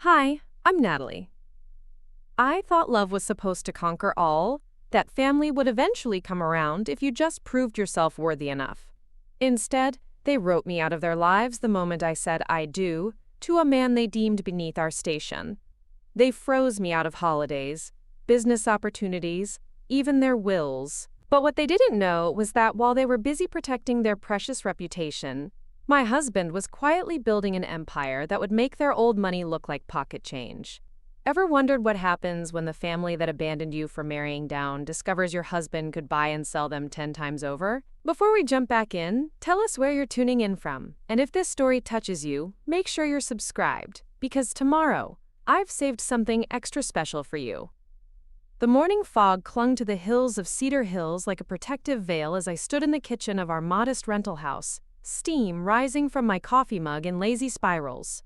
Hi, I'm Natalie. I thought love was supposed to conquer all, that family would eventually come around if you just proved yourself worthy enough. Instead, they wrote me out of their lives the moment I said I do to a man they deemed beneath our station. They froze me out of holidays, business opportunities, even their wills. But what they didn't know was that while they were busy protecting their precious reputation, my husband was quietly building an empire that would make their old money look like pocket change. Ever wondered what happens when the family that abandoned you for marrying down discovers your husband could buy and sell them 10 times over? Before we jump back in, tell us where you're tuning in from. And if this story touches you, make sure you're subscribed, because tomorrow, I've saved something extra special for you. The morning fog clung to the hills of Cedar Hills like a protective veil as I stood in the kitchen of our modest rental house, steam rising from my coffee mug in lazy spirals.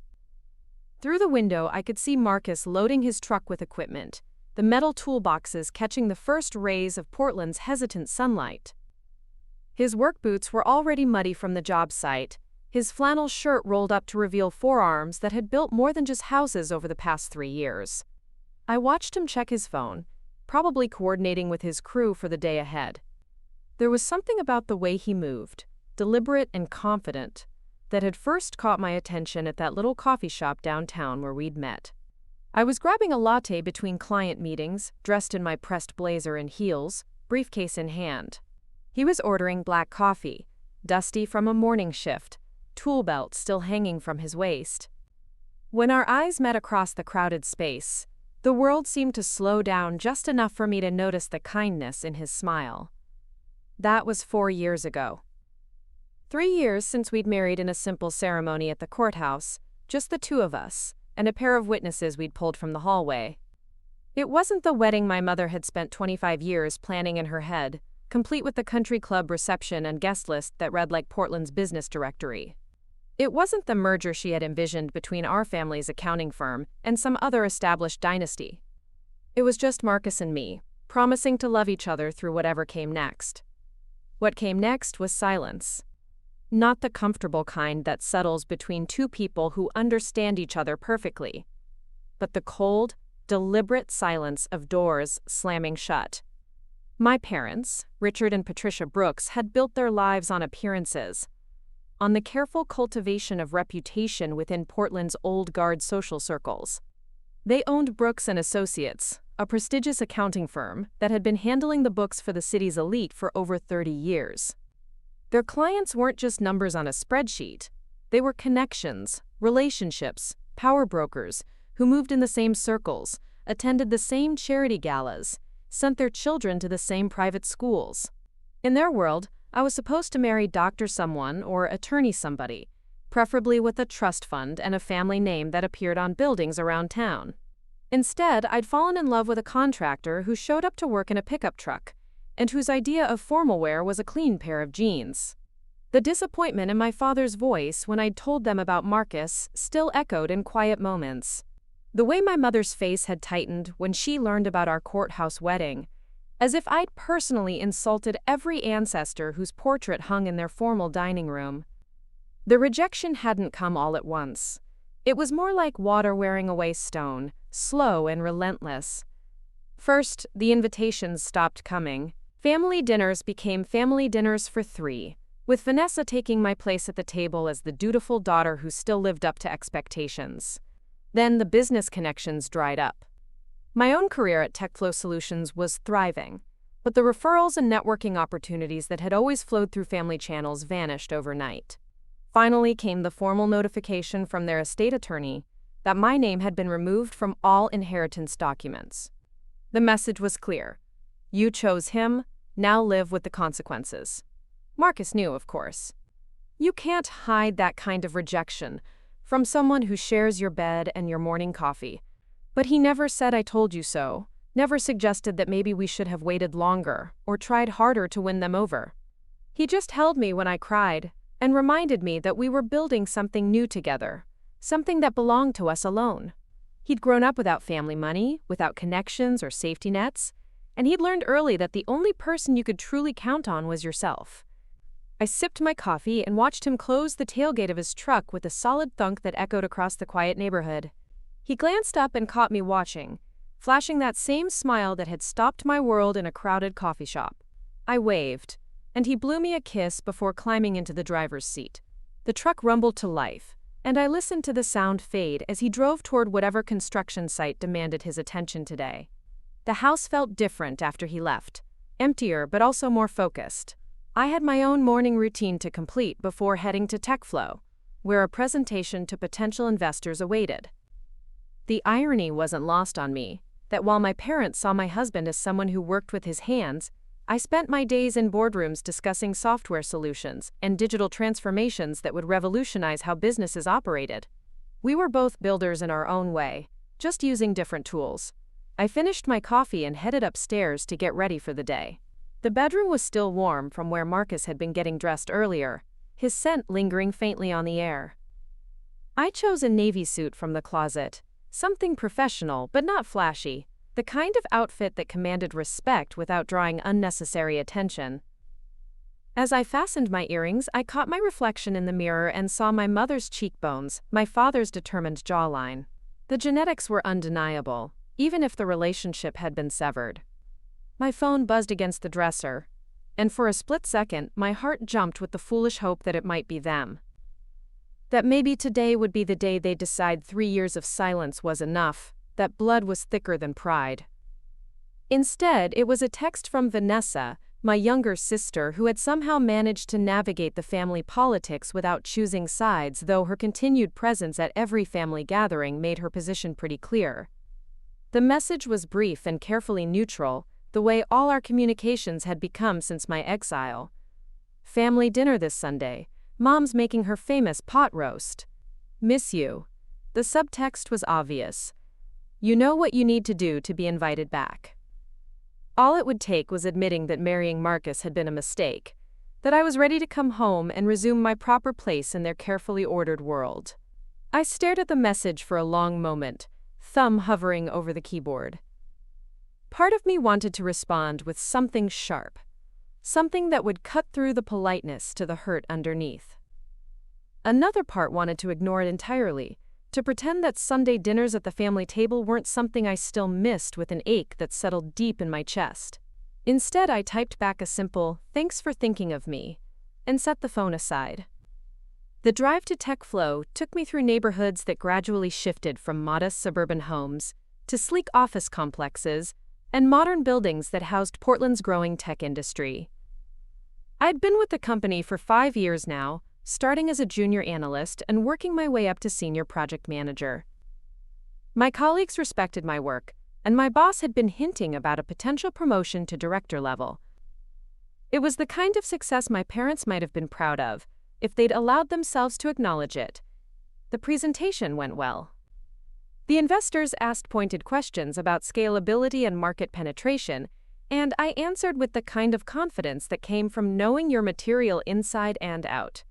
Through the window, I could see Marcus loading his truck with equipment, the metal toolboxes catching the first rays of Portland's hesitant sunlight. His work boots were already muddy from the job site, his flannel shirt rolled up to reveal forearms that had built more than just houses over the past 3 years. I watched him check his phone, probably coordinating with his crew for the day ahead. There was something about the way he moved, deliberate and confident, that had first caught my attention at that little coffee shop downtown where we'd met. I was grabbing a latte between client meetings, dressed in my pressed blazer and heels, briefcase in hand. He was ordering black coffee, dusty from a morning shift, tool belt still hanging from his waist. When our eyes met across the crowded space, the world seemed to slow down just enough for me to notice the kindness in his smile. That was 4 years ago. 3 years since we'd married in a simple ceremony at the courthouse, just the two of us, and a pair of witnesses we'd pulled from the hallway. It wasn't the wedding my mother had spent 25 years planning in her head, complete with the country club reception and guest list that read like Portland's business directory. It wasn't the merger she had envisioned between our family's accounting firm and some other established dynasty. It was just Marcus and me, promising to love each other through whatever came next. What came next was silence. Not the comfortable kind that settles between two people who understand each other perfectly, but the cold, deliberate silence of doors slamming shut. My parents, Richard and Patricia Brooks, had built their lives on appearances, on the careful cultivation of reputation within Portland's old guard social circles. They owned Brooks and Associates, a prestigious accounting firm that had been handling the books for the city's elite for over 30 years. Their clients weren't just numbers on a spreadsheet. They were connections, relationships, power brokers who moved in the same circles, attended the same charity galas, sent their children to the same private schools. In their world, I was supposed to marry Dr. Someone or Attorney Somebody, preferably with a trust fund and a family name that appeared on buildings around town. Instead, I'd fallen in love with a contractor who showed up to work in a pickup truck, and whose idea of formal wear was a clean pair of jeans. The disappointment in my father's voice when I'd told them about Marcus still echoed in quiet moments. The way my mother's face had tightened when she learned about our courthouse wedding, as if I'd personally insulted every ancestor whose portrait hung in their formal dining room. The rejection hadn't come all at once. It was more like water wearing away stone, slow and relentless. First, the invitations stopped coming. Family dinners became family dinners for 3, with Vanessa taking my place at the table as the dutiful daughter who still lived up to expectations. Then the business connections dried up. My own career at TechFlow Solutions was thriving, but the referrals and networking opportunities that had always flowed through family channels vanished overnight. Finally came the formal notification from their estate attorney that my name had been removed from all inheritance documents. The message was clear. You chose him, now live with the consequences. Marcus knew, of course. You can't hide that kind of rejection from someone who shares your bed and your morning coffee. But he never said I told you so, never suggested that maybe we should have waited longer or tried harder to win them over. He just held me when I cried and reminded me that we were building something new together, something that belonged to us alone. He'd grown up without family money, without connections or safety nets, and he'd learned early that the only person you could truly count on was yourself. I sipped my coffee and watched him close the tailgate of his truck with a solid thunk that echoed across the quiet neighborhood. He glanced up and caught me watching, flashing that same smile that had stopped my world in a crowded coffee shop. I waved, and he blew me a kiss before climbing into the driver's seat. The truck rumbled to life, and I listened to the sound fade as he drove toward whatever construction site demanded his attention today. The house felt different after he left, emptier but also more focused. I had my own morning routine to complete before heading to TechFlow, where a presentation to potential investors awaited. The irony wasn't lost on me that while my parents saw my husband as someone who worked with his hands, I spent my days in boardrooms discussing software solutions and digital transformations that would revolutionize how businesses operated. We were both builders in our own way, just using different tools. I finished my coffee and headed upstairs to get ready for the day. The bedroom was still warm from where Marcus had been getting dressed earlier, his scent lingering faintly on the air. I chose a navy suit from the closet, something professional but not flashy, the kind of outfit that commanded respect without drawing unnecessary attention. As I fastened my earrings, I caught my reflection in the mirror and saw my mother's cheekbones, my father's determined jawline. The genetics were undeniable, even if the relationship had been severed. My phone buzzed against the dresser, and for a split second, my heart jumped with the foolish hope that it might be them. That maybe today would be the day they'd decide 3 years of silence was enough, that blood was thicker than pride. Instead, it was a text from Vanessa, my younger sister, who had somehow managed to navigate the family politics without choosing sides, though her continued presence at every family gathering made her position pretty clear. The message was brief and carefully neutral, the way all our communications had become since my exile. Family dinner this Sunday. Mom's making her famous pot roast. Miss you. The subtext was obvious. You know what you need to do to be invited back. All it would take was admitting that marrying Marcus had been a mistake, that I was ready to come home and resume my proper place in their carefully ordered world. I stared at the message for a long moment, thumb hovering over the keyboard. Part of me wanted to respond with something sharp, something that would cut through the politeness to the hurt underneath. Another part wanted to ignore it entirely, to pretend that Sunday dinners at the family table weren't something I still missed with an ache that settled deep in my chest. Instead, I typed back a simple, "Thanks for thinking of me," and set the phone aside. The drive to TechFlow took me through neighborhoods that gradually shifted from modest suburban homes to sleek office complexes and modern buildings that housed Portland's growing tech industry. I'd been with the company for 5 years now, starting as a junior analyst and working my way up to senior project manager. My colleagues respected my work, and my boss had been hinting about a potential promotion to director level. It was the kind of success my parents might have been proud of, if they'd allowed themselves to acknowledge it. The presentation went well. The investors asked pointed questions about scalability and market penetration, and I answered with the kind of confidence that came from knowing your material inside and out.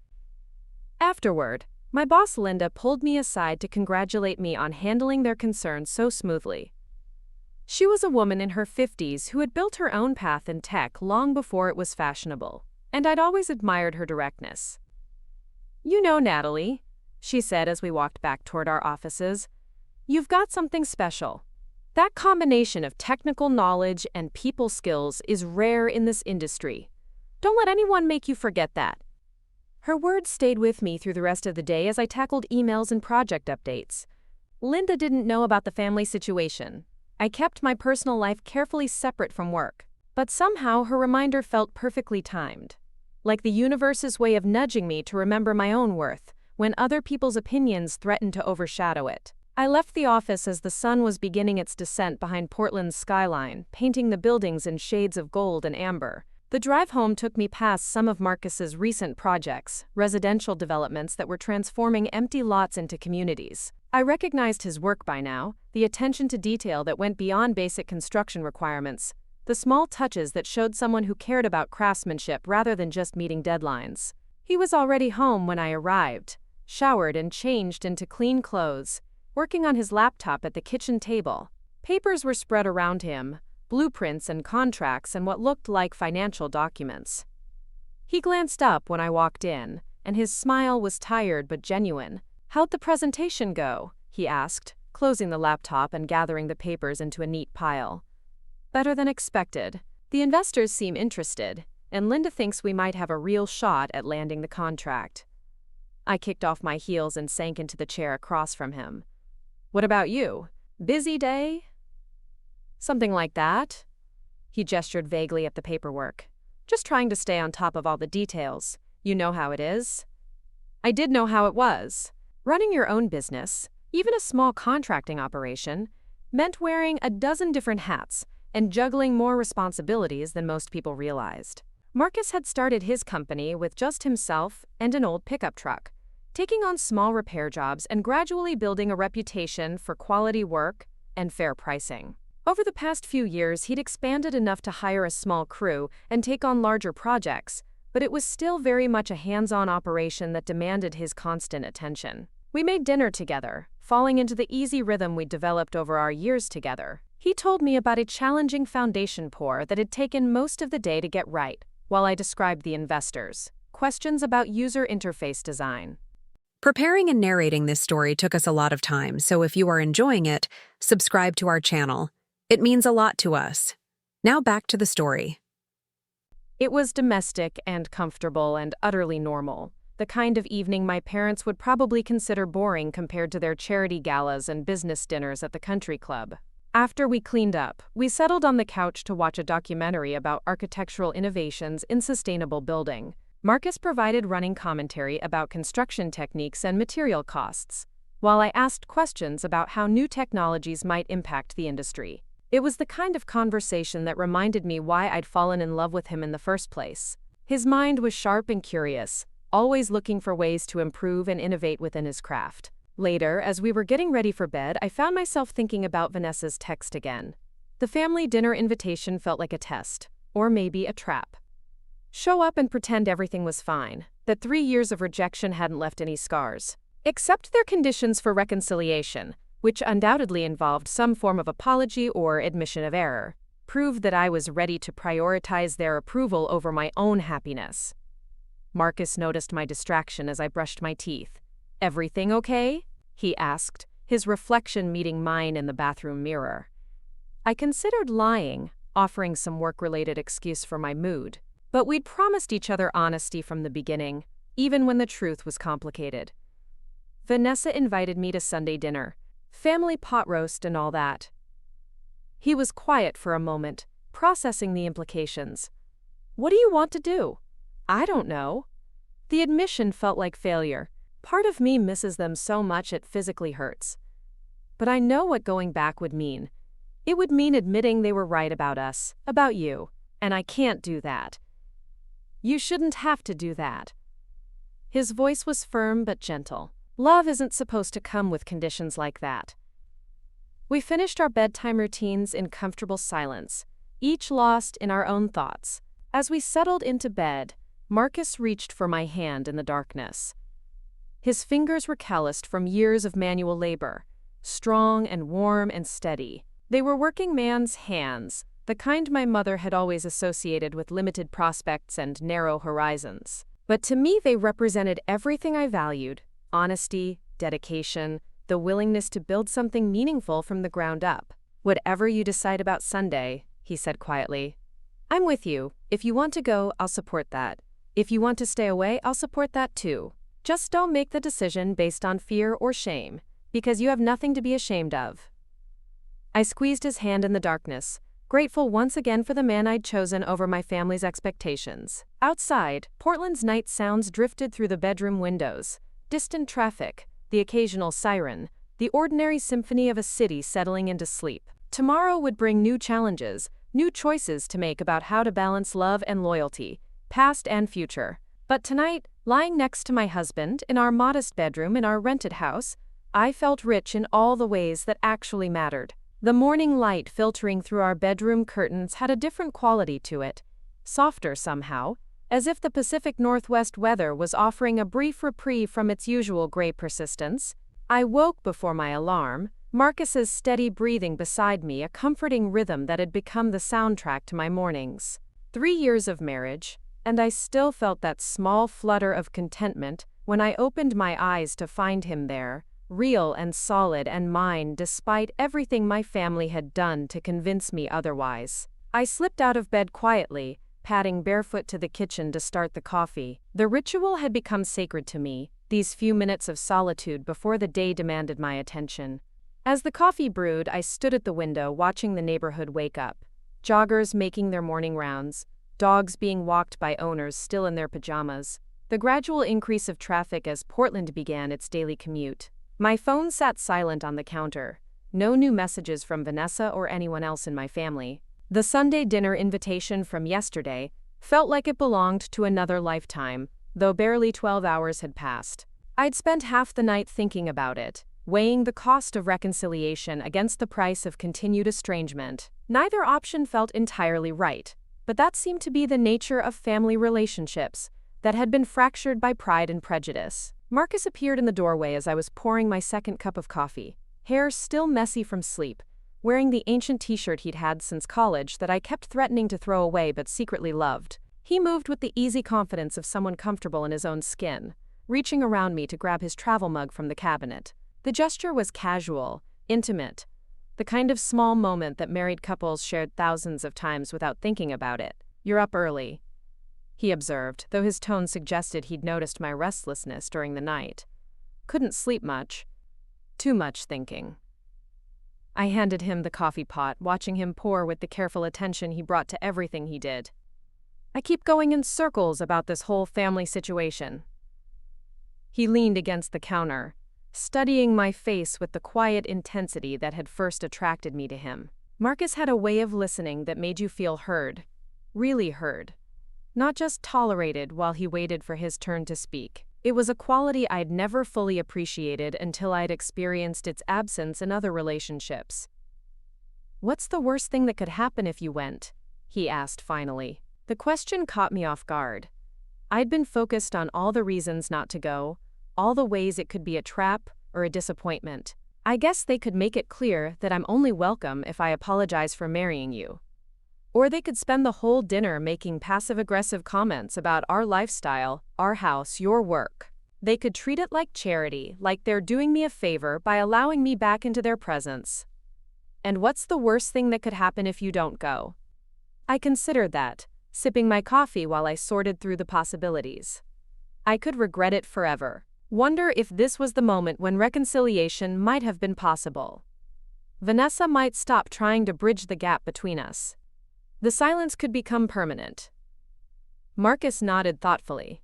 Afterward, my boss Linda pulled me aside to congratulate me on handling their concerns so smoothly. She was a woman in her 50s who had built her own path in tech long before it was fashionable, and I'd always admired her directness. "You know, Natalie," she said as we walked back toward our offices, "you've got something special. That combination of technical knowledge and people skills is rare in this industry. Don't let anyone make you forget that." Her words stayed with me through the rest of the day as I tackled emails and project updates. Linda didn't know about the family situation. I kept my personal life carefully separate from work, but somehow her reminder felt perfectly timed, like the universe's way of nudging me to remember my own worth when other people's opinions threatened to overshadow it. I left the office as the sun was beginning its descent behind Portland's skyline, painting the buildings in shades of gold and amber. The drive home took me past some of Marcus's recent projects, residential developments that were transforming empty lots into communities. I recognized his work by now, the attention to detail that went beyond basic construction requirements, the small touches that showed someone who cared about craftsmanship rather than just meeting deadlines. He was already home when I arrived, showered and changed into clean clothes, working on his laptop at the kitchen table. Papers were spread around him, blueprints and contracts and what looked like financial documents. He glanced up when I walked in, and his smile was tired but genuine. "How'd the presentation go?" he asked, closing the laptop and gathering the papers into a neat pile. Better than expected. The investors seem interested, and Linda thinks we might have a real shot at landing the contract. I kicked off my heels and sank into the chair across from him. What about you? Busy day? Something like that. He gestured vaguely at the paperwork. Just trying to stay on top of all the details. You know how it is. I did know how it was. Running your own business, even a small contracting operation, meant wearing a dozen different hats and juggling more responsibilities than most people realized. Marcus had started his company with just himself and an old pickup truck, taking on small repair jobs and gradually building a reputation for quality work and fair pricing. Over the past few years, he'd expanded enough to hire a small crew and take on larger projects, but it was still very much a hands-on operation that demanded his constant attention. We made dinner together, falling into the easy rhythm we'd developed over our years together. He told me about a challenging foundation pour that had taken most of the day to get right, while I described the investors. Questions about user interface design. Preparing and narrating this story took us a lot of time, so if you are enjoying it, subscribe to our channel. It means a lot to us. Now back to the story. It was domestic and comfortable and utterly normal, the kind of evening my parents would probably consider boring compared to their charity galas and business dinners at the country club. After we cleaned up, we settled on the couch to watch a documentary about architectural innovations in sustainable building. Marcus provided running commentary about construction techniques and material costs, while I asked questions about how new technologies might impact the industry. It was the kind of conversation that reminded me why I'd fallen in love with him in the first place. His mind was sharp and curious, always looking for ways to improve and innovate within his craft. Later, as we were getting ready for bed, I found myself thinking about Vanessa's text again. The family dinner invitation felt like a test, or maybe a trap. Show up and pretend everything was fine, that 3 years of rejection hadn't left any scars. Accept their conditions for reconciliation, which undoubtedly involved some form of apology or admission of error. Proved that I was ready to prioritize their approval over my own happiness. Marcus noticed my distraction as I brushed my teeth. "Everything okay?" he asked, his reflection meeting mine in the bathroom mirror. I considered lying, offering some work-related excuse for my mood. But we'd promised each other honesty from the beginning, even when the truth was complicated. Vanessa invited me to Sunday dinner, family pot roast and all that. He was quiet for a moment, processing the implications. What do you want to do? I don't know. The admission felt like failure. Part of me misses them so much it physically hurts. But I know what going back would mean. It would mean admitting they were right about us, about you, and I can't do that. You shouldn't have to do that. His voice was firm but gentle. Love isn't supposed to come with conditions like that. We finished our bedtime routines in comfortable silence, each lost in our own thoughts. As we settled into bed, Marcus reached for my hand in the darkness. His fingers were calloused from years of manual labor, strong and warm and steady. They were working man's hands, the kind my mother had always associated with limited prospects and narrow horizons. But to me they represented everything I valued: honesty, dedication, the willingness to build something meaningful from the ground up. "Whatever you decide about Sunday," he said quietly, "I'm with you. If you want to go, I'll support that. If you want to stay away, I'll support that too. Just don't make the decision based on fear or shame, because you have nothing to be ashamed of." I squeezed his hand in the darkness, grateful once again for the man I'd chosen over my family's expectations. Outside, Portland's night sounds drifted through the bedroom windows. Distant traffic, the occasional siren, the ordinary symphony of a city settling into sleep. Tomorrow would bring new challenges, new choices to make about how to balance love and loyalty, past and future. But tonight, lying next to my husband in our modest bedroom in our rented house, I felt rich in all the ways that actually mattered. The morning light filtering through our bedroom curtains had a different quality to it, softer somehow, as if the Pacific Northwest weather was offering a brief reprieve from its usual gray persistence. I woke before my alarm, Marcus's steady breathing beside me a comforting rhythm that had become the soundtrack to my mornings. 3 years of marriage, and I still felt that small flutter of contentment when I opened my eyes to find him there, real and solid and mine despite everything my family had done to convince me otherwise. I slipped out of bed quietly, padding barefoot to the kitchen to start the coffee. The ritual had become sacred to me, these few minutes of solitude before the day demanded my attention. As the coffee brewed, I stood at the window watching the neighborhood wake up. Joggers making their morning rounds, dogs being walked by owners still in their pajamas, the gradual increase of traffic as Portland began its daily commute. My phone sat silent on the counter. No new messages from Vanessa or anyone else in my family. The Sunday dinner invitation from yesterday felt like it belonged to another lifetime, though barely 12 hours had passed. I'd spent half the night thinking about it, weighing the cost of reconciliation against the price of continued estrangement. Neither option felt entirely right, but that seemed to be the nature of family relationships that had been fractured by pride and prejudice. Marcus appeared in the doorway as I was pouring my second cup of coffee, hair still messy from sleep, wearing the ancient t-shirt he'd had since college that I kept threatening to throw away but secretly loved. He moved with the easy confidence of someone comfortable in his own skin, reaching around me to grab his travel mug from the cabinet. The gesture was casual, intimate, the kind of small moment that married couples shared thousands of times without thinking about it. "You're up early," he observed, though his tone suggested he'd noticed my restlessness during the night. "Couldn't sleep much. Too much thinking." I handed him the coffee pot, watching him pour with the careful attention he brought to everything he did. "I keep going in circles about this whole family situation." He leaned against the counter, studying my face with the quiet intensity that had first attracted me to him. Marcus had a way of listening that made you feel heard, really heard, not just tolerated while he waited for his turn to speak. It was a quality I'd never fully appreciated until I'd experienced its absence in other relationships. "What's the worst thing that could happen if you went?" he asked finally. The question caught me off guard. I'd been focused on all the reasons not to go, all the ways it could be a trap or a disappointment. "I guess they could make it clear that I'm only welcome if I apologize for marrying you. Or they could spend the whole dinner making passive-aggressive comments about our lifestyle, our house, your work. They could treat it like charity, like they're doing me a favor by allowing me back into their presence. And what's the worst thing that could happen if you don't go?" I considered that, sipping my coffee while I sorted through the possibilities. I could regret it forever. Wonder if this was the moment when reconciliation might have been possible. Vanessa might stop trying to bridge the gap between us. The silence could become permanent. Marcus nodded thoughtfully.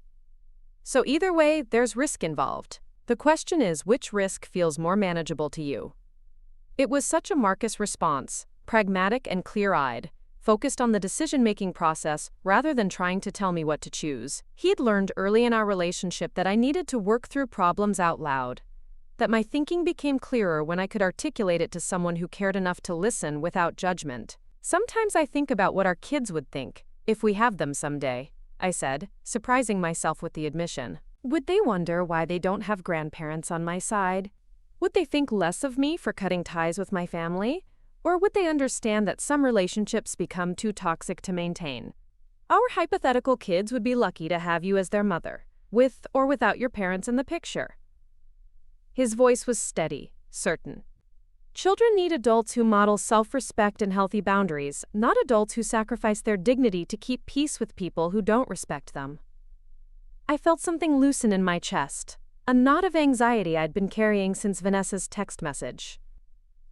"So either way, there's risk involved. The question is which risk feels more manageable to you." It was such a Marcus response, pragmatic and clear-eyed, focused on the decision-making process rather than trying to tell me what to choose. He'd learned early in our relationship that I needed to work through problems out loud, that my thinking became clearer when I could articulate it to someone who cared enough to listen without judgment. "Sometimes I think about what our kids would think, if we have them someday," I said, surprising myself with the admission. "Would they wonder why they don't have grandparents on my side? Would they think less of me for cutting ties with my family? Or would they understand that some relationships become too toxic to maintain? Our hypothetical kids would be lucky to have you as their mother, with or without your parents in the picture." His voice was steady, certain. "Children need adults who model self-respect and healthy boundaries, not adults who sacrifice their dignity to keep peace with people who don't respect them." I felt something loosen in my chest, a knot of anxiety I'd been carrying since Vanessa's text message.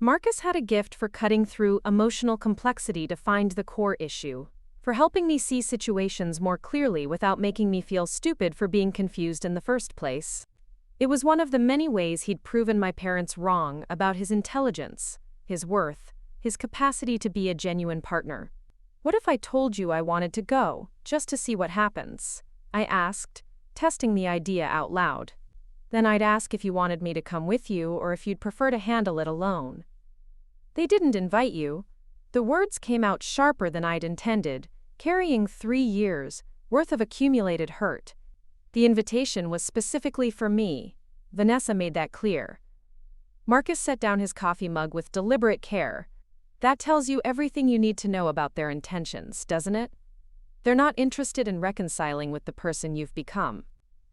Marcus had a gift for cutting through emotional complexity to find the core issue, for helping me see situations more clearly without making me feel stupid for being confused in the first place. It was one of the many ways he'd proven my parents wrong about his intelligence, his worth, his capacity to be a genuine partner. "What if I told you I wanted to go, just to see what happens?" I asked, testing the idea out loud. "Then I'd ask if you wanted me to come with you or if you'd prefer to handle it alone." "They didn't invite you." The words came out sharper than I'd intended, carrying 3 years' worth of accumulated hurt. The invitation was specifically for me. Vanessa made that clear. Marcus set down his coffee mug with deliberate care. "That tells you everything you need to know about their intentions, doesn't it? They're not interested in reconciling with the person you've become.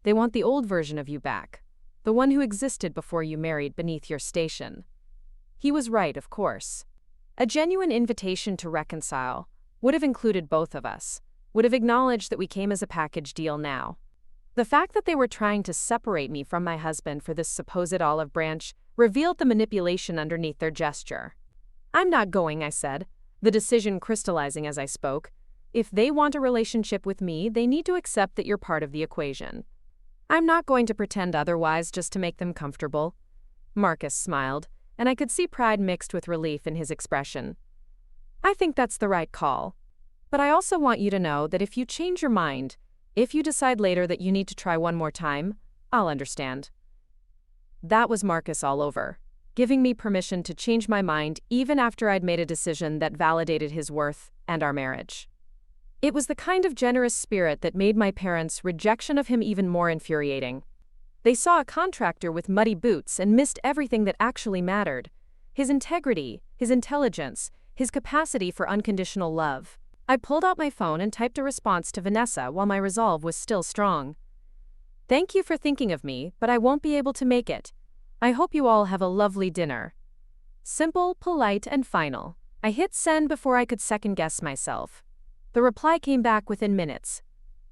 They want the old version of you back. the one who existed before you married beneath your station. He was right, of course. A genuine invitation to reconcile would have included both of us, would have acknowledged that we came as a package deal now. The fact that they were trying to separate me from my husband for this supposed olive branch revealed the manipulation underneath their gesture. "I'm not going," I said, the decision crystallizing as I spoke. "If they want a relationship with me, they need to accept that you're part of the equation. I'm not going to pretend otherwise just to make them comfortable." Marcus smiled, and I could see pride mixed with relief in his expression. "I think that's the right call. But I also want you to know that if you change your mind, if you decide later that you need to try one more time, I'll understand." That was Marcus all over, giving me permission to change my mind even after I'd made a decision that validated his worth and our marriage. It was the kind of generous spirit that made my parents' rejection of him even more infuriating. They saw a contractor with muddy boots and missed everything that actually mattered: his integrity, his intelligence, his capacity for unconditional love. I pulled out my phone and typed a response to Vanessa while my resolve was still strong. "Thank you for thinking of me, but I won't be able to make it. I hope you all have a lovely dinner." Simple, polite, and final. I hit send before I could second-guess myself. The reply came back within minutes.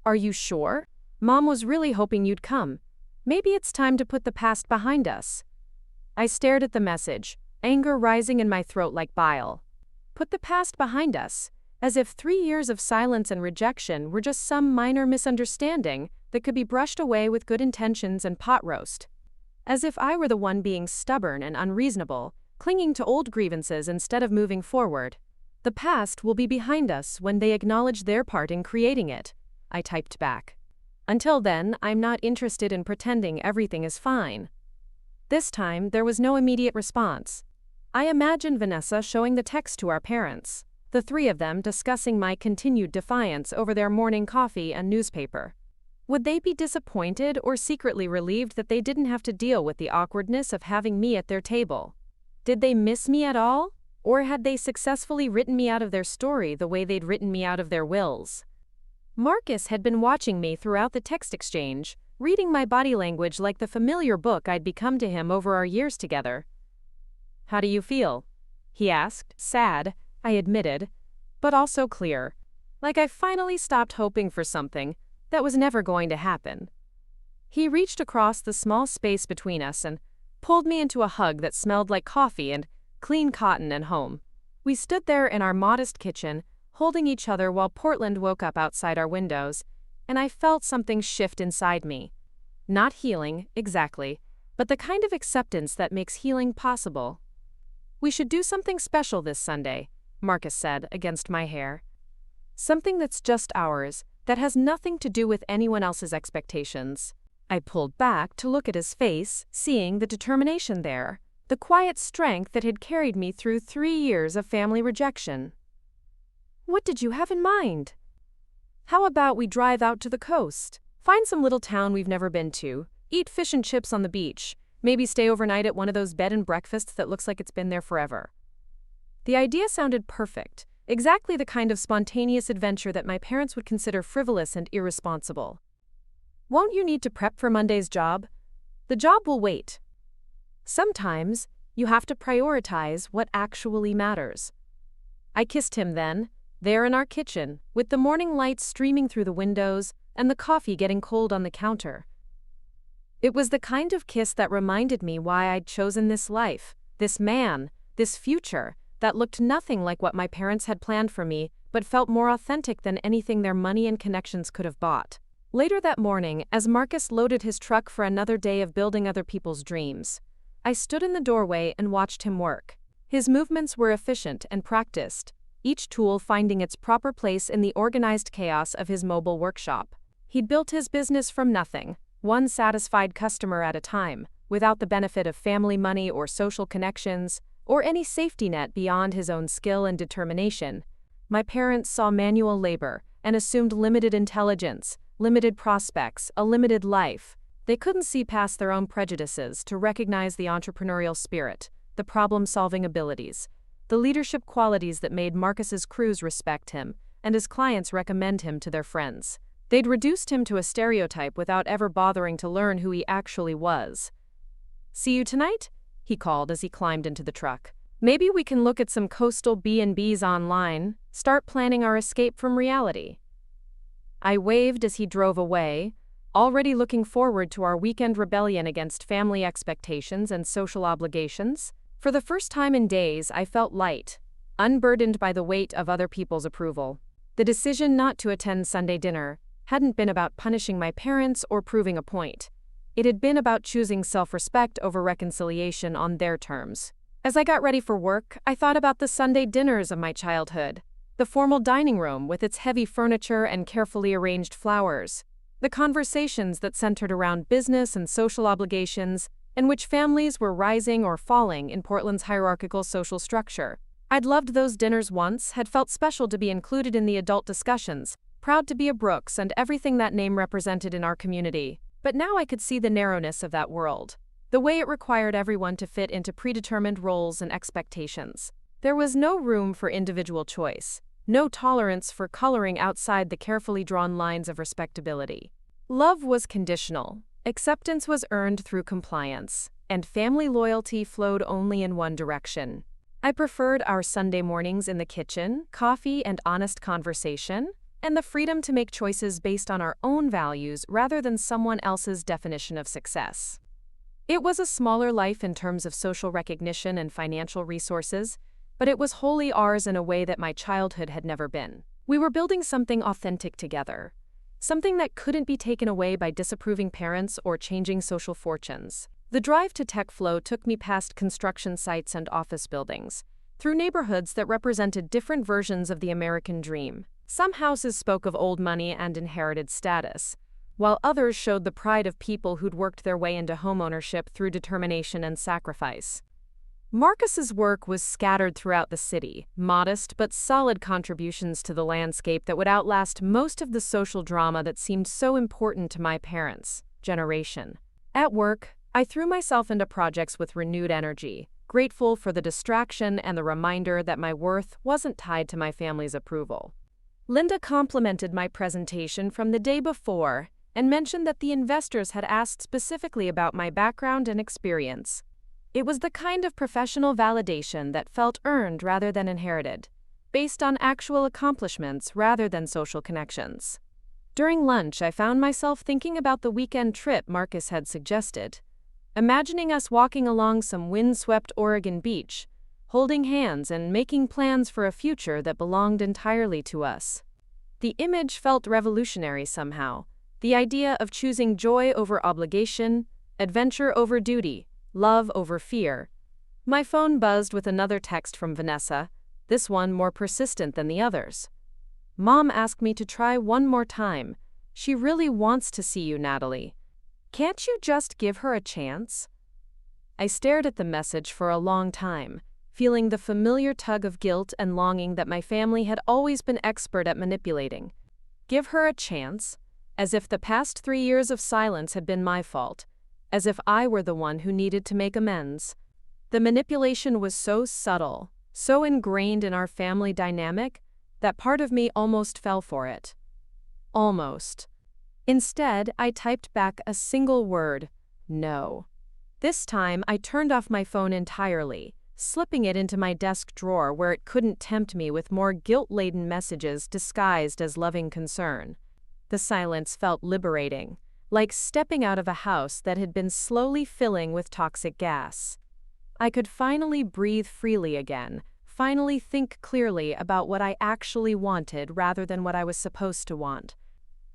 "Are you sure? Mom was really hoping you'd come. Maybe it's time to put the past behind us." I stared at the message, anger rising in my throat like bile. Put the past behind us, as if 3 years of silence and rejection were just some minor misunderstanding that could be brushed away with good intentions and pot roast. As if I were the one being stubborn and unreasonable, clinging to old grievances instead of moving forward. "The past will be behind us when they acknowledge their part in creating it," I typed back. "Until then, I'm not interested in pretending everything is fine." This time, there was no immediate response. I imagined Vanessa showing the text to our parents, the three of them discussing my continued defiance over their morning coffee and newspaper. Would they be disappointed or secretly relieved that they didn't have to deal with the awkwardness of having me at their table? Did they miss me at all? Or had they successfully written me out of their story the way they'd written me out of their wills? Marcus had been watching me throughout the text exchange, reading my body language like the familiar book I'd become to him over our years together. "How do you feel?" he asked, sad, I admitted, but also clear, like I finally stopped hoping for something that was never going to happen. He reached across the small space between us and pulled me into a hug that smelled like coffee and clean cotton and home. We stood there in our modest kitchen, holding each other while Portland woke up outside our windows, and I felt something shift inside me. Not healing, exactly, but the kind of acceptance that makes healing possible. "We should do something special this Sunday," Marcus said against my hair. "Something that's just ours, that has nothing to do with anyone else's expectations." I pulled back to look at his face, seeing the determination there, the quiet strength that had carried me through 3 years of family rejection. "What did you have in mind?" "How about we drive out to the coast? Find some little town we've never been to, eat fish and chips on the beach, maybe stay overnight at one of those bed and breakfasts that looks like it's been there forever." The idea sounded perfect, exactly the kind of spontaneous adventure that my parents would consider frivolous and irresponsible. "Won't you need to prep for Monday's job?" "The job will wait." Sometimes, you have to prioritize what actually matters. I kissed him then, there in our kitchen, with the morning light streaming through the windows and the coffee getting cold on the counter. It was the kind of kiss that reminded me why I'd chosen this life, this man, this future, that looked nothing like what my parents had planned for me, but felt more authentic than anything their money and connections could have bought. Later that morning, as Marcus loaded his truck for another day of building other people's dreams, I stood in the doorway and watched him work. His movements were efficient and practiced, each tool finding its proper place in the organized chaos of his mobile workshop. He'd built his business from nothing, one satisfied customer at a time, without the benefit of family money or social connections, or any safety net beyond his own skill and determination. My parents saw manual labor and assumed limited intelligence, limited prospects, a limited life. They couldn't see past their own prejudices to recognize the entrepreneurial spirit, the problem-solving abilities, the leadership qualities that made Marcus's crews respect him and his clients recommend him to their friends. They'd reduced him to a stereotype without ever bothering to learn who he actually was. "See you tonight?" he called as he climbed into the truck. "Maybe we can look at some coastal B&Bs online, start planning our escape from reality." I waved as he drove away, already looking forward to our weekend rebellion against family expectations and social obligations. For the first time in days, I felt light, unburdened by the weight of other people's approval. The decision not to attend Sunday dinner hadn't been about punishing my parents or proving a point. It had been about choosing self-respect over reconciliation on their terms. As I got ready for work, I thought about the Sunday dinners of my childhood. The formal dining room with its heavy furniture and carefully arranged flowers. The conversations that centered around business and social obligations, in which families were rising or falling in Portland's hierarchical social structure. I'd loved those dinners once, had felt special to be included in the adult discussions, proud to be a Brooks and everything that name represented in our community. But now I could see the narrowness of that world, the way it required everyone to fit into predetermined roles and expectations. There was no room for individual choice, no tolerance for coloring outside the carefully drawn lines of respectability. Love was conditional, acceptance was earned through compliance, and family loyalty flowed only in one direction. I preferred our Sunday mornings in the kitchen, coffee and honest conversation, and the freedom to make choices based on our own values rather than someone else's definition of success. It was a smaller life in terms of social recognition and financial resources, but it was wholly ours in a way that my childhood had never been. We were building something authentic together, something that couldn't be taken away by disapproving parents or changing social fortunes. The drive to Tech Flow took me past construction sites and office buildings, through neighborhoods that represented different versions of the American dream. Some houses spoke of old money and inherited status, while others showed the pride of people who'd worked their way into homeownership through determination and sacrifice. Marcus's work was scattered throughout the city, modest but solid contributions to the landscape that would outlast most of the social drama that seemed so important to my parents' generation. At work, I threw myself into projects with renewed energy, grateful for the distraction and the reminder that my worth wasn't tied to my family's approval. Linda complimented my presentation from the day before and mentioned that the investors had asked specifically about my background and experience. It was the kind of professional validation that felt earned rather than inherited, based on actual accomplishments rather than social connections. During lunch, I found myself thinking about the weekend trip Marcus had suggested, imagining us walking along some windswept Oregon beach, holding hands and making plans for a future that belonged entirely to us. The image felt revolutionary somehow, the idea of choosing joy over obligation, adventure over duty, love over fear. My phone buzzed with another text from Vanessa, this one more persistent than the others. "Mom asked me to try one more time. She really wants to see you, Natalie. Can't you just give her a chance?" I stared at the message for a long time, feeling the familiar tug of guilt and longing that my family had always been expert at manipulating. Give her a chance, as if the past 3 years of silence had been my fault, as if I were the one who needed to make amends. The manipulation was so subtle, so ingrained in our family dynamic, that part of me almost fell for it. Almost. Instead, I typed back a single word: no. This time, I turned off my phone entirely, slipping it into my desk drawer where it couldn't tempt me with more guilt-laden messages disguised as loving concern. The silence felt liberating, like stepping out of a house that had been slowly filling with toxic gas. I could finally breathe freely again, finally think clearly about what I actually wanted rather than what I was supposed to want.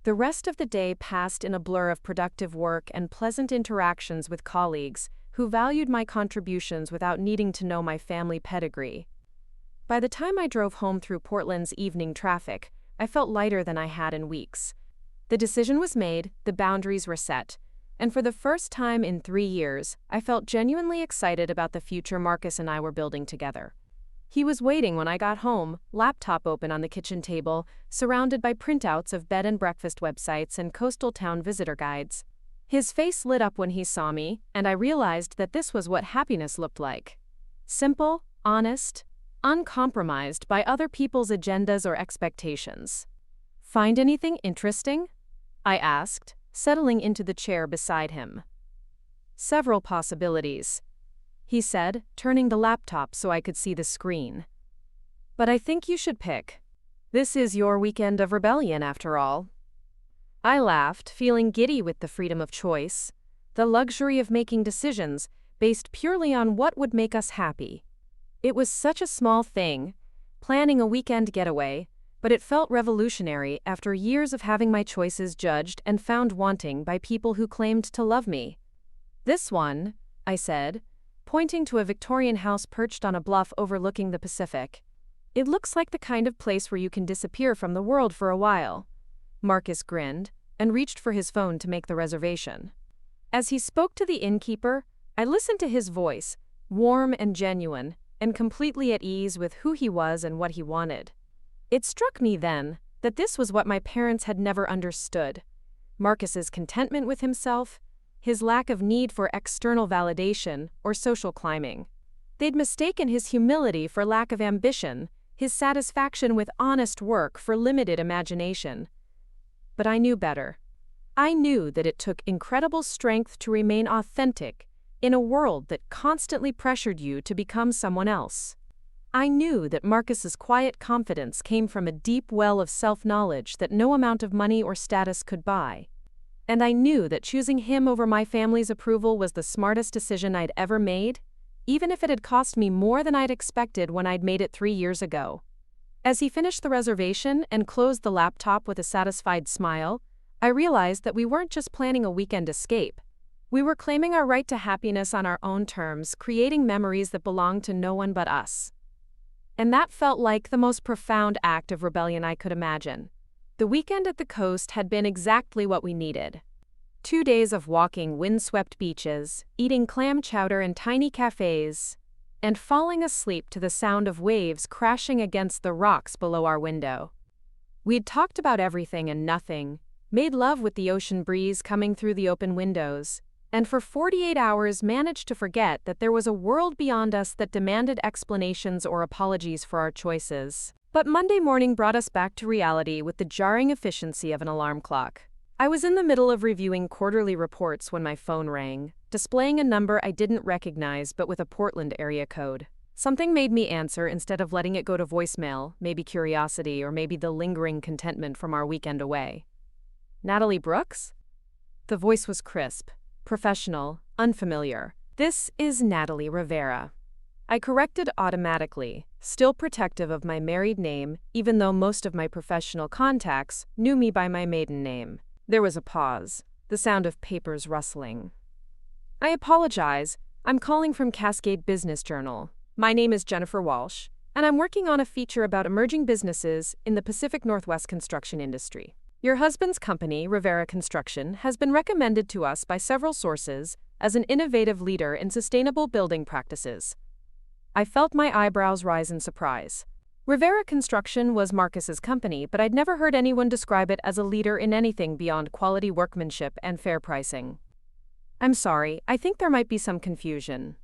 The rest of the day passed in a blur of productive work and pleasant interactions with colleagues who valued my contributions without needing to know my family pedigree. By the time I drove home through Portland's evening traffic, I felt lighter than I had in weeks. The decision was made, the boundaries were set, and for the first time in 3 years, I felt genuinely excited about the future Marcus and I were building together. He was waiting when I got home, laptop open on the kitchen table, surrounded by printouts of bed and breakfast websites and coastal town visitor guides. His face lit up when he saw me, and I realized that this was what happiness looked like. Simple, honest, uncompromised by other people's agendas or expectations. "Find anything interesting?" I asked, settling into the chair beside him. Several possibilities, he said, turning the laptop so I could see the screen. But I think you should pick. This is your weekend of rebellion, after all. I laughed, feeling giddy with the freedom of choice, the luxury of making decisions based purely on what would make us happy. It was such a small thing, planning a weekend getaway, but it felt revolutionary after years of having my choices judged and found wanting by people who claimed to love me. This one, I said, pointing to a Victorian house perched on a bluff overlooking the Pacific. It looks like the kind of place where you can disappear from the world for a while. Marcus grinned and reached for his phone to make the reservation. As he spoke to the innkeeper, I listened to his voice, warm and genuine, and completely at ease with who he was and what he wanted. It struck me then that this was what my parents had never understood. Marcus's contentment with himself, his lack of need for external validation or social climbing. They'd mistaken his humility for lack of ambition, his satisfaction with honest work for limited imagination. But I knew better. I knew that it took incredible strength to remain authentic in a world that constantly pressured you to become someone else. I knew that Marcus's quiet confidence came from a deep well of self-knowledge that no amount of money or status could buy. And I knew that choosing him over my family's approval was the smartest decision I'd ever made, even if it had cost me more than I'd expected when I'd made it 3 years ago. As he finished the reservation and closed the laptop with a satisfied smile, I realized that we weren't just planning a weekend escape. We were claiming our right to happiness on our own terms, creating memories that belonged to no one but us. And that felt like the most profound act of rebellion I could imagine. The weekend at the coast had been exactly what we needed. 2 days of walking windswept beaches, eating clam chowder in tiny cafes, and falling asleep to the sound of waves crashing against the rocks below our window. We'd talked about everything and nothing, made love with the ocean breeze coming through the open windows, and for 48 hours managed to forget that there was a world beyond us that demanded explanations or apologies for our choices. But Monday morning brought us back to reality with the jarring efficiency of an alarm clock. I was in the middle of reviewing quarterly reports when my phone rang, displaying a number I didn't recognize but with a Portland area code. Something made me answer instead of letting it go to voicemail, maybe curiosity or maybe the lingering contentment from our weekend away. Natalie Brooks? The voice was crisp, professional, unfamiliar. This is Natalie Rivera. I corrected automatically, still protective of my married name, even though most of my professional contacts knew me by my maiden name. There was a pause, the sound of papers rustling. I apologize. I'm calling from Cascade Business Journal. My name is Jennifer Walsh, and I'm working on a feature about emerging businesses in the Pacific Northwest construction industry. Your husband's company, Rivera Construction, has been recommended to us by several sources as an innovative leader in sustainable building practices. I felt my eyebrows rise in surprise. Rivera Construction was Marcus's company, but I'd never heard anyone describe it as a leader in anything beyond quality workmanship and fair pricing. I'm sorry, I think there might be some confusion.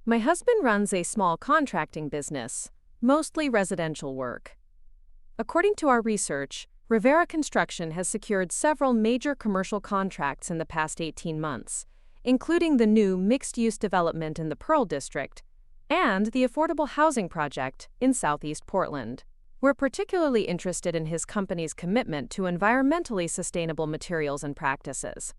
My husband runs a small contracting business, mostly residential work. According to our research, Rivera Construction has secured several major commercial contracts in the past 18 months, including the new mixed-use development in the Pearl District and the affordable housing project in Southeast Portland. We're particularly interested in his company's commitment to environmentally sustainable materials and practices.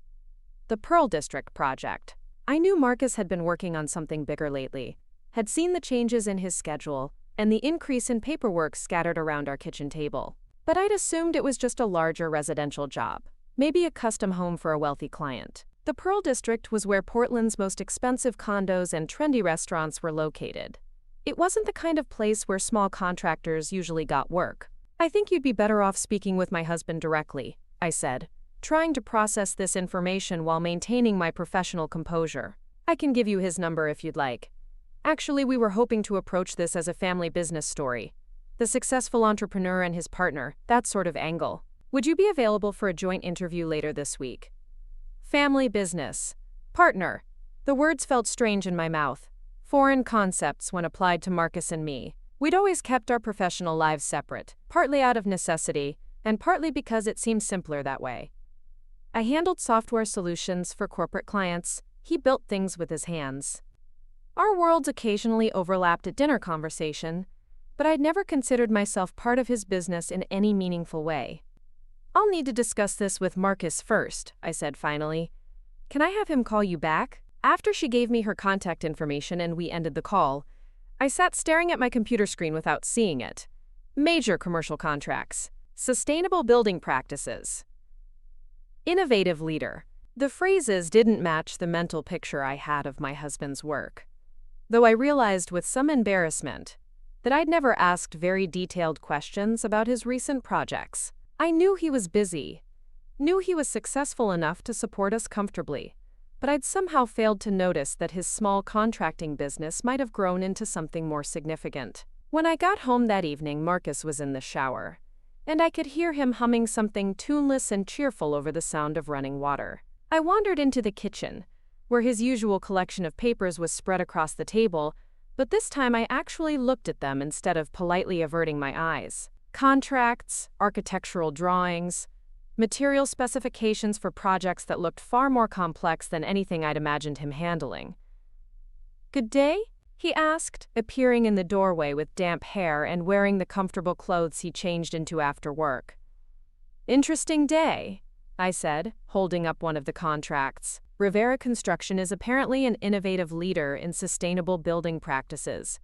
The Pearl District project. I knew Marcus had been working on something bigger lately, had seen the changes in his schedule and the increase in paperwork scattered around our kitchen table. But I'd assumed it was just a larger residential job, maybe a custom home for a wealthy client. The Pearl District was where Portland's most expensive condos and trendy restaurants were located. It wasn't the kind of place where small contractors usually got work. I think you'd be better off speaking with my husband directly, I said, trying to process this information while maintaining my professional composure. I can give you his number if you'd like. Actually, we were hoping to approach this as a family business story. The successful entrepreneur and his partner, that sort of angle. Would you be available for a joint interview later this week? Family business. Partner. The words felt strange in my mouth. Foreign concepts when applied to Marcus and me. We'd always kept our professional lives separate, partly out of necessity, and partly because it seemed simpler that way. I handled software solutions for corporate clients, He built things with his hands. Our worlds occasionally overlapped at dinner conversation, but I'd never considered myself part of his business in any meaningful way. I'll need to discuss this with Marcus first, I said finally. Can I have him call you back? After she gave me her contact information and we ended the call, I sat staring at my computer screen without seeing it. Major commercial contracts. Sustainable building practices. Innovative leader. The phrases didn't match the mental picture I had of my husband's work. Though I realized with some embarrassment that I'd never asked very detailed questions about his recent projects. I knew he was busy, knew he was successful enough to support us comfortably, but I'd somehow failed to notice that his small contracting business might have grown into something more significant. When I got home that evening, Marcus was in the shower, and I could hear him humming something tuneless and cheerful over the sound of running water. I wandered into the kitchen, where his usual collection of papers was spread across the table, but this time I actually looked at them instead of politely averting my eyes. Contracts, architectural drawings, material specifications for projects that looked far more complex than anything I'd imagined him handling. "Good day?" he asked, appearing in the doorway with damp hair and wearing the comfortable clothes he changed into after work. "Interesting day," I said, holding up one of the contracts. Rivera Construction is apparently an innovative leader in sustainable building practices.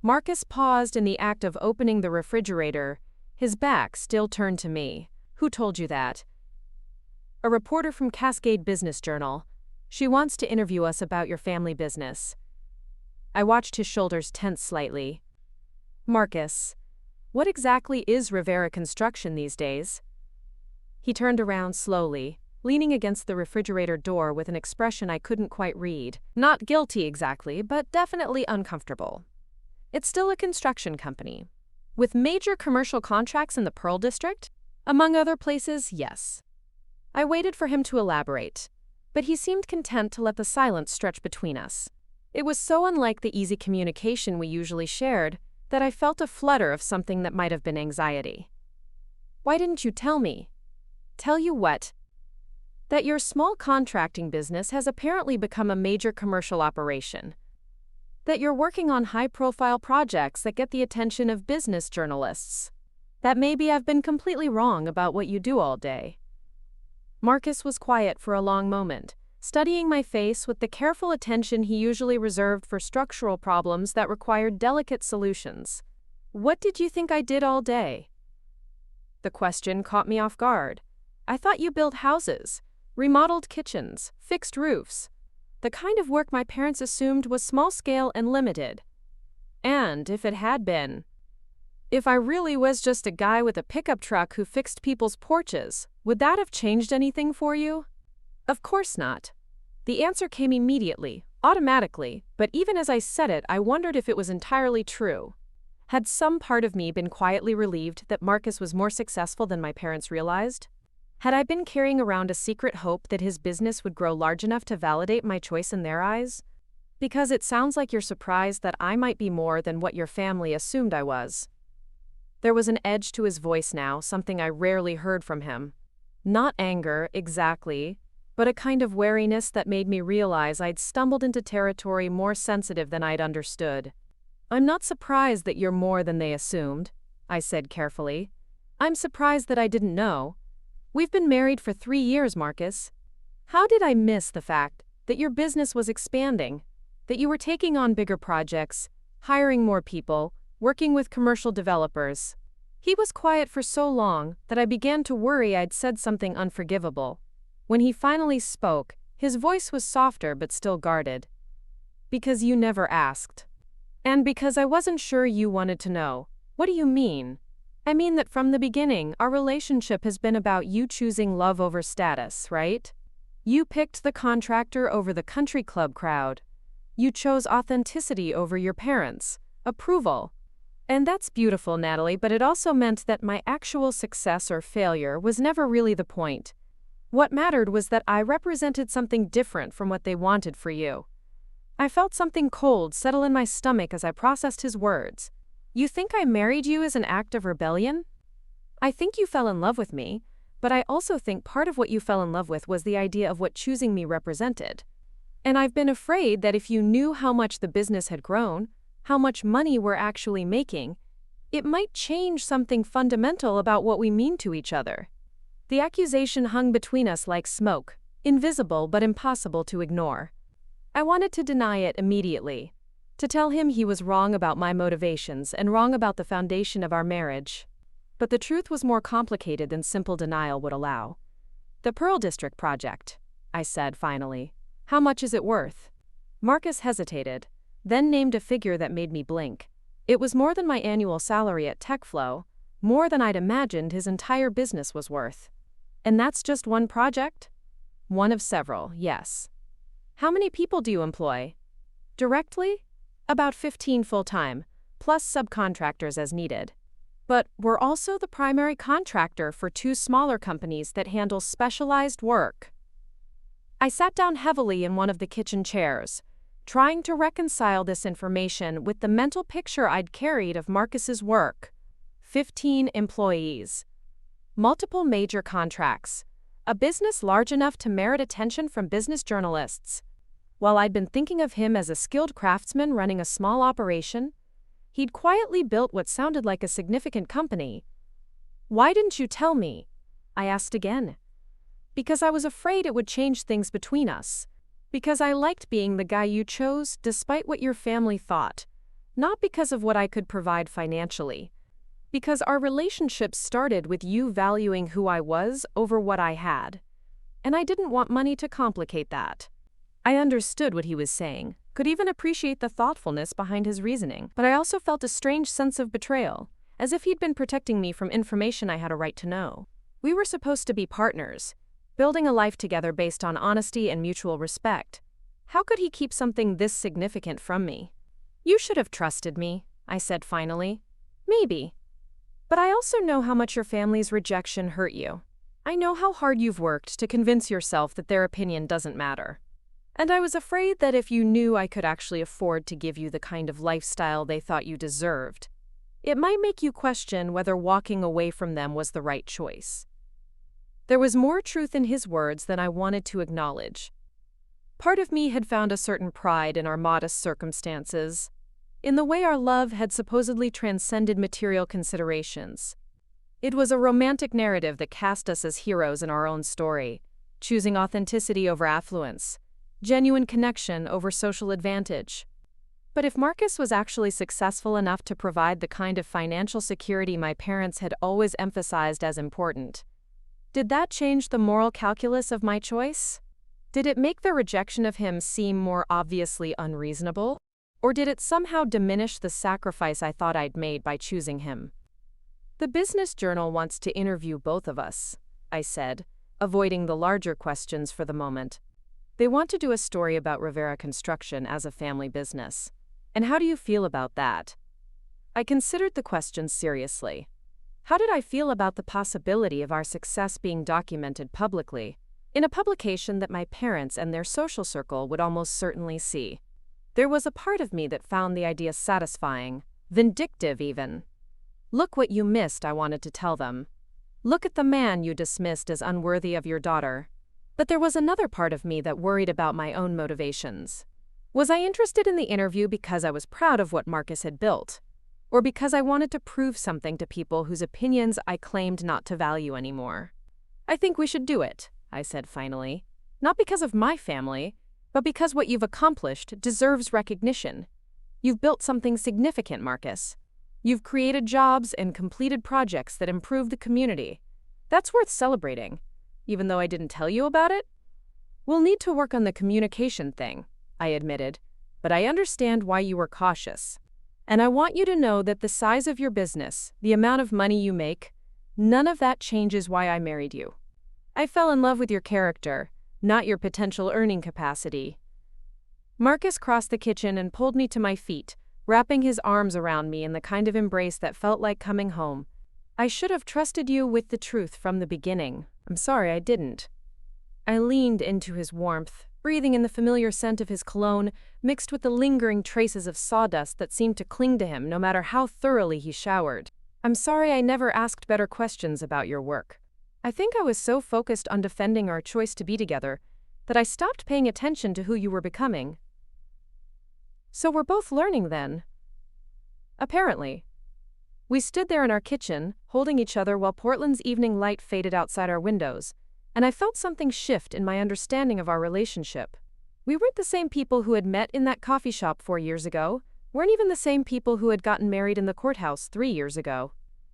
Marcus paused in the act of opening the refrigerator, his back still turned to me. "Who told you that?" "A reporter from Cascade Business Journal. She wants to interview us about your family business." I watched his shoulders tense slightly. "Marcus, what exactly is Rivera Construction these days?" He turned around slowly, leaning against the refrigerator door with an expression I couldn't quite read. Not guilty exactly, but definitely uncomfortable. "It's still a construction company. With major commercial contracts in the Pearl District? Among other places, yes." I waited for him to elaborate, but he seemed content to let the silence stretch between us. It was so unlike the easy communication we usually shared that I felt a flutter of something that might have been anxiety. "Why didn't you tell me?" "Tell you what?" "That your small contracting business has apparently become a major commercial operation. That you're working on high-profile projects that get the attention of business journalists. That maybe I've been completely wrong about what you do all day." Marcus was quiet for a long moment, studying my face with the careful attention he usually reserved for structural problems that required delicate solutions. "What did you think I did all day?" The question caught me off guard. "I thought you built houses, remodeled kitchens, fixed roofs. The kind of work my parents assumed was small-scale and limited. And if it had been, if I really was just a guy with a pickup truck who fixed people's porches, would that have changed anything for you?" "Of course not." The answer came immediately, automatically, but even as I said it, I wondered if it was entirely true. Had some part of me been quietly relieved that Marcus was more successful than my parents realized? Had I been carrying around a secret hope that his business would grow large enough to validate my choice in their eyes? "Because it sounds like you're surprised that I might be more than what your family assumed I was." There was an edge to his voice now, something I rarely heard from him. Not anger, exactly, but a kind of wariness that made me realize I'd stumbled into territory more sensitive than I'd understood. "I'm not surprised that you're more than they assumed," I said carefully. "I'm surprised that I didn't know. We've been married for 3 years, Marcus. How did I miss the fact that your business was expanding, that you were taking on bigger projects, hiring more people, working with commercial developers?" He was quiet for so long that I began to worry I'd said something unforgivable. When he finally spoke, his voice was softer but still guarded. "Because you never asked. And because I wasn't sure you wanted to know." "What do you mean?" "I mean that from the beginning, our relationship has been about you choosing love over status, right? You picked the contractor over the country club crowd. You chose authenticity over your parents' approval. And that's beautiful, Natalie, but it also meant that my actual success or failure was never really the point. What mattered was that I represented something different from what they wanted for you." I felt something cold settle in my stomach as I processed his words. "You think I married you as an act of rebellion?" "I think you fell in love with me, but I also think part of what you fell in love with was the idea of what choosing me represented. And I've been afraid that if you knew how much the business had grown, how much money we're actually making, it might change something fundamental about what we mean to each other. The accusation hung between us like smoke, invisible but impossible to ignore. I wanted to deny it immediately, to tell him he was wrong about my motivations and wrong about the foundation of our marriage. But the truth was more complicated than simple denial would allow. "The Pearl District project," I said finally. "How much is it worth?" Marcus hesitated, then named a figure that made me blink. It was more than my annual salary at TechFlow, more than I'd imagined his entire business was worth. "And that's just one project?" "One of several, yes." "How many people do you employ?" "Directly? About 15 full-time, plus subcontractors as needed. But we're also the primary contractor for 2 smaller companies that handle specialized work." I sat down heavily in one of the kitchen chairs, trying to reconcile this information with the mental picture I'd carried of Marcus's work. 15 employees. Multiple major contracts. A business large enough to merit attention from business journalists. While I'd been thinking of him as a skilled craftsman running a small operation, he'd quietly built what sounded like a significant company. "Why didn't you tell me?" I asked again. "Because I was afraid it would change things between us. Because I liked being the guy you chose despite what your family thought. Not because of what I could provide financially. Because our relationship started with you valuing who I was over what I had. And I didn't want money to complicate that." I understood what he was saying, could even appreciate the thoughtfulness behind his reasoning, but I also felt a strange sense of betrayal, as if he'd been protecting me from information I had a right to know. We were supposed to be partners, building a life together based on honesty and mutual respect. How could he keep something this significant from me? "You should have trusted me," I said finally. "Maybe. But I also know how much your family's rejection hurt you. I know how hard you've worked to convince yourself that their opinion doesn't matter. And I was afraid that if you knew I could actually afford to give you the kind of lifestyle they thought you deserved, it might make you question whether walking away from them was the right choice." There was more truth in his words than I wanted to acknowledge. Part of me had found a certain pride in our modest circumstances, in the way our love had supposedly transcended material considerations. It was a romantic narrative that cast us as heroes in our own story, choosing authenticity over affluence, genuine connection over social advantage. But if Marcus was actually successful enough to provide the kind of financial security my parents had always emphasized as important, did that change the moral calculus of my choice? Did it make the rejection of him seem more obviously unreasonable? Or did it somehow diminish the sacrifice I thought I'd made by choosing him? "The Business Journal wants to interview both of us," I said, avoiding the larger questions for the moment. "They want to do a story about Rivera Construction as a family business. And how do you feel about that?" I considered the question seriously. How did I feel about the possibility of our success being documented publicly, in a publication that my parents and their social circle would almost certainly see? There was a part of me that found the idea satisfying, vindictive even. "Look what you missed," I wanted to tell them. "Look at the man you dismissed as unworthy of your daughter." But there was another part of me that worried about my own motivations. Was I interested in the interview because I was proud of what Marcus had built, or because I wanted to prove something to people whose opinions I claimed not to value anymore? "I think we should do it," I said finally. "Not because of my family, but because what you've accomplished deserves recognition. You've built something significant, Marcus. You've created jobs and completed projects that improve the community. That's worth celebrating, even though I didn't tell you about it." "We'll need to work on the communication thing," I admitted, "but I understand why you were cautious. And I want you to know that the size of your business, the amount of money you make, none of that changes why I married you. I fell in love with your character, not your potential earning capacity." Marcus crossed the kitchen and pulled me to my feet, wrapping his arms around me in the kind of embrace that felt like coming home. "I should have trusted you with the truth from the beginning. I'm sorry I didn't." I leaned into his warmth, breathing in the familiar scent of his cologne, mixed with the lingering traces of sawdust that seemed to cling to him no matter how thoroughly he showered. "I'm sorry I never asked better questions about your work. I think I was so focused on defending our choice to be together that I stopped paying attention to who you were becoming. So we're both learning then. Apparently. We stood there in our kitchen, holding each other while Portland's evening light faded outside our windows, and I felt something shift in my understanding of our relationship. We weren't the same people who had met in that coffee shop 4 years ago, weren't even the same people who had gotten married in the courthouse 3 years ago.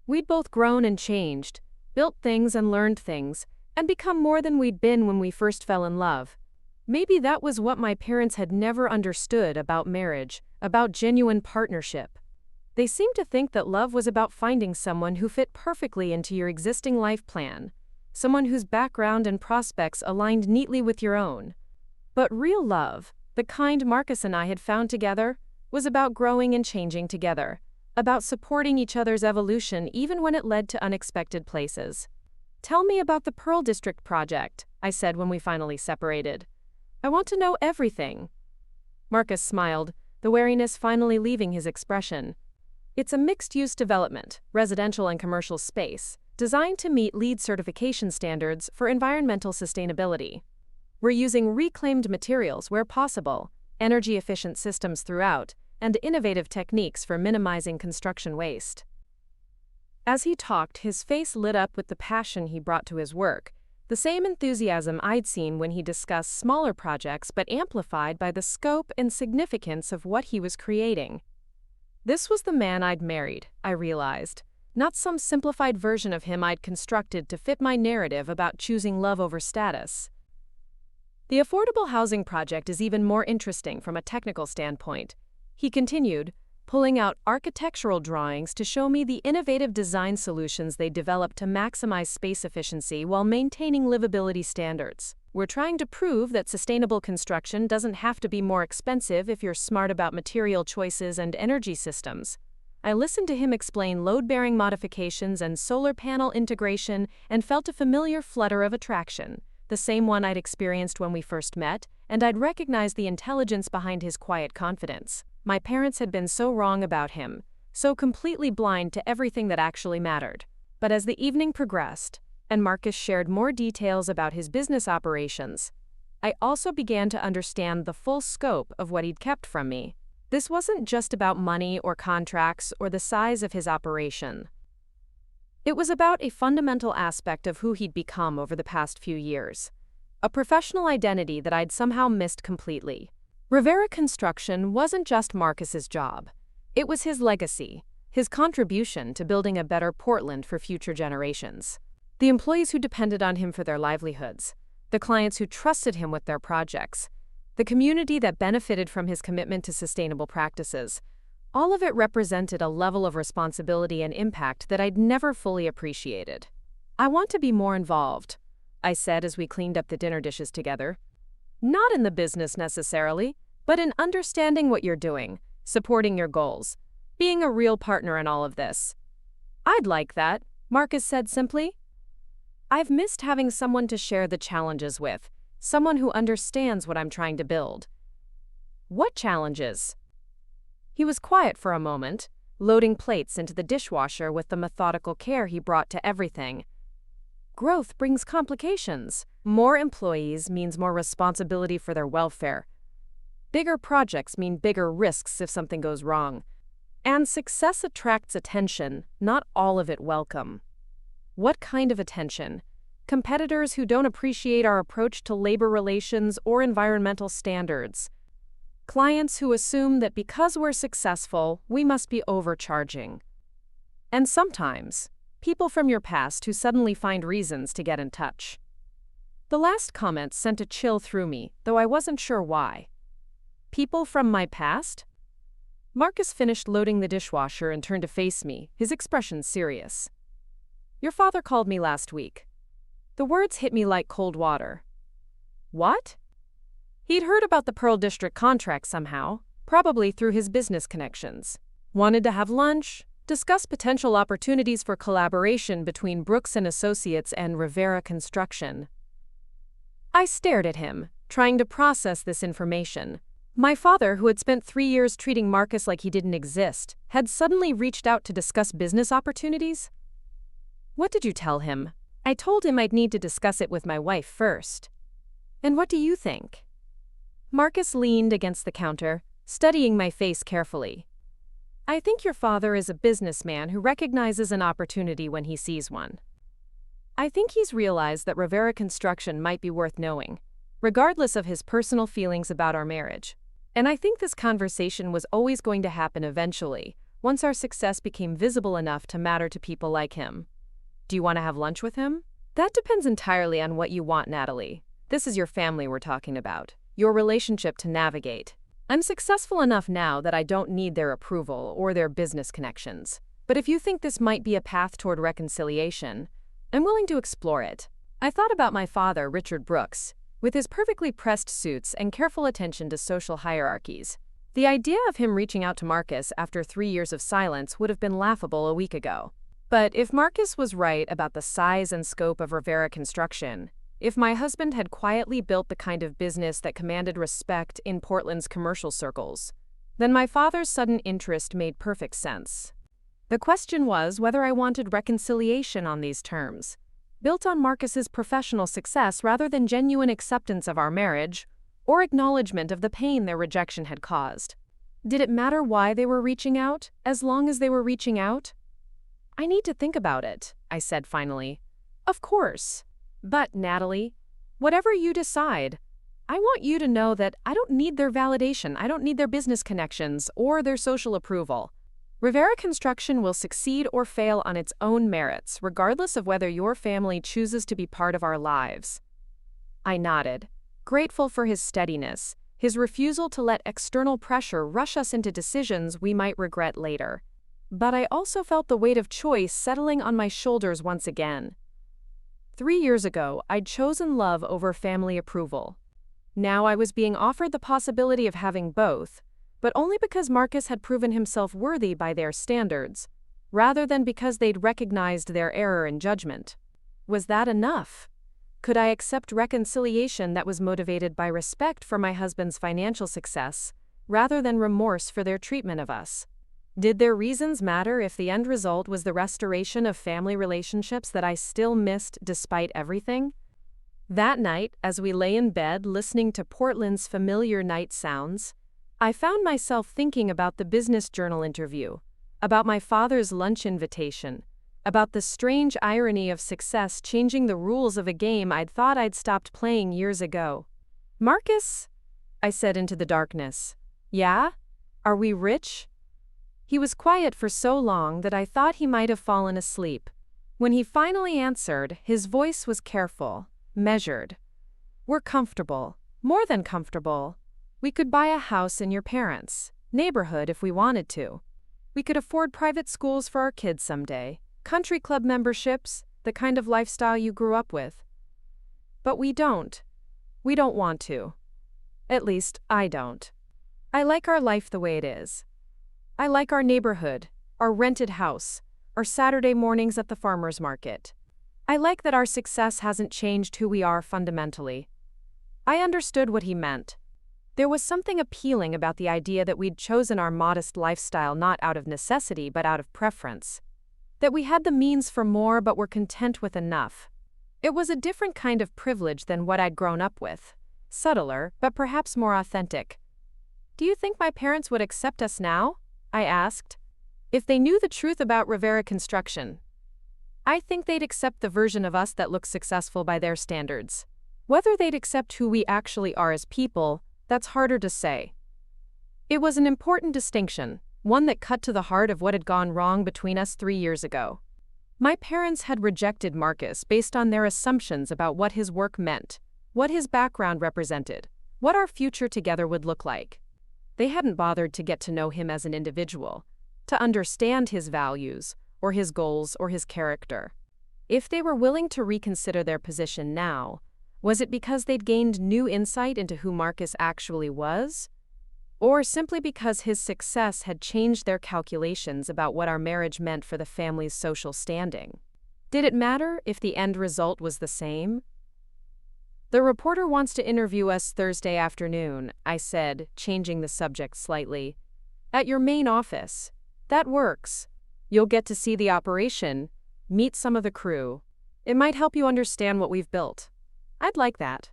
We'd both grown and changed, built things and learned things, and become more than we'd been when we first fell in love. Maybe that was what my parents had never understood about marriage, about genuine partnership. They seemed to think that love was about finding someone who fit perfectly into your existing life plan, someone whose background and prospects aligned neatly with your own. But real love, the kind Marcus and I had found together, was about growing and changing together, about supporting each other's evolution even when it led to unexpected places. "Tell me about the Pearl District project," I said when we finally separated. "I want to know everything." Marcus smiled, the wariness finally leaving his expression. "It's a mixed-use development, residential and commercial space, designed to meet LEED certification standards for environmental sustainability. We're using reclaimed materials where possible, energy-efficient systems throughout, and innovative techniques for minimizing construction waste." As he talked, his face lit up with the passion he brought to his work, the same enthusiasm I'd seen when he discussed smaller projects but amplified by the scope and significance of what he was creating. This was the man I'd married, I realized, not some simplified version of him I'd constructed to fit my narrative about choosing love over status. "The affordable housing project is even more interesting from a technical standpoint," he continued, pulling out architectural drawings to show me the innovative design solutions they developed to maximize space efficiency while maintaining livability standards. "We're trying to prove that sustainable construction doesn't have to be more expensive if you're smart about material choices and energy systems." I listened to him explain load-bearing modifications and solar panel integration and felt a familiar flutter of attraction, the same one I'd experienced when we first met, and I'd recognized the intelligence behind his quiet confidence. My parents had been so wrong about him, so completely blind to everything that actually mattered. But as the evening progressed, and Marcus shared more details about his business operations, I also began to understand the full scope of what he'd kept from me. This wasn't just about money or contracts or the size of his operation. It was about a fundamental aspect of who he'd become over the past few years, a professional identity that I'd somehow missed completely. Rivera Construction wasn't just Marcus's job. It was his legacy, his contribution to building a better Portland for future generations. The employees who depended on him for their livelihoods, the clients who trusted him with their projects, the community that benefited from his commitment to sustainable practices, all of it represented a level of responsibility and impact that I'd never fully appreciated. "I want to be more involved," I said as we cleaned up the dinner dishes together. "Not in the business necessarily, but in understanding what you're doing, supporting your goals, being a real partner in all of this." "I'd like that," Marcus said simply. "I've missed having someone to share the challenges with, someone who understands what I'm trying to build." "What challenges?" He was quiet for a moment, loading plates into the dishwasher with the methodical care he brought to everything. "Growth brings complications. More employees means more responsibility for their welfare. Bigger projects mean bigger risks if something goes wrong. And success attracts attention, not all of it welcome." "What kind of attention?" "Competitors who don't appreciate our approach to labor relations or environmental standards. Clients who assume that because we're successful, we must be overcharging. And sometimes, people from your past who suddenly find reasons to get in touch." The last comment sent a chill through me, though I wasn't sure why. "People from my past?" Marcus finished loading the dishwasher and turned to face me, his expression serious. "Your father called me last week." The words hit me like cold water. "What?" He'd heard about the Pearl District contract somehow, probably through his business connections. Wanted to have lunch, discuss potential opportunities for collaboration between Brooks and Associates and Rivera Construction. I stared at him, trying to process this information. My father, who had spent 3 years treating Marcus like he didn't exist, had suddenly reached out to discuss business opportunities? "What did you tell him?" "I told him I'd need to discuss it with my wife first." And what do you think? Marcus leaned against the counter, studying my face carefully. I think your father is a businessman who recognizes an opportunity when he sees one. I think he's realized that Rivera Construction might be worth knowing, regardless of his personal feelings about our marriage. And I think this conversation was always going to happen eventually, once our success became visible enough to matter to people like him. Do you want to have lunch with him? That depends entirely on what you want, Natalie. This is your family we're talking about, your relationship to navigate. I'm successful enough now that I don't need their approval or their business connections. But if you think this might be a path toward reconciliation, I'm willing to explore it. I thought about my father, Richard Brooks, with his perfectly pressed suits and careful attention to social hierarchies. The idea of him reaching out to Marcus after 3 years of silence would have been laughable a week ago. But if Marcus was right about the size and scope of Rivera Construction, if my husband had quietly built the kind of business that commanded respect in Portland's commercial circles, then my father's sudden interest made perfect sense. The question was whether I wanted reconciliation on these terms, built on Marcus's professional success rather than genuine acceptance of our marriage or acknowledgement of the pain their rejection had caused. Did it matter why they were reaching out, as long as they were reaching out? I need to think about it, I said finally. Of course. But, Natalie, whatever you decide, I want you to know that I don't need their validation, I don't need their business connections, or their social approval. Rivera Construction will succeed or fail on its own merits, regardless of whether your family chooses to be part of our lives. I nodded, grateful for his steadiness, his refusal to let external pressure rush us into decisions we might regret later. But I also felt the weight of choice settling on my shoulders once again. 3 years ago, I'd chosen love over family approval. Now I was being offered the possibility of having both, but only because Marcus had proven himself worthy by their standards, rather than because they'd recognized their error in judgment. Was that enough? Could I accept reconciliation that was motivated by respect for my husband's financial success, rather than remorse for their treatment of us? Did their reasons matter if the end result was the restoration of family relationships that I still missed despite everything? That night, as we lay in bed listening to Portland's familiar night sounds, I found myself thinking about the Business Journal interview, about my father's lunch invitation, about the strange irony of success changing the rules of a game I'd thought I'd stopped playing years ago. Marcus? I said into the darkness. Yeah? Are we rich? He was quiet for so long that I thought he might have fallen asleep. When he finally answered, his voice was careful, measured. We're comfortable, more than comfortable. We could buy a house in your parents' neighborhood if we wanted to. We could afford private schools for our kids someday, country club memberships, the kind of lifestyle you grew up with. But we don't. We don't want to. At least, I don't. I like our life the way it is. I like our neighborhood, our rented house, our Saturday mornings at the farmer's market. I like that our success hasn't changed who we are fundamentally. I understood what he meant. There was something appealing about the idea that we'd chosen our modest lifestyle not out of necessity but out of preference. That we had the means for more but were content with enough. It was a different kind of privilege than what I'd grown up with. Subtler, but perhaps more authentic. Do you think my parents would accept us now? I asked. If they knew the truth about Rivera Construction. I think they'd accept the version of us that looks successful by their standards. Whether they'd accept who we actually are as people, that's harder to say. It was an important distinction, one that cut to the heart of what had gone wrong between us 3 years ago. My parents had rejected Marcus based on their assumptions about what his work meant, what his background represented, what our future together would look like. They hadn't bothered to get to know him as an individual, to understand his values, or his goals, or his character. If they were willing to reconsider their position now, was it because they'd gained new insight into who Marcus actually was? Or simply because his success had changed their calculations about what our marriage meant for the family's social standing? Did it matter if the end result was the same? The reporter wants to interview us Thursday afternoon, I said, changing the subject slightly. At your main office. That works. You'll get to see the operation, meet some of the crew. It might help you understand what we've built. I'd like that.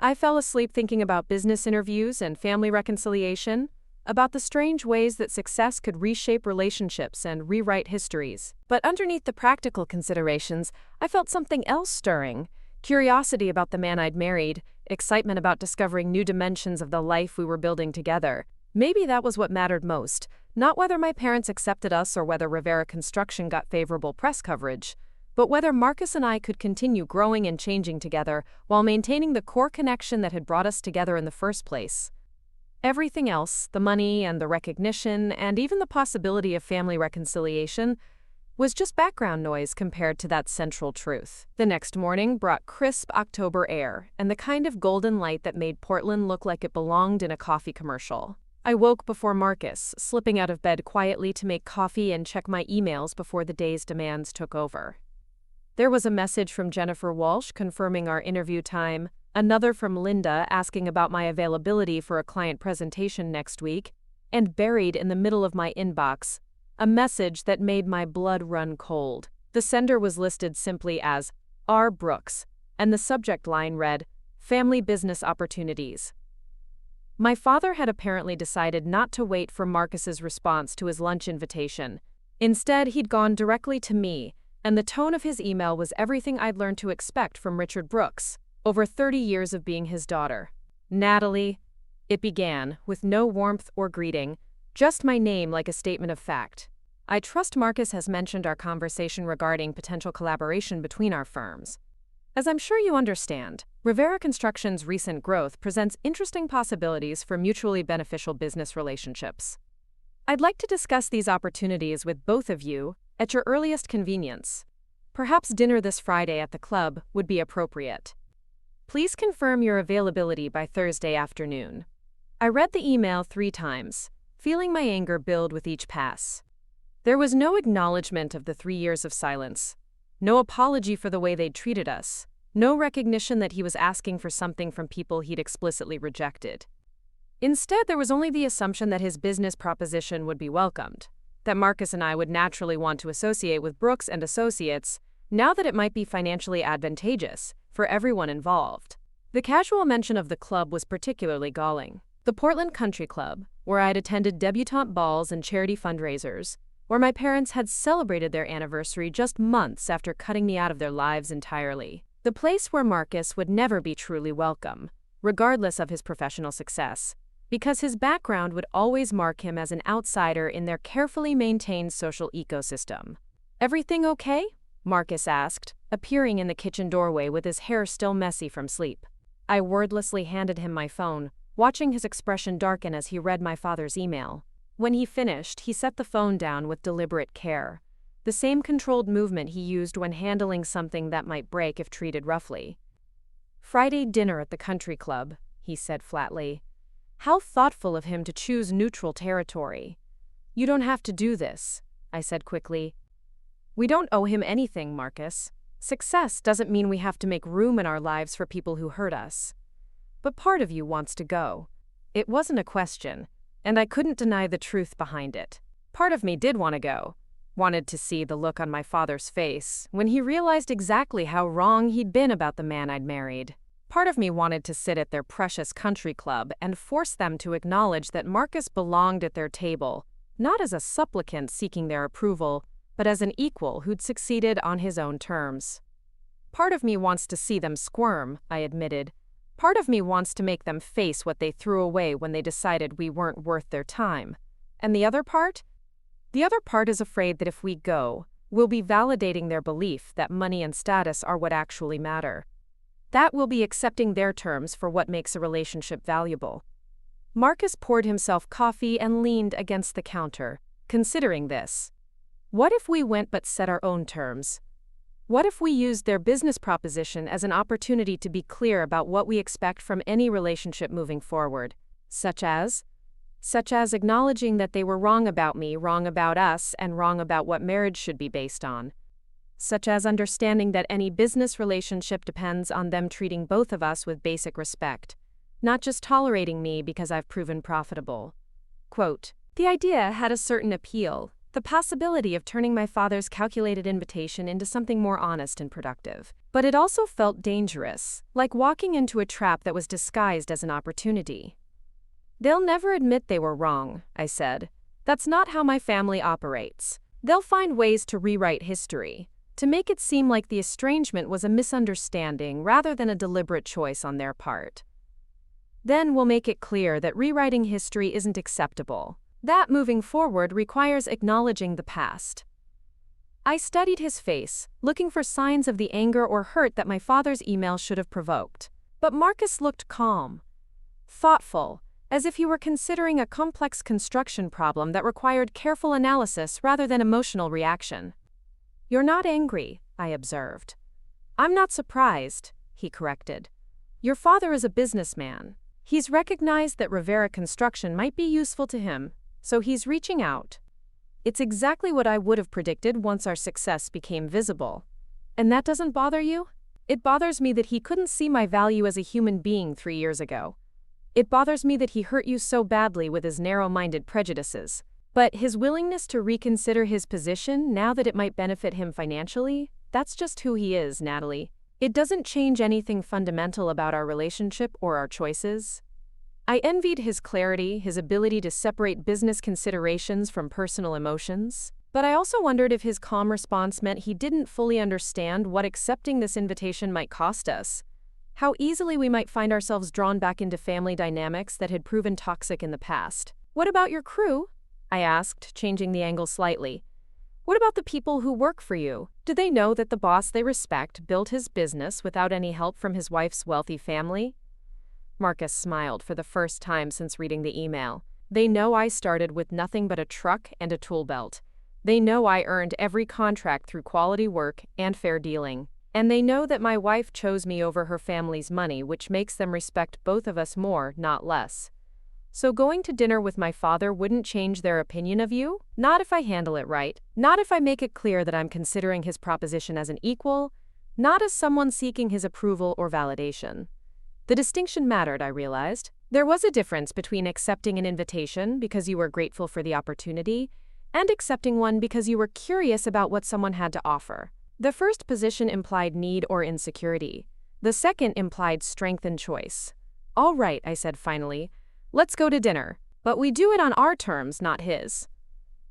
I fell asleep thinking about business interviews and family reconciliation, about the strange ways that success could reshape relationships and rewrite histories. But underneath the practical considerations, I felt something else stirring: curiosity about the man I'd married, excitement about discovering new dimensions of the life we were building together. Maybe that was what mattered most, not whether my parents accepted us or whether Rivera Construction got favorable press coverage, but whether Marcus and I could continue growing and changing together while maintaining the core connection that had brought us together in the first place. Everything else, the money and the recognition, and even the possibility of family reconciliation, was just background noise compared to that central truth. The next morning brought crisp October air and the kind of golden light that made Portland look like it belonged in a coffee commercial. I woke before Marcus, slipping out of bed quietly to make coffee and check my emails before the day's demands took over. There was a message from Jennifer Walsh confirming our interview time, another from Linda asking about my availability for a client presentation next week, and buried in the middle of my inbox, a message that made my blood run cold. The sender was listed simply as R. Brooks, and the subject line read, "Family Business Opportunities." My father had apparently decided not to wait for Marcus's response to his lunch invitation. Instead, he'd gone directly to me, and the tone of his email was everything I'd learned to expect from Richard Brooks, over 30 years of being his daughter. "Natalie," it began, with no warmth or greeting, just my name like a statement of fact. "I trust Marcus has mentioned our conversation regarding potential collaboration between our firms. As I'm sure you understand, Rivera Construction's recent growth presents interesting possibilities for mutually beneficial business relationships. I'd like to discuss these opportunities with both of you at your earliest convenience. Perhaps dinner this Friday at the club would be appropriate. Please confirm your availability by Thursday afternoon." I read the email 3 times, feeling my anger build with each pass. There was no acknowledgement of the 3 years of silence, no apology for the way they'd treated us, no recognition that he was asking for something from people he'd explicitly rejected. Instead, there was only the assumption that his business proposition would be welcomed, that Marcus and I would naturally want to associate with Brooks and Associates, now that it might be financially advantageous for everyone involved. The casual mention of the club was particularly galling. The Portland Country Club, where I'd attended debutante balls and charity fundraisers, where my parents had celebrated their anniversary just months after cutting me out of their lives entirely. The place where Marcus would never be truly welcome, regardless of his professional success, because his background would always mark him as an outsider in their carefully maintained social ecosystem. "Everything okay?" Marcus asked, appearing in the kitchen doorway with his hair still messy from sleep. I wordlessly handed him my phone, watching his expression darken as he read my father's email. When he finished, he set the phone down with deliberate care, the same controlled movement he used when handling something that might break if treated roughly. "Friday dinner at the country club," he said flatly. How thoughtful of him to choose neutral territory. "You don't have to do this," I said quickly. "We don't owe him anything, Marcus. Success doesn't mean we have to make room in our lives for people who hurt us. But part of you wants to go." It wasn't a question, and I couldn't deny the truth behind it. Part of me did want to go, wanted to see the look on my father's face when he realized exactly how wrong he'd been about the man I'd married. Part of me wanted to sit at their precious country club and force them to acknowledge that Marcus belonged at their table, not as a supplicant seeking their approval, but as an equal who'd succeeded on his own terms. Part of me wants to see them squirm, I admitted. Part of me wants to make them face what they threw away when they decided we weren't worth their time. And the other part? The other part is afraid that if we go, we'll be validating their belief that money and status are what actually matter. That will be accepting their terms for what makes a relationship valuable. Marcus poured himself coffee and leaned against the counter, considering this. What if we went but set our own terms? What if we used their business proposition as an opportunity to be clear about what we expect from any relationship moving forward, such as acknowledging that they were wrong about me, wrong about us, and wrong about what marriage should be based on, such as understanding that any business relationship depends on them treating both of us with basic respect, not just tolerating me because I've proven profitable. Quote, "The idea had a certain appeal, the possibility of turning my father's calculated invitation into something more honest and productive. But it also felt dangerous, like walking into a trap that was disguised as an opportunity. "They'll never admit they were wrong," I said. "That's not how my family operates. They'll find ways to rewrite history, to make it seem like the estrangement was a misunderstanding rather than a deliberate choice on their part. Then we'll make it clear that rewriting history isn't acceptable. That moving forward requires acknowledging the past." I studied his face, looking for signs of the anger or hurt that my father's email should have provoked. But Marcus looked calm, thoughtful, as if he were considering a complex construction problem that required careful analysis rather than emotional reaction. "You're not angry," I observed. "I'm not surprised," he corrected. "Your father is a businessman. He's recognized that Rivera Construction might be useful to him, so he's reaching out. It's exactly what I would have predicted once our success became visible. And that doesn't bother you?" "It bothers me that he couldn't see my value as a human being 3 years ago. It bothers me that he hurt you so badly with his narrow-minded prejudices. But his willingness to reconsider his position now that it might benefit him financially, that's just who he is, Natalie. It doesn't change anything fundamental about our relationship or our choices." I envied his clarity, his ability to separate business considerations from personal emotions. But I also wondered if his calm response meant he didn't fully understand what accepting this invitation might cost us. How easily we might find ourselves drawn back into family dynamics that had proven toxic in the past. "What about your crew?" I asked, changing the angle slightly. "What about the people who work for you? Do they know that the boss they respect built his business without any help from his wife's wealthy family?" Marcus smiled for the first time since reading the email. "They know I started with nothing but a truck and a tool belt. They know I earned every contract through quality work and fair dealing. And they know that my wife chose me over her family's money, which makes them respect both of us more, not less. So going to dinner with my father wouldn't change their opinion of you? Not if I handle it right. Not if I make it clear that I'm considering his proposition as an equal. Not as someone seeking his approval or validation." The distinction mattered, I realized. There was a difference between accepting an invitation because you were grateful for the opportunity and accepting one because you were curious about what someone had to offer. The first position implied need or insecurity. The second implied strength and choice. "All right," I said finally. "Let's go to dinner. But we do it on our terms, not his."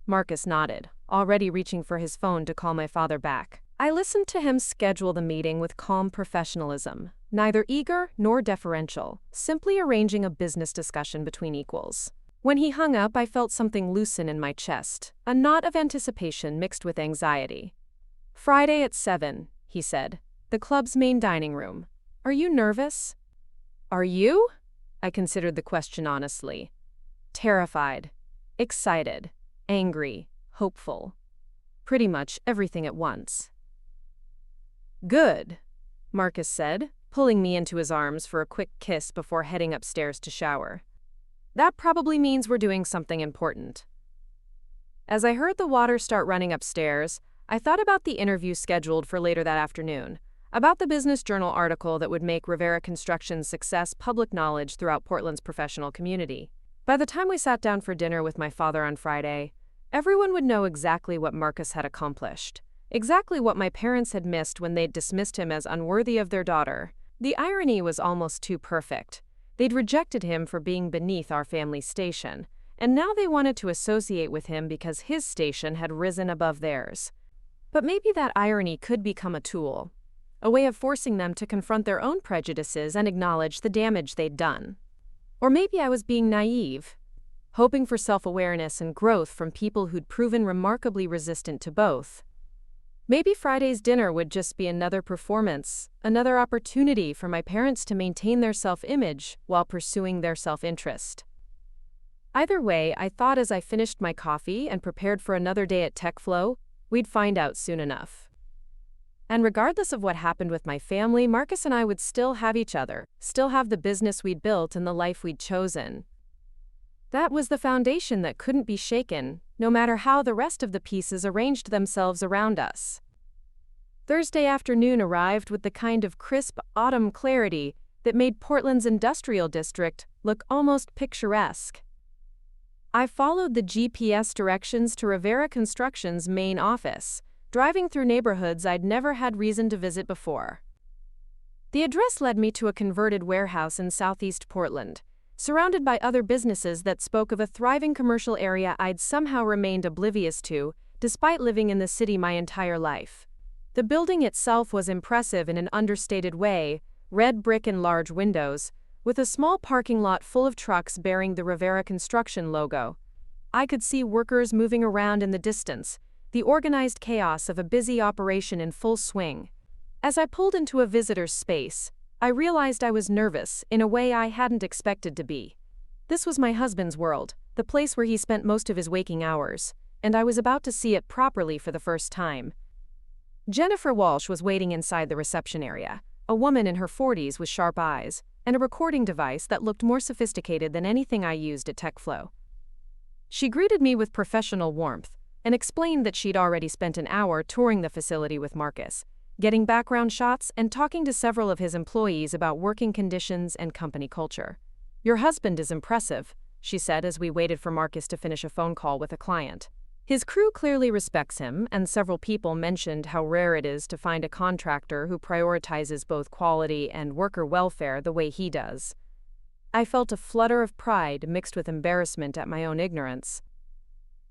Marcus nodded, already reaching for his phone to call my father back. I listened to him schedule the meeting with calm professionalism, neither eager nor deferential, simply arranging a business discussion between equals. When he hung up, I felt something loosen in my chest, a knot of anticipation mixed with anxiety. "Friday at 7, he said. "The club's main dining room. Are you nervous?" "Are you?" I considered the question honestly. Terrified, excited, angry, hopeful. Pretty much everything at once. "Good," Marcus said, pulling me into his arms for a quick kiss before heading upstairs to shower. "That probably means we're doing something important." As I heard the water start running upstairs, I thought about the interview scheduled for later that afternoon, about the Business Journal article that would make Rivera Construction's success public knowledge throughout Portland's professional community. By the time we sat down for dinner with my father on Friday, everyone would know exactly what Marcus had accomplished, exactly what my parents had missed when they'd dismissed him as unworthy of their daughter. The irony was almost too perfect. They'd rejected him for being beneath our family station, and now they wanted to associate with him because his station had risen above theirs. But maybe that irony could become a tool, a way of forcing them to confront their own prejudices and acknowledge the damage they'd done. Or maybe I was being naive, hoping for self-awareness and growth from people who'd proven remarkably resistant to both. Maybe Friday's dinner would just be another performance, another opportunity for my parents to maintain their self-image while pursuing their self-interest. Either way, I thought as I finished my coffee and prepared for another day at TechFlow, we'd find out soon enough. And regardless of what happened with my family, Marcus and I would still have each other, still have the business we'd built and the life we'd chosen. That was the foundation that couldn't be shaken, no matter how the rest of the pieces arranged themselves around us. Thursday afternoon arrived with the kind of crisp autumn clarity that made Portland's industrial district look almost picturesque. I followed the GPS directions to Rivera Construction's main office, driving through neighborhoods I'd never had reason to visit before. The address led me to a converted warehouse in southeast Portland, surrounded by other businesses that spoke of a thriving commercial area I'd somehow remained oblivious to, despite living in the city my entire life. The building itself was impressive in an understated way, red brick and large windows, with a small parking lot full of trucks bearing the Rivera Construction logo. I could see workers moving around in the distance, the organized chaos of a busy operation in full swing. As I pulled into a visitor's space, I realized I was nervous in a way I hadn't expected to be. This was my husband's world, the place where he spent most of his waking hours, and I was about to see it properly for the first time. Jennifer Walsh was waiting inside the reception area, a woman in her 40s with sharp eyes, and a recording device that looked more sophisticated than anything I used at TechFlow. She greeted me with professional warmth and explained that she'd already spent an hour touring the facility with Marcus, getting background shots and talking to several of his employees about working conditions and company culture. "Your husband is impressive," she said as we waited for Marcus to finish a phone call with a client. "His crew clearly respects him, and several people mentioned how rare it is to find a contractor who prioritizes both quality and worker welfare the way he does." I felt a flutter of pride mixed with embarrassment at my own ignorance.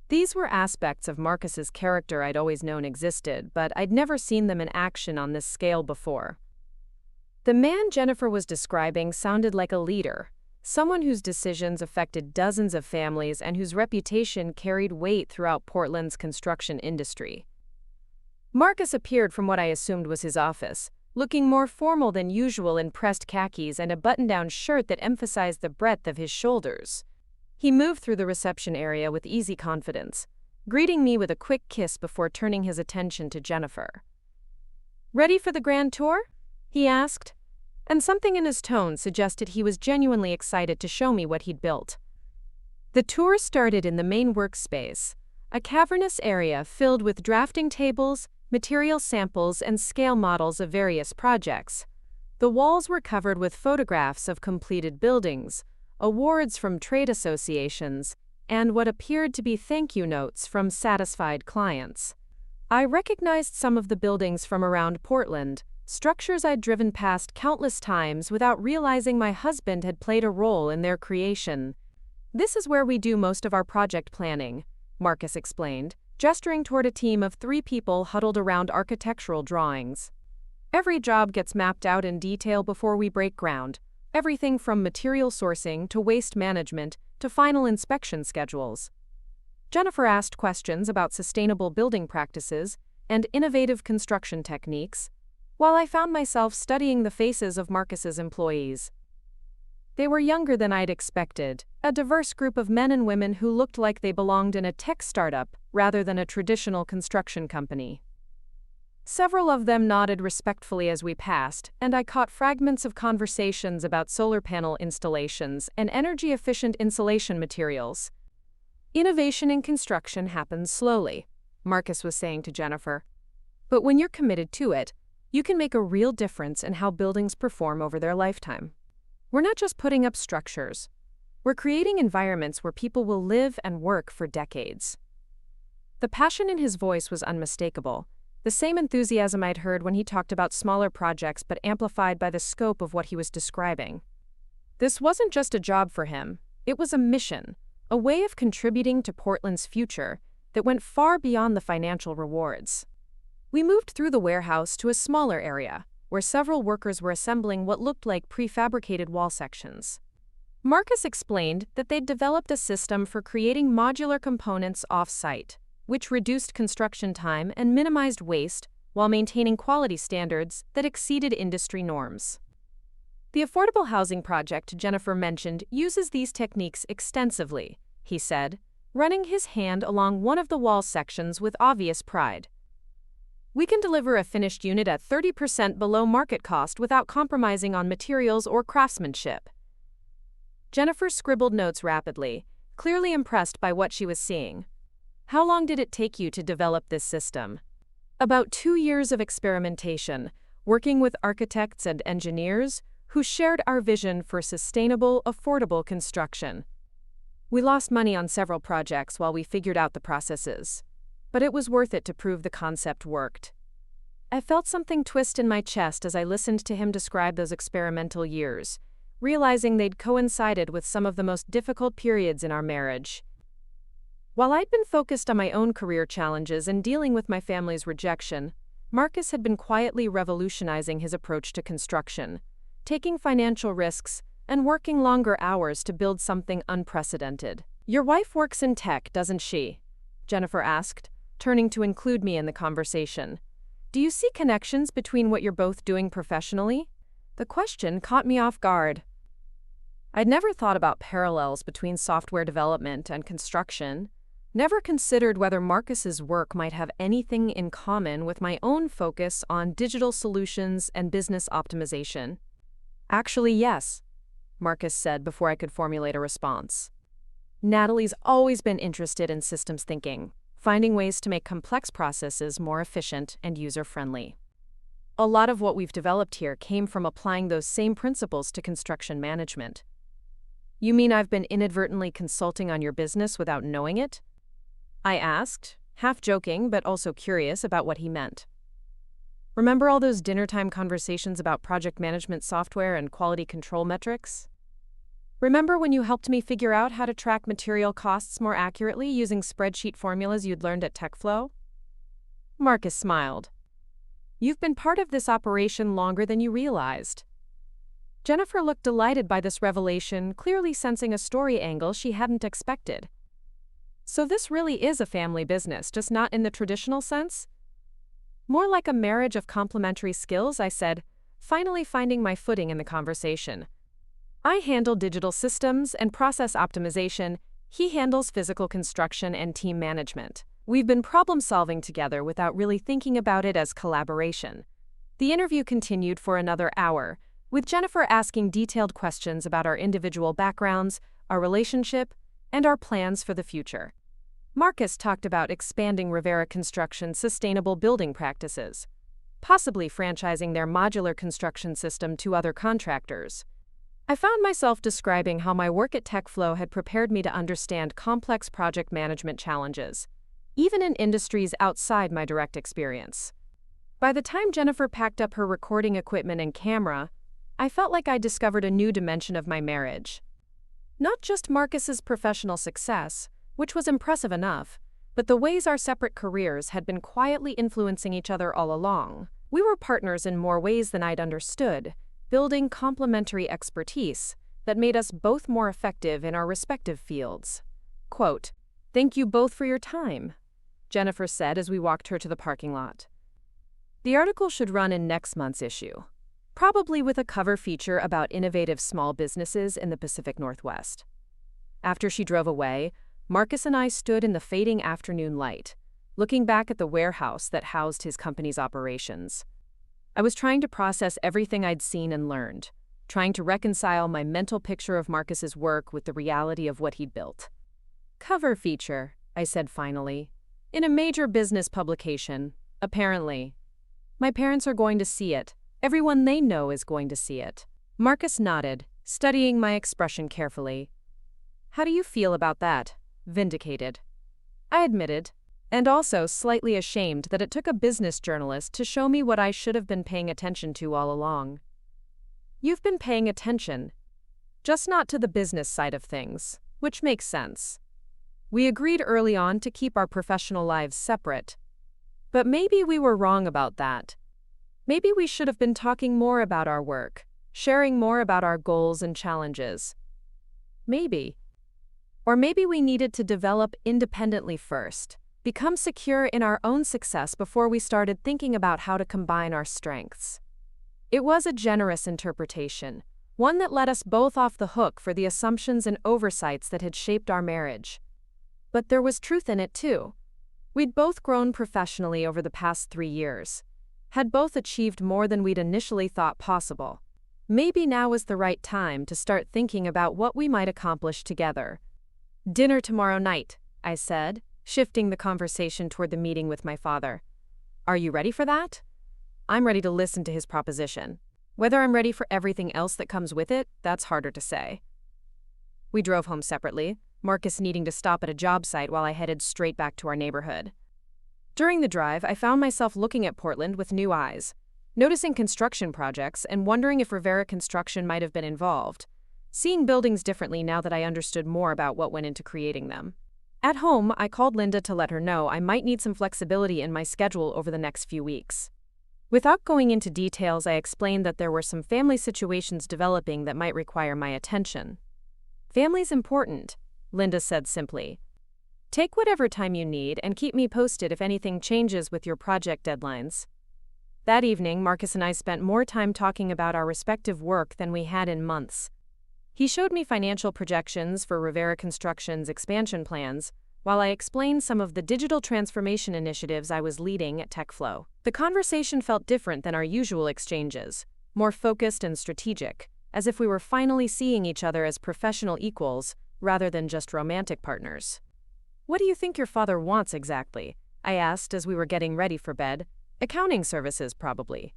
These were aspects of Marcus's character I'd always known existed, but I'd never seen them in action on this scale before. The man Jennifer was describing sounded like a leader, someone whose decisions affected dozens of families and whose reputation carried weight throughout Portland's construction industry. Marcus appeared from what I assumed was his office, looking more formal than usual in pressed khakis and a button-down shirt that emphasized the breadth of his shoulders. He moved through the reception area with easy confidence, greeting me with a quick kiss before turning his attention to Jennifer. "Ready for the grand tour?" he asked, and something in his tone suggested he was genuinely excited to show me what he'd built. The tour started in the main workspace, a cavernous area filled with drafting tables, material samples, and scale models of various projects. The walls were covered with photographs of completed buildings, awards from trade associations, and what appeared to be thank you notes from satisfied clients. I recognized some of the buildings from around Portland, structures I'd driven past countless times without realizing my husband had played a role in their creation. "This is where we do most of our project planning," Marcus explained, gesturing toward a team of 3 people huddled around architectural drawings. "Every job gets mapped out in detail before we break ground. Everything from material sourcing to waste management to final inspection schedules." Jennifer asked questions about sustainable building practices and innovative construction techniques, while I found myself studying the faces of Marcus's employees. They were younger than I'd expected, a diverse group of men and women who looked like they belonged in a tech startup rather than a traditional construction company. Several of them nodded respectfully as we passed, and I caught fragments of conversations about solar panel installations and energy-efficient insulation materials. "Innovation in construction happens slowly," Marcus was saying to Jennifer. "But when you're committed to it, you can make a real difference in how buildings perform over their lifetime. We're not just putting up structures. We're creating environments where people will live and work for decades." The passion in his voice was unmistakable, the same enthusiasm I'd heard when he talked about smaller projects but amplified by the scope of what he was describing. This wasn't just a job for him, it was a mission, a way of contributing to Portland's future that went far beyond the financial rewards. We moved through the warehouse to a smaller area, where several workers were assembling what looked like prefabricated wall sections. Marcus explained that they'd developed a system for creating modular components off-site, which reduced construction time and minimized waste while maintaining quality standards that exceeded industry norms. "The affordable housing project Jennifer mentioned uses these techniques extensively," he said, running his hand along one of the wall sections with obvious pride. "We can deliver a finished unit at 30% below market cost without compromising on materials or craftsmanship." Jennifer scribbled notes rapidly, clearly impressed by what she was seeing. "How long did it take you to develop this system?" "About 2 years of experimentation, working with architects and engineers who shared our vision for sustainable, affordable construction. We lost money on several projects while we figured out the processes, but it was worth it to prove the concept worked." I felt something twist in my chest as I listened to him describe those experimental years, realizing they'd coincided with some of the most difficult periods in our marriage. While I'd been focused on my own career challenges and dealing with my family's rejection, Marcus had been quietly revolutionizing his approach to construction, taking financial risks and working longer hours to build something unprecedented. "Your wife works in tech, doesn't she?" Jennifer asked, turning to include me in the conversation. "Do you see connections between what you're both doing professionally?" The question caught me off guard. I'd never thought about parallels between software development and construction, never considered whether Marcus's work might have anything in common with my own focus on digital solutions and business optimization. "Actually, yes," Marcus said before I could formulate a response. "Natalie's always been interested in systems thinking, finding ways to make complex processes more efficient and user-friendly. A lot of what we've developed here came from applying those same principles to construction management." "You mean I've been inadvertently consulting on your business without knowing it?" I asked, half joking but also curious about what he meant. "Remember all those dinner-time conversations about project management software and quality control metrics? Remember when you helped me figure out how to track material costs more accurately using spreadsheet formulas you'd learned at TechFlow?" Marcus smiled. "You've been part of this operation longer than you realized." Jennifer looked delighted by this revelation, clearly sensing a story angle she hadn't expected. "So this really is a family business, just not in the traditional sense?" "More like a marriage of complementary skills," I said, finally finding my footing in the conversation. "I handle digital systems and process optimization. He handles physical construction and team management. We've been problem-solving together without really thinking about it as collaboration." The interview continued for another hour, with Jennifer asking detailed questions about our individual backgrounds, our relationship, and our plans for the future. Marcus talked about expanding Rivera Construction's sustainable building practices, possibly franchising their modular construction system to other contractors. I found myself describing how my work at TechFlow had prepared me to understand complex project management challenges, even in industries outside my direct experience. By the time Jennifer packed up her recording equipment and camera, I felt like I discovered a new dimension of my marriage. Not just Marcus's professional success, which was impressive enough, but the ways our separate careers had been quietly influencing each other all along. We were partners in more ways than I'd understood, building complementary expertise that made us both more effective in our respective fields. Quote, "Thank you both for your time," Jennifer said as we walked her to the parking lot. The article should run in next month's issue, probably with a cover feature about innovative small businesses in the Pacific Northwest. After she drove away, Marcus and I stood in the fading afternoon light, looking back at the warehouse that housed his company's operations. I was trying to process everything I'd seen and learned, trying to reconcile my mental picture of Marcus's work with the reality of what he'd built. "Cover feature," I said finally, "in a major business publication, apparently. My parents are going to see it. Everyone they know is going to see it." Marcus nodded, studying my expression carefully. "How do you feel about that?" Vindicated, I admitted, and also slightly ashamed that it took a business journalist to show me what I should have been paying attention to all along. "You've been paying attention, just not to the business side of things, which makes sense. We agreed early on to keep our professional lives separate. But maybe we were wrong about that. Maybe we should have been talking more about our work, sharing more about our goals and challenges. Maybe. Or maybe we needed to develop independently first, become secure in our own success before we started thinking about how to combine our strengths." It was a generous interpretation, one that let us both off the hook for the assumptions and oversights that had shaped our marriage. But there was truth in it too. We'd both grown professionally over the past 3 years, had both achieved more than we'd initially thought possible. Maybe now was the right time to start thinking about what we might accomplish together. "Dinner tomorrow night," I said, shifting the conversation toward the meeting with my father. "Are you ready for that?" I'm ready to listen to his proposition. Whether I'm ready for everything else that comes with it, that's harder to say. We drove home separately, Marcus needing to stop at a job site while I headed straight back to our neighborhood. During the drive, I found myself looking at Portland with new eyes, noticing construction projects and wondering if Rivera Construction might have been involved, seeing buildings differently now that I understood more about what went into creating them. At home, I called Linda to let her know I might need some flexibility in my schedule over the next few weeks. Without going into details, I explained that there were some family situations developing that might require my attention. "Family's important," Linda said simply. "Take whatever time you need and keep me posted if anything changes with your project deadlines." That evening, Marcus and I spent more time talking about our respective work than we had in months. He showed me financial projections for Rivera Construction's expansion plans, while I explained some of the digital transformation initiatives I was leading at TechFlow. The conversation felt different than our usual exchanges, more focused and strategic, as if we were finally seeing each other as professional equals rather than just romantic partners. "What do you think your father wants exactly?" I asked as we were getting ready for bed. "Accounting services, probably.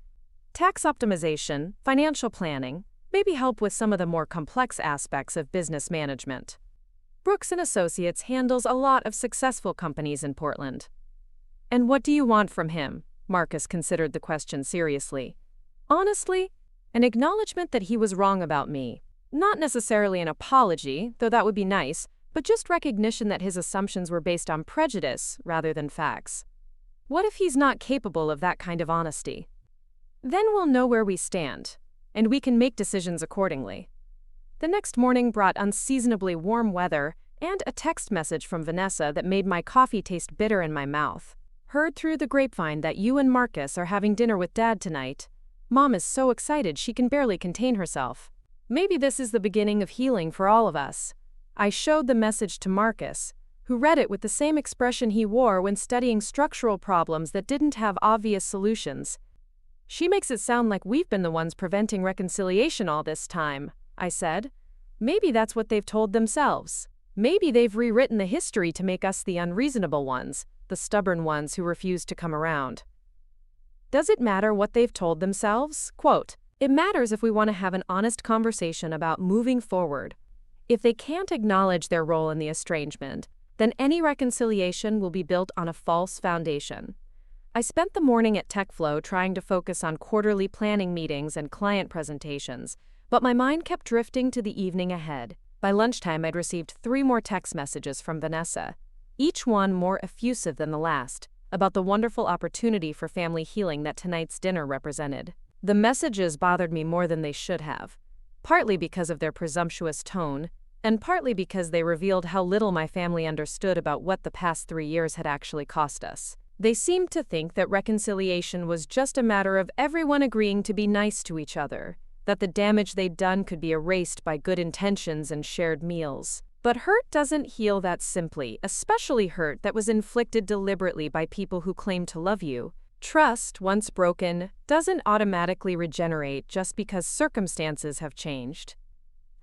Tax optimization, financial planning, maybe help with some of the more complex aspects of business management. Brooks & Associates handles a lot of successful companies in Portland." "And what do you want from him?" Marcus considered the question seriously. "Honestly, an acknowledgement that he was wrong about me. Not necessarily an apology, though that would be nice, but just recognition that his assumptions were based on prejudice rather than facts. What if he's not capable of that kind of honesty? Then we'll know where we stand, and we can make decisions accordingly." The next morning brought unseasonably warm weather and a text message from Vanessa that made my coffee taste bitter in my mouth. "Heard through the grapevine that you and Marcus are having dinner with Dad tonight. Mom is so excited she can barely contain herself. Maybe this is the beginning of healing for all of us." I showed the message to Marcus, who read it with the same expression he wore when studying structural problems that didn't have obvious solutions. "She makes it sound like we've been the ones preventing reconciliation all this time," I said. "Maybe that's what they've told themselves. Maybe they've rewritten the history to make us the unreasonable ones, the stubborn ones who refuse to come around." Does it matter what they've told themselves? Quote, "It matters if we want to have an honest conversation about moving forward. If they can't acknowledge their role in the estrangement, then any reconciliation will be built on a false foundation." I spent the morning at TechFlow trying to focus on quarterly planning meetings and client presentations, but my mind kept drifting to the evening ahead. By lunchtime, I'd received 3 more text messages from Vanessa, each one more effusive than the last, about the wonderful opportunity for family healing that tonight's dinner represented. The messages bothered me more than they should have, partly because of their presumptuous tone, and partly because they revealed how little my family understood about what the past 3 years had actually cost us. They seemed to think that reconciliation was just a matter of everyone agreeing to be nice to each other, that the damage they'd done could be erased by good intentions and shared meals. But hurt doesn't heal that simply, especially hurt that was inflicted deliberately by people who claim to love you. Trust, once broken, doesn't automatically regenerate just because circumstances have changed.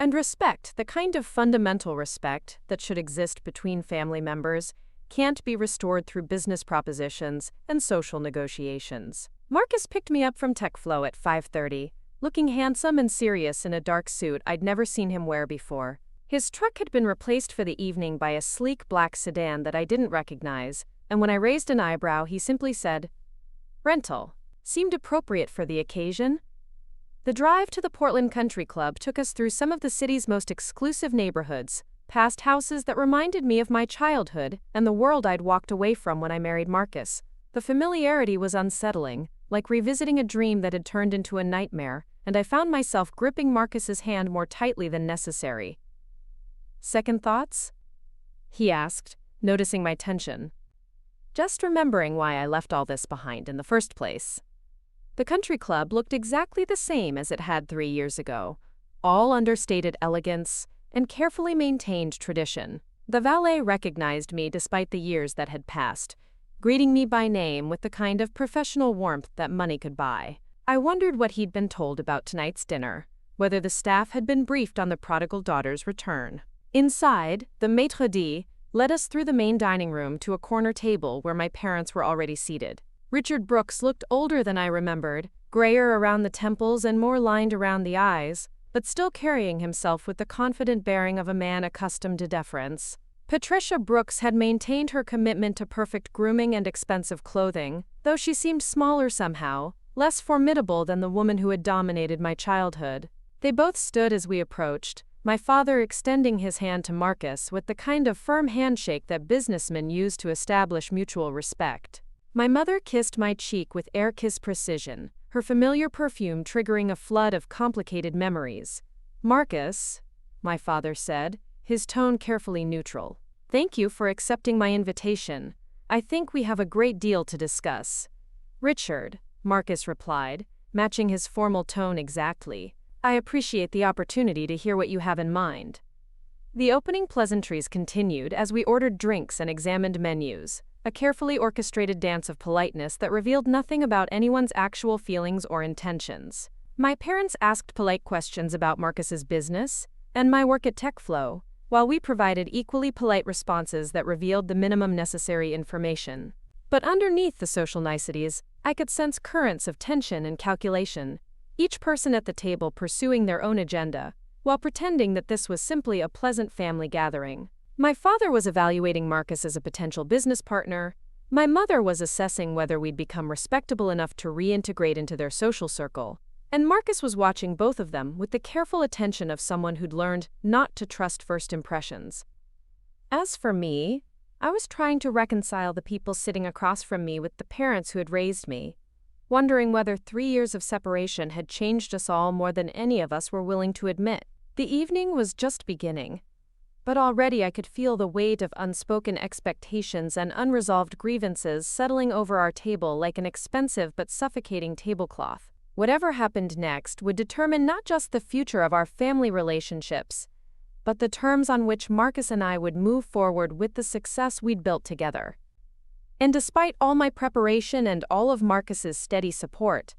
And respect, the kind of fundamental respect that should exist between family members, can't be restored through business propositions and social negotiations. Marcus picked me up from TechFlow at 5:30, looking handsome and serious in a dark suit I'd never seen him wear before. His truck had been replaced for the evening by a sleek black sedan that I didn't recognize, and when I raised an eyebrow, he simply said, "Rental." Seemed appropriate for the occasion. The drive to the Portland Country Club took us through some of the city's most exclusive neighborhoods, past houses that reminded me of my childhood and the world I'd walked away from when I married Marcus. The familiarity was unsettling, like revisiting a dream that had turned into a nightmare, and I found myself gripping Marcus's hand more tightly than necessary. "Second thoughts?" he asked, noticing my tension. "Just remembering why I left all this behind in the first place." The country club looked exactly the same as it had 3 years ago, all understated elegance and carefully maintained tradition. The valet recognized me despite the years that had passed, greeting me by name with the kind of professional warmth that money could buy. I wondered what he'd been told about tonight's dinner, whether the staff had been briefed on the prodigal daughter's return. Inside, the maître d' led us through the main dining room to a corner table where my parents were already seated. Richard Brooks looked older than I remembered, grayer around the temples and more lined around the eyes, but still carrying himself with the confident bearing of a man accustomed to deference. Patricia Brooks had maintained her commitment to perfect grooming and expensive clothing, though she seemed smaller somehow, less formidable than the woman who had dominated my childhood. They both stood as we approached, my father extending his hand to Marcus with the kind of firm handshake that businessmen use to establish mutual respect. My mother kissed my cheek with air-kiss precision, her familiar perfume triggering a flood of complicated memories. "Marcus," my father said, his tone carefully neutral. "Thank you for accepting my invitation. I think we have a great deal to discuss." "Richard," Marcus replied, matching his formal tone exactly, "I appreciate the opportunity to hear what you have in mind." The opening pleasantries continued as we ordered drinks and examined menus, a carefully orchestrated dance of politeness that revealed nothing about anyone's actual feelings or intentions. My parents asked polite questions about Marcus's business and my work at TechFlow, while we provided equally polite responses that revealed the minimum necessary information. But underneath the social niceties, I could sense currents of tension and calculation, each person at the table pursuing their own agenda, while pretending that this was simply a pleasant family gathering. My father was evaluating Marcus as a potential business partner. My mother was assessing whether we'd become respectable enough to reintegrate into their social circle. And Marcus was watching both of them with the careful attention of someone who'd learned not to trust first impressions. As for me, I was trying to reconcile the people sitting across from me with the parents who had raised me, wondering whether 3 years of separation had changed us all more than any of us were willing to admit. The evening was just beginning, but already I could feel the weight of unspoken expectations and unresolved grievances settling over our table like an expensive but suffocating tablecloth. Whatever happened next would determine not just the future of our family relationships, but the terms on which Marcus and I would move forward with the success we'd built together. And despite all my preparation and all of Marcus's steady support,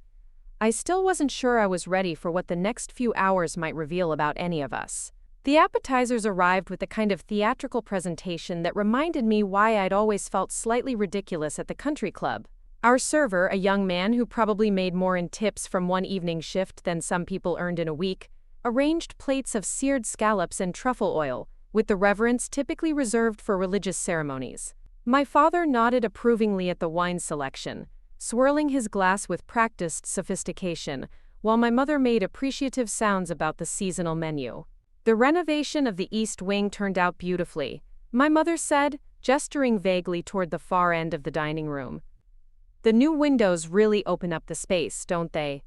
I still wasn't sure I was ready for what the next few hours might reveal about any of us. The appetizers arrived with a kind of theatrical presentation that reminded me why I'd always felt slightly ridiculous at the country club. Our server, a young man who probably made more in tips from one evening shift than some people earned in a week, arranged plates of seared scallops and truffle oil, with the reverence typically reserved for religious ceremonies. My father nodded approvingly at the wine selection, swirling his glass with practiced sophistication, while my mother made appreciative sounds about the seasonal menu. "The renovation of the East Wing turned out beautifully," my mother said, gesturing vaguely toward the far end of the dining room. "The new windows really open up the space, don't they?"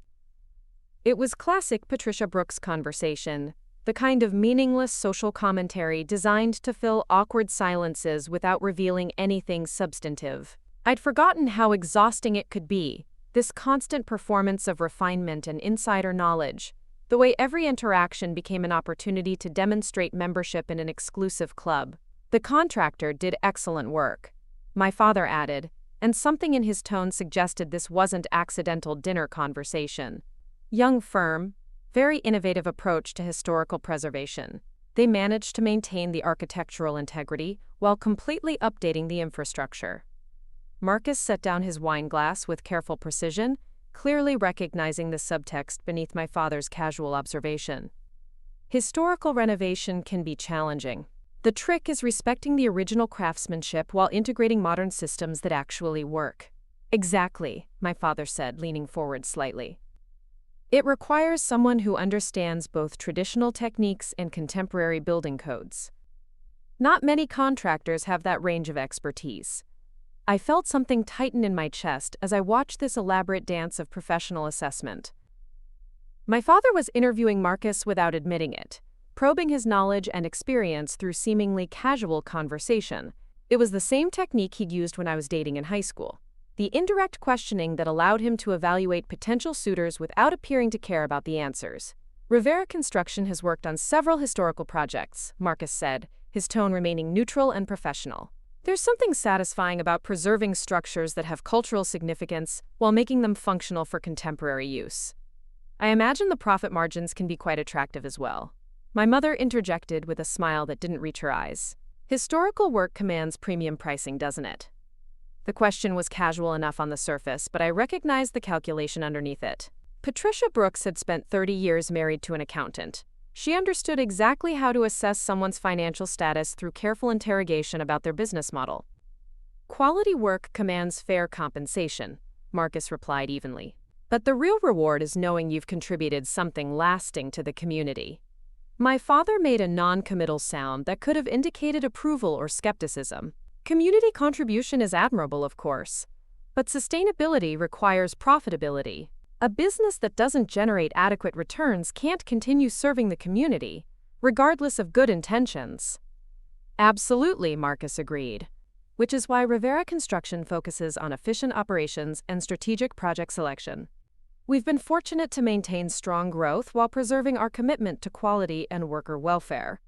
It was classic Patricia Brooks conversation, the kind of meaningless social commentary designed to fill awkward silences without revealing anything substantive. I'd forgotten how exhausting it could be, this constant performance of refinement and insider knowledge, the way every interaction became an opportunity to demonstrate membership in an exclusive club. "The contractor did excellent work," my father added, and something in his tone suggested this wasn't accidental dinner conversation. "Young firm, very innovative approach to historical preservation. They managed to maintain the architectural integrity while completely updating the infrastructure." Marcus set down his wine glass with careful precision, clearly recognizing the subtext beneath my father's casual observation. "Historical renovation can be challenging. The trick is respecting the original craftsmanship while integrating modern systems that actually work." "Exactly," my father said, leaning forward slightly. "It requires someone who understands both traditional techniques and contemporary building codes. Not many contractors have that range of expertise." I felt something tighten in my chest as I watched this elaborate dance of professional assessment. My father was interviewing Marcus without admitting it, probing his knowledge and experience through seemingly casual conversation. It was the same technique he'd used when I was dating in high school. The indirect questioning that allowed him to evaluate potential suitors without appearing to care about the answers. "Rivera Construction has worked on several historical projects," Marcus said, his tone remaining neutral and professional. "There's something satisfying about preserving structures that have cultural significance while making them functional for contemporary use. I imagine the profit margins can be quite attractive as well." My mother interjected with a smile that didn't reach her eyes. "Historical work commands premium pricing, doesn't it?" The question was casual enough on the surface, but I recognized the calculation underneath it. Patricia Brooks had spent 30 years married to an accountant. She understood exactly how to assess someone's financial status through careful interrogation about their business model. Quality work commands fair compensation, Marcus replied evenly. But the real reward is knowing you've contributed something lasting to the community. My father made a non-committal sound that could have indicated approval or skepticism. Community contribution is admirable, of course, but sustainability requires profitability. A business that doesn't generate adequate returns can't continue serving the community, regardless of good intentions. Absolutely, Marcus agreed, which is why Rivera Construction focuses on efficient operations and strategic project selection. We've been fortunate to maintain strong growth while preserving our commitment to quality and worker welfare.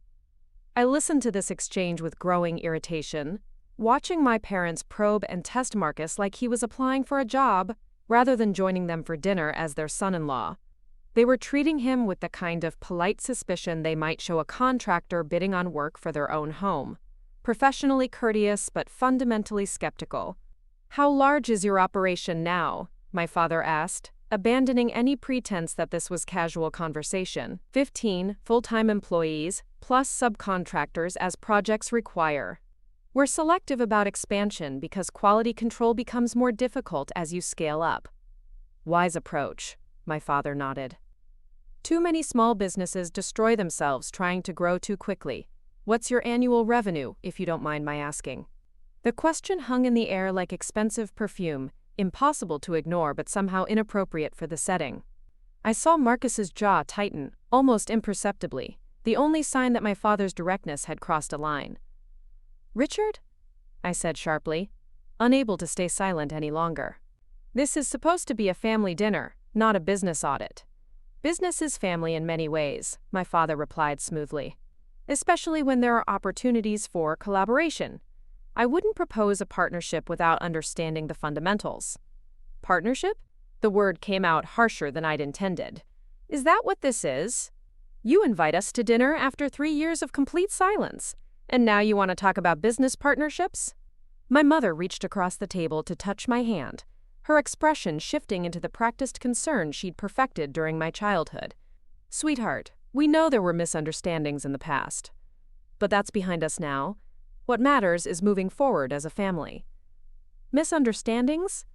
I listened to this exchange with growing irritation, watching my parents probe and test Marcus like he was applying for a job rather than joining them for dinner as their son-in-law. They were treating him with the kind of polite suspicion they might show a contractor bidding on work for their own home. Professionally courteous but fundamentally skeptical. "How large is your operation now?" my father asked, abandoning any pretense that this was casual conversation. 15 full-time employees, plus subcontractors as projects require. We're selective about expansion because quality control becomes more difficult as you scale up. Wise approach, my father nodded. Too many small businesses destroy themselves trying to grow too quickly. What's your annual revenue, if you don't mind my asking? The question hung in the air like expensive perfume, impossible to ignore but somehow inappropriate for the setting. I saw Marcus's jaw tighten, almost imperceptibly, the only sign that my father's directness had crossed a line. "Richard?" I said sharply, unable to stay silent any longer. "This is supposed to be a family dinner, not a business audit." "Business is family in many ways," my father replied smoothly, "especially when there are opportunities for collaboration. I wouldn't propose a partnership without understanding the fundamentals." "Partnership?" The word came out harsher than I'd intended. "Is that what this is? You invite us to dinner after 3 years of complete silence, and now you want to talk about business partnerships?" My mother reached across the table to touch my hand, her expression shifting into the practiced concern she'd perfected during my childhood. "Sweetheart, we know there were misunderstandings in the past. But that's behind us now. What matters is moving forward as a family." "Misunderstandings?"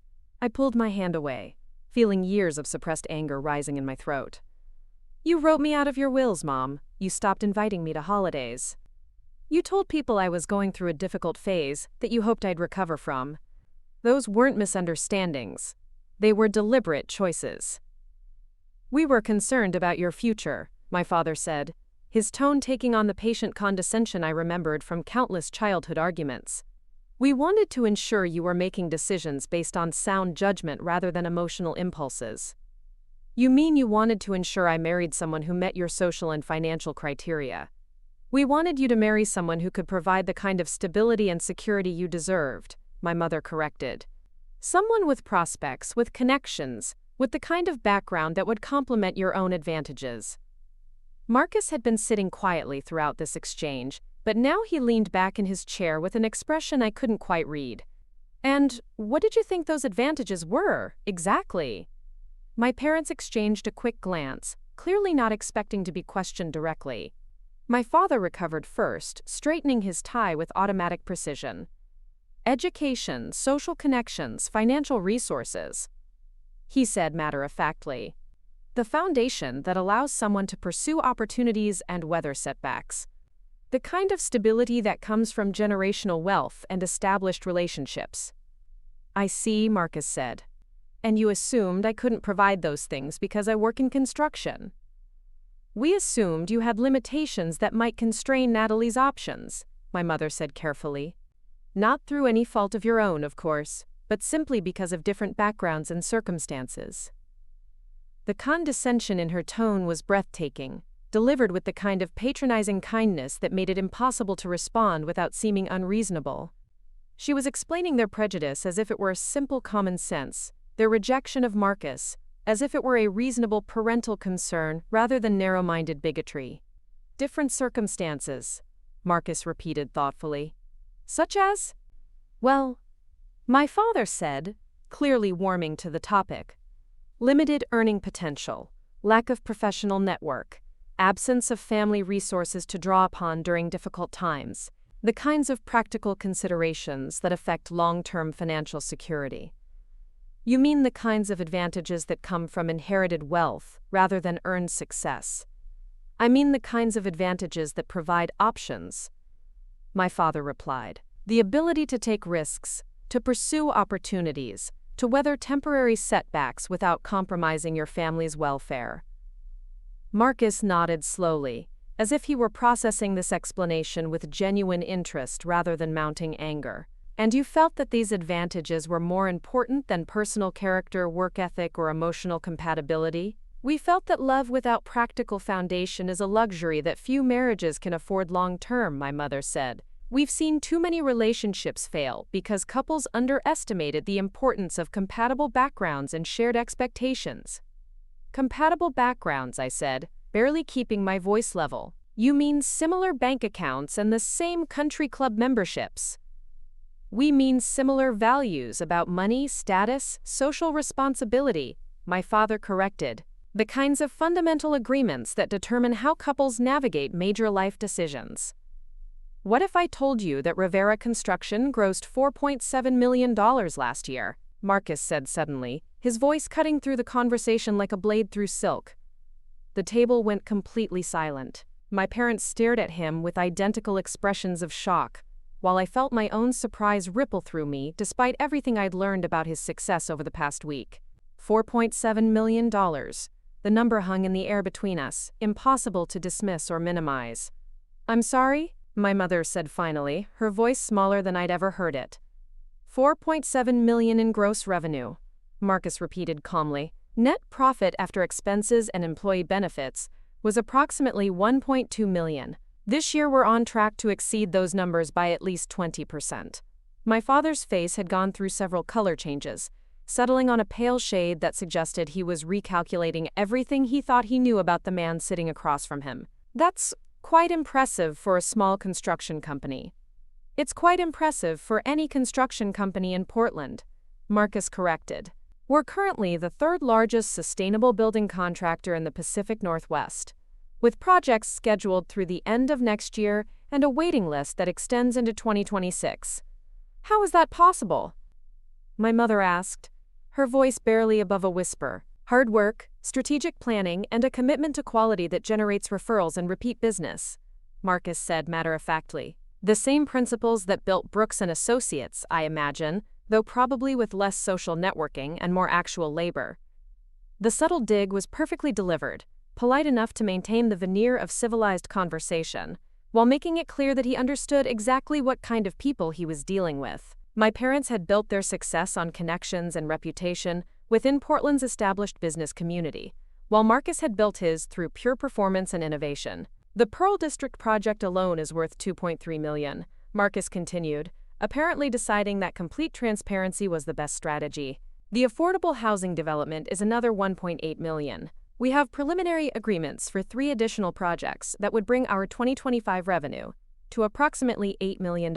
I pulled my hand away, feeling years of suppressed anger rising in my throat. "You wrote me out of your wills, Mom. You stopped inviting me to holidays. You told people I was going through a difficult phase that you hoped I'd recover from. Those weren't misunderstandings. They were deliberate choices." "We were concerned about your future," my father said, his tone taking on the patient condescension I remembered from countless childhood arguments. "We wanted to ensure you were making decisions based on sound judgment rather than emotional impulses." "You mean you wanted to ensure I married someone who met your social and financial criteria?" "We wanted you to marry someone who could provide the kind of stability and security you deserved," my mother corrected. "Someone with prospects, with connections, with the kind of background that would complement your own advantages." Marcus had been sitting quietly throughout this exchange, but now he leaned back in his chair with an expression I couldn't quite read. "And what did you think those advantages were, exactly?" My parents exchanged a quick glance, clearly not expecting to be questioned directly. My father recovered first, straightening his tie with automatic precision. "Education, social connections, financial resources," he said matter-of-factly. "The foundation that allows someone to pursue opportunities and weather setbacks. The kind of stability that comes from generational wealth and established relationships." "I see," Marcus said. "And you assumed I couldn't provide those things because I work in construction." "We assumed you had limitations that might constrain Natalie's options," my mother said carefully. "Not through any fault of your own, of course, but simply because of different backgrounds and circumstances." The condescension in her tone was breathtaking, delivered with the kind of patronizing kindness that made it impossible to respond without seeming unreasonable. She was explaining their prejudice as if it were a simple common sense, their rejection of Marcus, as if it were a reasonable parental concern rather than narrow-minded bigotry. "Different circumstances," Marcus repeated thoughtfully. "Such as?" "Well," my father said, clearly warming to the topic, "limited earning potential, lack of professional network, absence of family resources to draw upon during difficult times, the kinds of practical considerations that affect long-term financial security. You mean the kinds of advantages that come from inherited wealth rather than earned success. I mean the kinds of advantages that provide options. My father replied. The ability to take risks, to pursue opportunities, to weather temporary setbacks without compromising your family's welfare. Marcus nodded slowly, as if he were processing this explanation with genuine interest rather than mounting anger. And you felt that these advantages were more important than personal character, work ethic, or emotional compatibility? We felt that love without practical foundation is a luxury that few marriages can afford long-term, my mother said. We've seen too many relationships fail because couples underestimated the importance of compatible backgrounds and shared expectations. Compatible backgrounds, I said, barely keeping my voice level. You mean similar bank accounts and the same country club memberships? We mean similar values about money, status, social responsibility, my father corrected. The kinds of fundamental agreements that determine how couples navigate major life decisions. What if I told you that Rivera Construction grossed $4.7 million last year? Marcus said suddenly, his voice cutting through the conversation like a blade through silk. The table went completely silent. My parents stared at him with identical expressions of shock, while I felt my own surprise ripple through me despite everything I'd learned about his success over the past week. $4.7 million. The number hung in the air between us, impossible to dismiss or minimize. I'm sorry, my mother said finally, her voice smaller than I'd ever heard it. $4.7 million in gross revenue, Marcus repeated calmly. Net profit after expenses and employee benefits was approximately $1.2 million. This year we're on track to exceed those numbers by at least 20%. My father's face had gone through several color changes, settling on a pale shade that suggested he was recalculating everything he thought he knew about the man sitting across from him. That's quite impressive for a small construction company. It's quite impressive for any construction company in Portland, Marcus corrected. We're currently the third largest sustainable building contractor in the Pacific Northwest, with projects scheduled through the end of next year and a waiting list that extends into 2026. How is that possible? My mother asked, her voice barely above a whisper. Hard work, strategic planning, and a commitment to quality that generates referrals and repeat business, Marcus said matter-of-factly. The same principles that built Brooks & Associates, I imagine, though probably with less social networking and more actual labor. The subtle dig was perfectly delivered, polite enough to maintain the veneer of civilized conversation, while making it clear that he understood exactly what kind of people he was dealing with. My parents had built their success on connections and reputation within Portland's established business community, while Marcus had built his through pure performance and innovation. The Pearl District project alone is worth $2.3 million, Marcus continued, apparently deciding that complete transparency was the best strategy. The affordable housing development is another $1.8 million. We have preliminary agreements for 3 additional projects that would bring our 2025 revenue to approximately $8 million.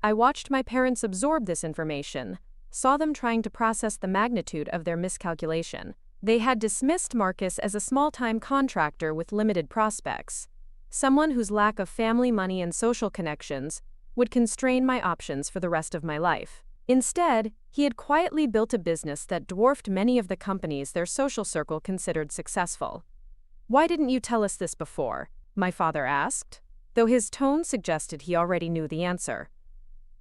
I watched my parents absorb this information, saw them trying to process the magnitude of their miscalculation. They had dismissed Marcus as a small-time contractor with limited prospects, someone whose lack of family money and social connections would constrain my options for the rest of my life. Instead, he had quietly built a business that dwarfed many of the companies their social circle considered successful. Why didn't you tell us this before? My father asked, though his tone suggested he already knew the answer.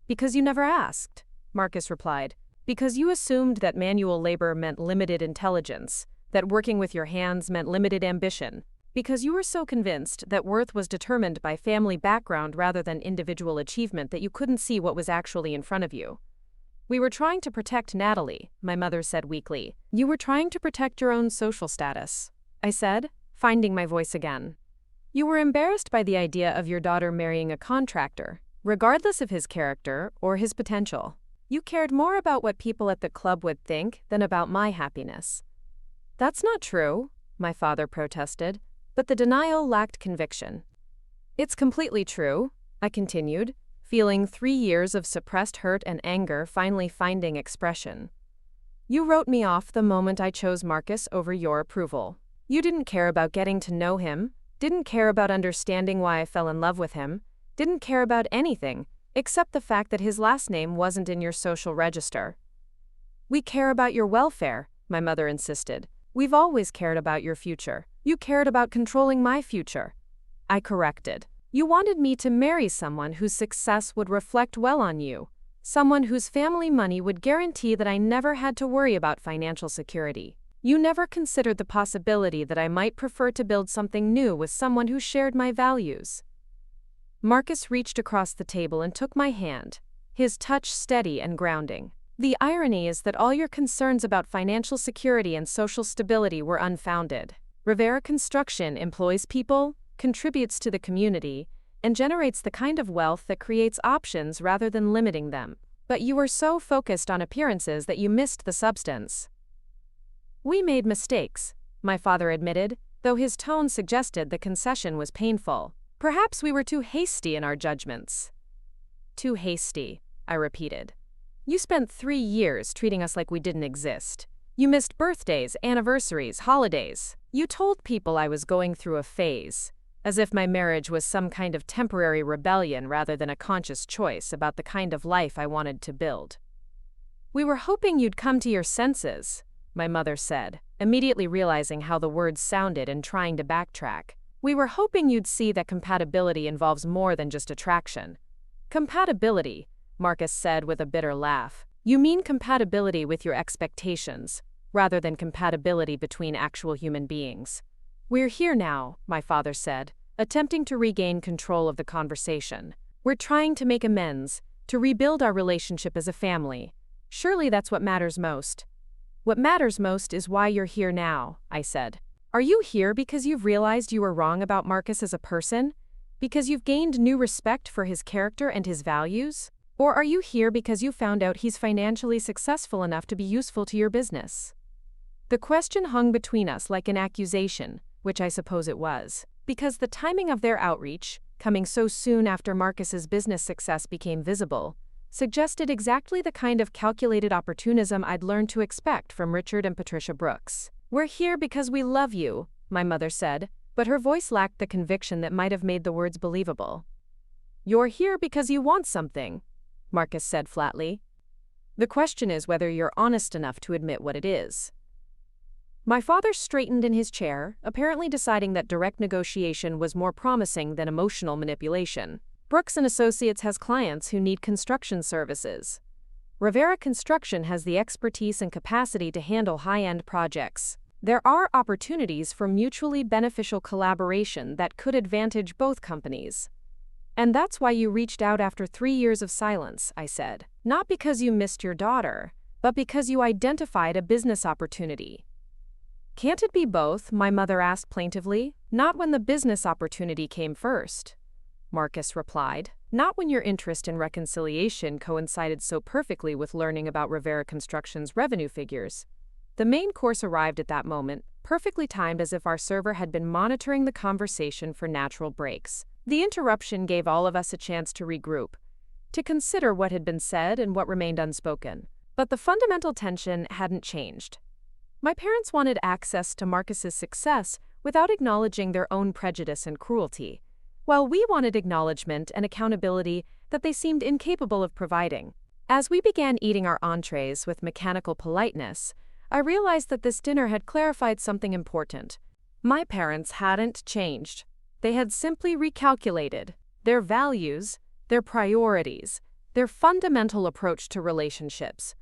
Because you never asked, Marcus replied. Because you assumed that manual labor meant limited intelligence, that working with your hands meant limited ambition. Because you were so convinced that worth was determined by family background rather than individual achievement that you couldn't see what was actually in front of you. We were trying to protect Natalie, my mother said weakly. You were trying to protect your own social status, I said, finding my voice again. You were embarrassed by the idea of your daughter marrying a contractor, regardless of his character or his potential. You cared more about what people at the club would think than about my happiness. That's not true, my father protested, but the denial lacked conviction. It's completely true, I continued, feeling 3 years of suppressed hurt and anger finally finding expression. You wrote me off the moment I chose Marcus over your approval. You didn't care about getting to know him, didn't care about understanding why I fell in love with him, didn't care about anything, except the fact that his last name wasn't in your social register. We care about your welfare, my mother insisted. We've always cared about your future. You cared about controlling my future. I corrected. You wanted me to marry someone whose success would reflect well on you, someone whose family money would guarantee that I never had to worry about financial security. You never considered the possibility that I might prefer to build something new with someone who shared my values. Marcus reached across the table and took my hand, his touch steady and grounding. The irony is that all your concerns about financial security and social stability were unfounded. Rivera Construction employs people, contributes to the community, and generates the kind of wealth that creates options rather than limiting them. But you were so focused on appearances that you missed the substance. We made mistakes, my father admitted, though his tone suggested the concession was painful. Perhaps we were too hasty in our judgments. Too hasty, I repeated. You spent 3 years treating us like we didn't exist. You missed birthdays, anniversaries, holidays. You told people I was going through a phase, as if my marriage was some kind of temporary rebellion rather than a conscious choice about the kind of life I wanted to build. We were hoping you'd come to your senses, my mother said, immediately realizing how the words sounded and trying to backtrack. We were hoping you'd see that compatibility involves more than just attraction. Compatibility, Marcus said with a bitter laugh. You mean compatibility with your expectations, rather than compatibility between actual human beings. We're here now, my father said, attempting to regain control of the conversation. We're trying to make amends, to rebuild our relationship as a family. Surely that's what matters most. What matters most is why you're here now, I said. Are you here because you've realized you were wrong about Marcus as a person? Because you've gained new respect for his character and his values? Or are you here because you found out he's financially successful enough to be useful to your business? The question hung between us like an accusation, which I suppose it was, because the timing of their outreach, coming so soon after Marcus's business success became visible, suggested exactly the kind of calculated opportunism I'd learned to expect from Richard and Patricia Brooks. We're here because we love you, my mother said, but her voice lacked the conviction that might have made the words believable. You're here because you want something, Marcus said flatly. The question is whether you're honest enough to admit what it is. My father straightened in his chair, apparently deciding that direct negotiation was more promising than emotional manipulation. Brooks & Associates has clients who need construction services. Rivera Construction has the expertise and capacity to handle high-end projects. There are opportunities for mutually beneficial collaboration that could advantage both companies. And that's why you reached out after 3 years of silence, I said. Not because you missed your daughter, but because you identified a business opportunity. Can't it be both? My mother asked plaintively. Not when the business opportunity came first, Marcus replied. Not when your interest in reconciliation coincided so perfectly with learning about Rivera Construction's revenue figures. The main course arrived at that moment, perfectly timed as if our server had been monitoring the conversation for natural breaks. The interruption gave all of us a chance to regroup, to consider what had been said and what remained unspoken. But the fundamental tension hadn't changed. My parents wanted access to Marcus's success without acknowledging their own prejudice and cruelty, while we wanted acknowledgement and accountability that they seemed incapable of providing. As we began eating our entrees with mechanical politeness, I realized that this dinner had clarified something important. My parents hadn't changed. They had simply recalculated their values, their priorities, their fundamental approach to relationships.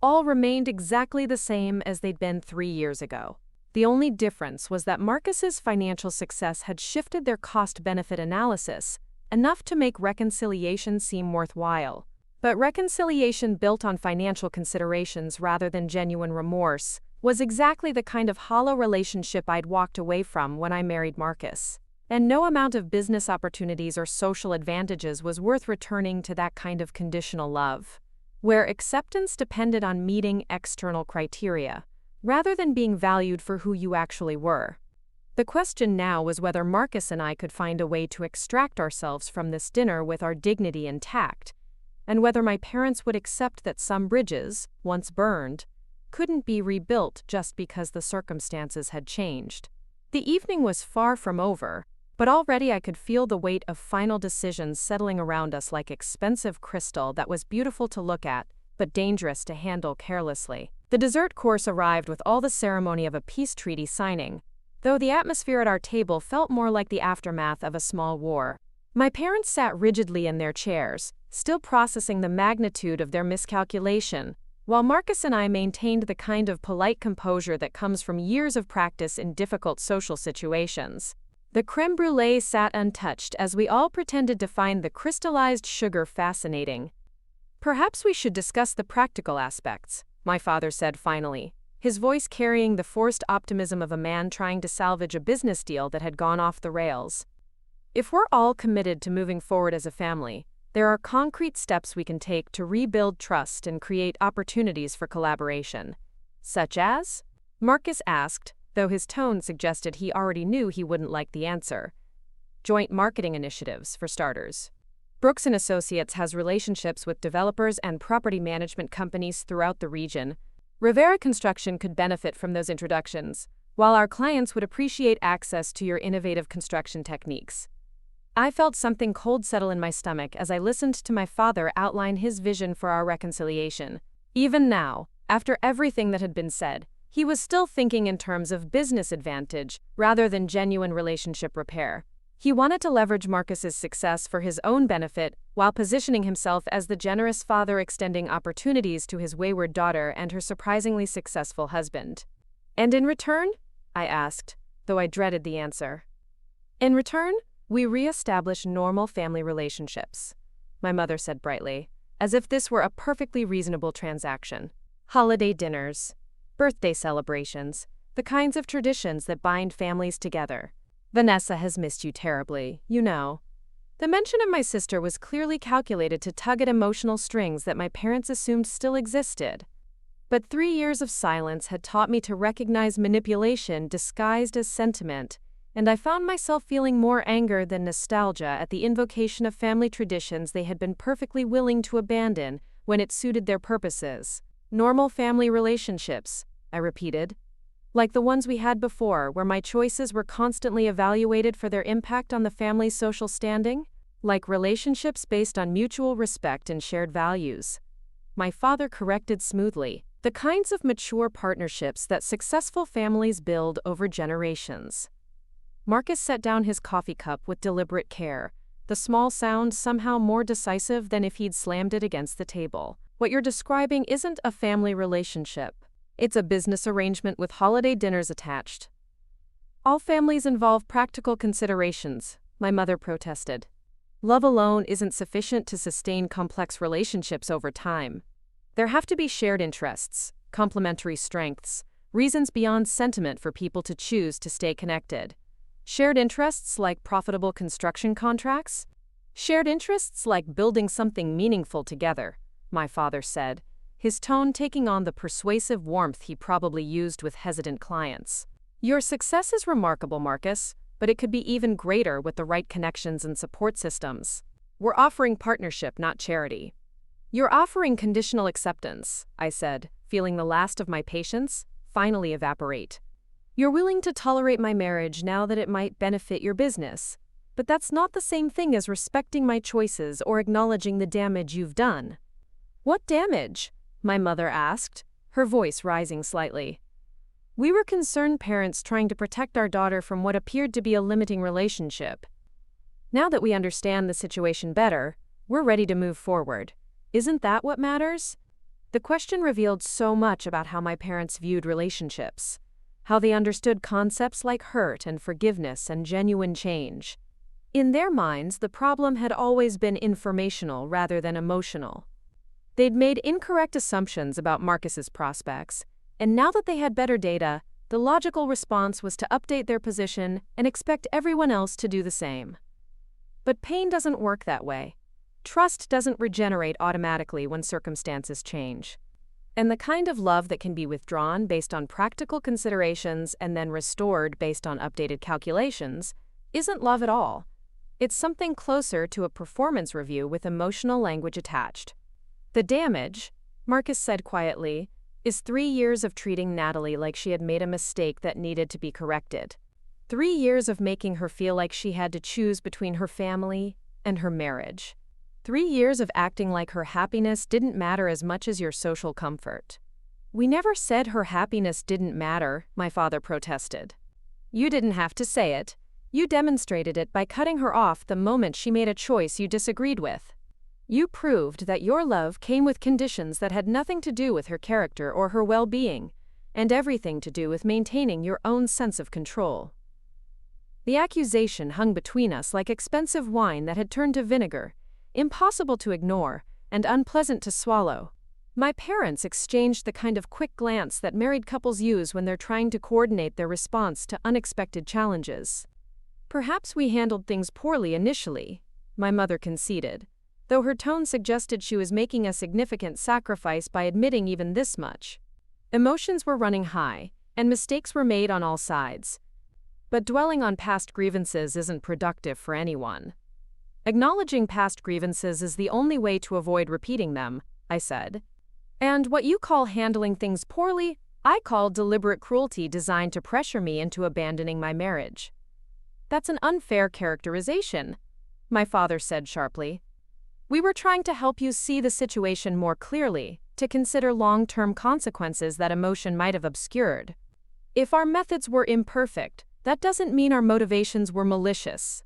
All remained exactly the same as they'd been 3 years ago. The only difference was that Marcus's financial success had shifted their cost-benefit analysis enough to make reconciliation seem worthwhile. But reconciliation built on financial considerations rather than genuine remorse was exactly the kind of hollow relationship I'd walked away from when I married Marcus. And no amount of business opportunities or social advantages was worth returning to that kind of conditional love, where acceptance depended on meeting external criteria, rather than being valued for who you actually were. The question now was whether Marcus and I could find a way to extract ourselves from this dinner with our dignity intact, and whether my parents would accept that some bridges, once burned, couldn't be rebuilt just because the circumstances had changed. The evening was far from over, but already I could feel the weight of final decisions settling around us like expensive crystal that was beautiful to look at, but dangerous to handle carelessly. The dessert course arrived with all the ceremony of a peace treaty signing, though the atmosphere at our table felt more like the aftermath of a small war. My parents sat rigidly in their chairs, still processing the magnitude of their miscalculation, while Marcus and I maintained the kind of polite composure that comes from years of practice in difficult social situations. The crème brûlée sat untouched as we all pretended to find the crystallized sugar fascinating. "Perhaps we should discuss the practical aspects," my father said finally, his voice carrying the forced optimism of a man trying to salvage a business deal that had gone off the rails. "If we're all committed to moving forward as a family, there are concrete steps we can take to rebuild trust and create opportunities for collaboration." "Such as?" Marcus asked, though his tone suggested he already knew he wouldn't like the answer. "Joint marketing initiatives, for starters. Brooks & Associates has relationships with developers and property management companies throughout the region. Rivera Construction could benefit from those introductions, while our clients would appreciate access to your innovative construction techniques." I felt something cold settle in my stomach as I listened to my father outline his vision for our reconciliation. Even now, after everything that had been said, he was still thinking in terms of business advantage rather than genuine relationship repair. He wanted to leverage Marcus's success for his own benefit while positioning himself as the generous father extending opportunities to his wayward daughter and her surprisingly successful husband. "And in return?" I asked, though I dreaded the answer. "In return, we re-establish normal family relationships," my mother said brightly, as if this were a perfectly reasonable transaction. "Holiday dinners, birthday celebrations, the kinds of traditions that bind families together. Vanessa has missed you terribly, you know." The mention of my sister was clearly calculated to tug at emotional strings that my parents assumed still existed. But 3 years of silence had taught me to recognize manipulation disguised as sentiment, and I found myself feeling more anger than nostalgia at the invocation of family traditions they had been perfectly willing to abandon when it suited their purposes. "Normal family relationships," I repeated. "Like the ones we had before, where my choices were constantly evaluated for their impact on the family's social standing? Like relationships based on mutual respect and shared values." My father corrected smoothly. "The kinds of mature partnerships that successful families build over generations." Marcus set down his coffee cup with deliberate care, the small sound somehow more decisive than if he'd slammed it against the table. "What you're describing isn't a family relationship. It's a business arrangement with holiday dinners attached." "All families involve practical considerations," my mother protested. "Love alone isn't sufficient to sustain complex relationships over time. There have to be shared interests, complementary strengths, reasons beyond sentiment for people to choose to stay connected. Shared interests like profitable construction contracts? Shared interests like building something meaningful together," my father said, his tone taking on the persuasive warmth he probably used with hesitant clients. "Your success is remarkable, Marcus, but it could be even greater with the right connections and support systems. We're offering partnership, not charity." "You're offering conditional acceptance," I said, feeling the last of my patience finally evaporate. "You're willing to tolerate my marriage now that it might benefit your business, but that's not the same thing as respecting my choices or acknowledging the damage you've done." "What damage?" my mother asked, her voice rising slightly. "We were concerned parents trying to protect our daughter from what appeared to be a limiting relationship. Now that we understand the situation better, we're ready to move forward. Isn't that what matters?" The question revealed so much about how my parents viewed relationships, how they understood concepts like hurt and forgiveness and genuine change. In their minds, the problem had always been informational rather than emotional. They'd made incorrect assumptions about Marcus's prospects, and now that they had better data, the logical response was to update their position and expect everyone else to do the same. But pain doesn't work that way. Trust doesn't regenerate automatically when circumstances change. And the kind of love that can be withdrawn based on practical considerations and then restored based on updated calculations isn't love at all. It's something closer to a performance review with emotional language attached. "The damage," Marcus said quietly, "is 3 years of treating Natalie like she had made a mistake that needed to be corrected. 3 years of making her feel like she had to choose between her family and her marriage. 3 years of acting like her happiness didn't matter as much as your social comfort. We never said her happiness didn't matter, my father protested. You didn't have to say it. You demonstrated it by cutting her off the moment she made a choice you disagreed with. You proved that your love came with conditions that had nothing to do with her character or her well-being, and everything to do with maintaining your own sense of control. The accusation hung between us like expensive wine that had turned to vinegar, impossible to ignore and unpleasant to swallow. My parents exchanged the kind of quick glance that married couples use when they're trying to coordinate their response to unexpected challenges. Perhaps we handled things poorly initially, my mother conceded, though her tone suggested she was making a significant sacrifice by admitting even this much. Emotions were running high, and mistakes were made on all sides. But dwelling on past grievances isn't productive for anyone. Acknowledging past grievances is the only way to avoid repeating them, I said. And what you call handling things poorly, I call deliberate cruelty designed to pressure me into abandoning my marriage. That's an unfair characterization, my father said sharply. We were trying to help you see the situation more clearly, to consider long-term consequences that emotion might have obscured. If our methods were imperfect, that doesn't mean our motivations were malicious.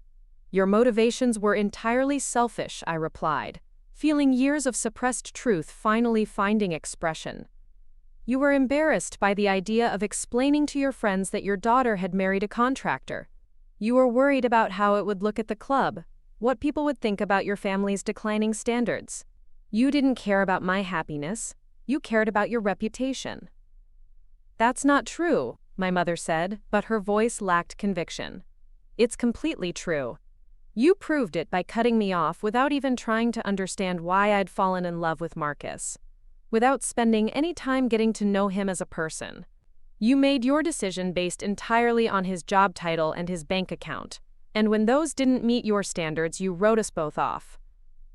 Your motivations were entirely selfish, I replied, feeling years of suppressed truth finally finding expression. You were embarrassed by the idea of explaining to your friends that your daughter had married a contractor. You were worried about how it would look at the club, what people would think about your family's declining standards. You didn't care about my happiness, you cared about your reputation. That's not true, my mother said, but her voice lacked conviction. It's completely true. You proved it by cutting me off without even trying to understand why I'd fallen in love with Marcus, without spending any time getting to know him as a person. You made your decision based entirely on his job title and his bank account, and when those didn't meet your standards, you wrote us both off.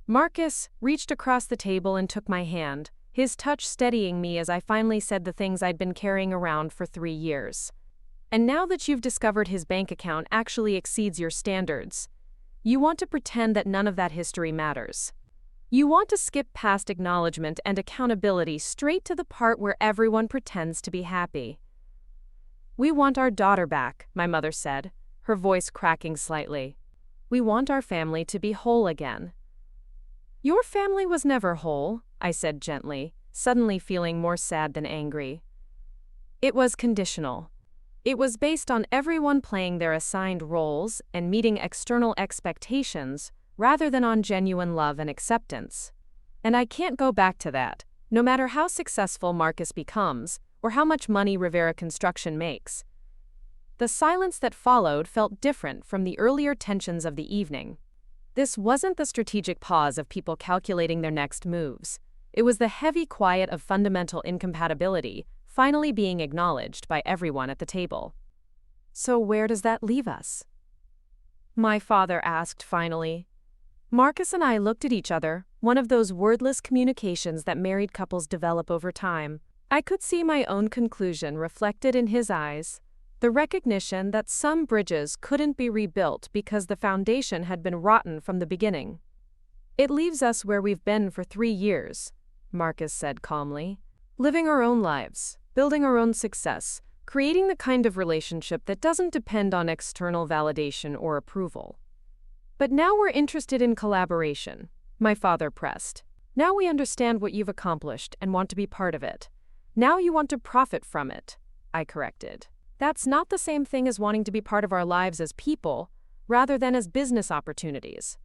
Marcus reached across the table and took my hand, his touch steadying me as I finally said the things I'd been carrying around for 3 years. And now that you've discovered his bank account actually exceeds your standards, you want to pretend that none of that history matters. You want to skip past acknowledgement and accountability straight to the part where everyone pretends to be happy. We want our daughter back, my mother said, her voice cracking slightly. We want our family to be whole again. Your family was never whole, I said gently, suddenly feeling more sad than angry. It was conditional. It was based on everyone playing their assigned roles and meeting external expectations rather than on genuine love and acceptance. And I can't go back to that, no matter how successful Marcus becomes or how much money Rivera Construction makes. The silence that followed felt different from the earlier tensions of the evening. This wasn't the strategic pause of people calculating their next moves. It was the heavy quiet of fundamental incompatibility, finally being acknowledged by everyone at the table. So where does that leave us? My father asked finally. Marcus and I looked at each other, one of those wordless communications that married couples develop over time. I could see my own conclusion reflected in his eyes, the recognition that some bridges couldn't be rebuilt because the foundation had been rotten from the beginning. It leaves us where we've been for 3 years, Marcus said calmly, living our own lives, building our own success, creating the kind of relationship that doesn't depend on external validation or approval. But now we're interested in collaboration, my father pressed. Now we understand what you've accomplished and want to be part of it. Now you want to profit from it, I corrected. That's not the same thing as wanting to be part of our lives as people, rather than as business opportunities.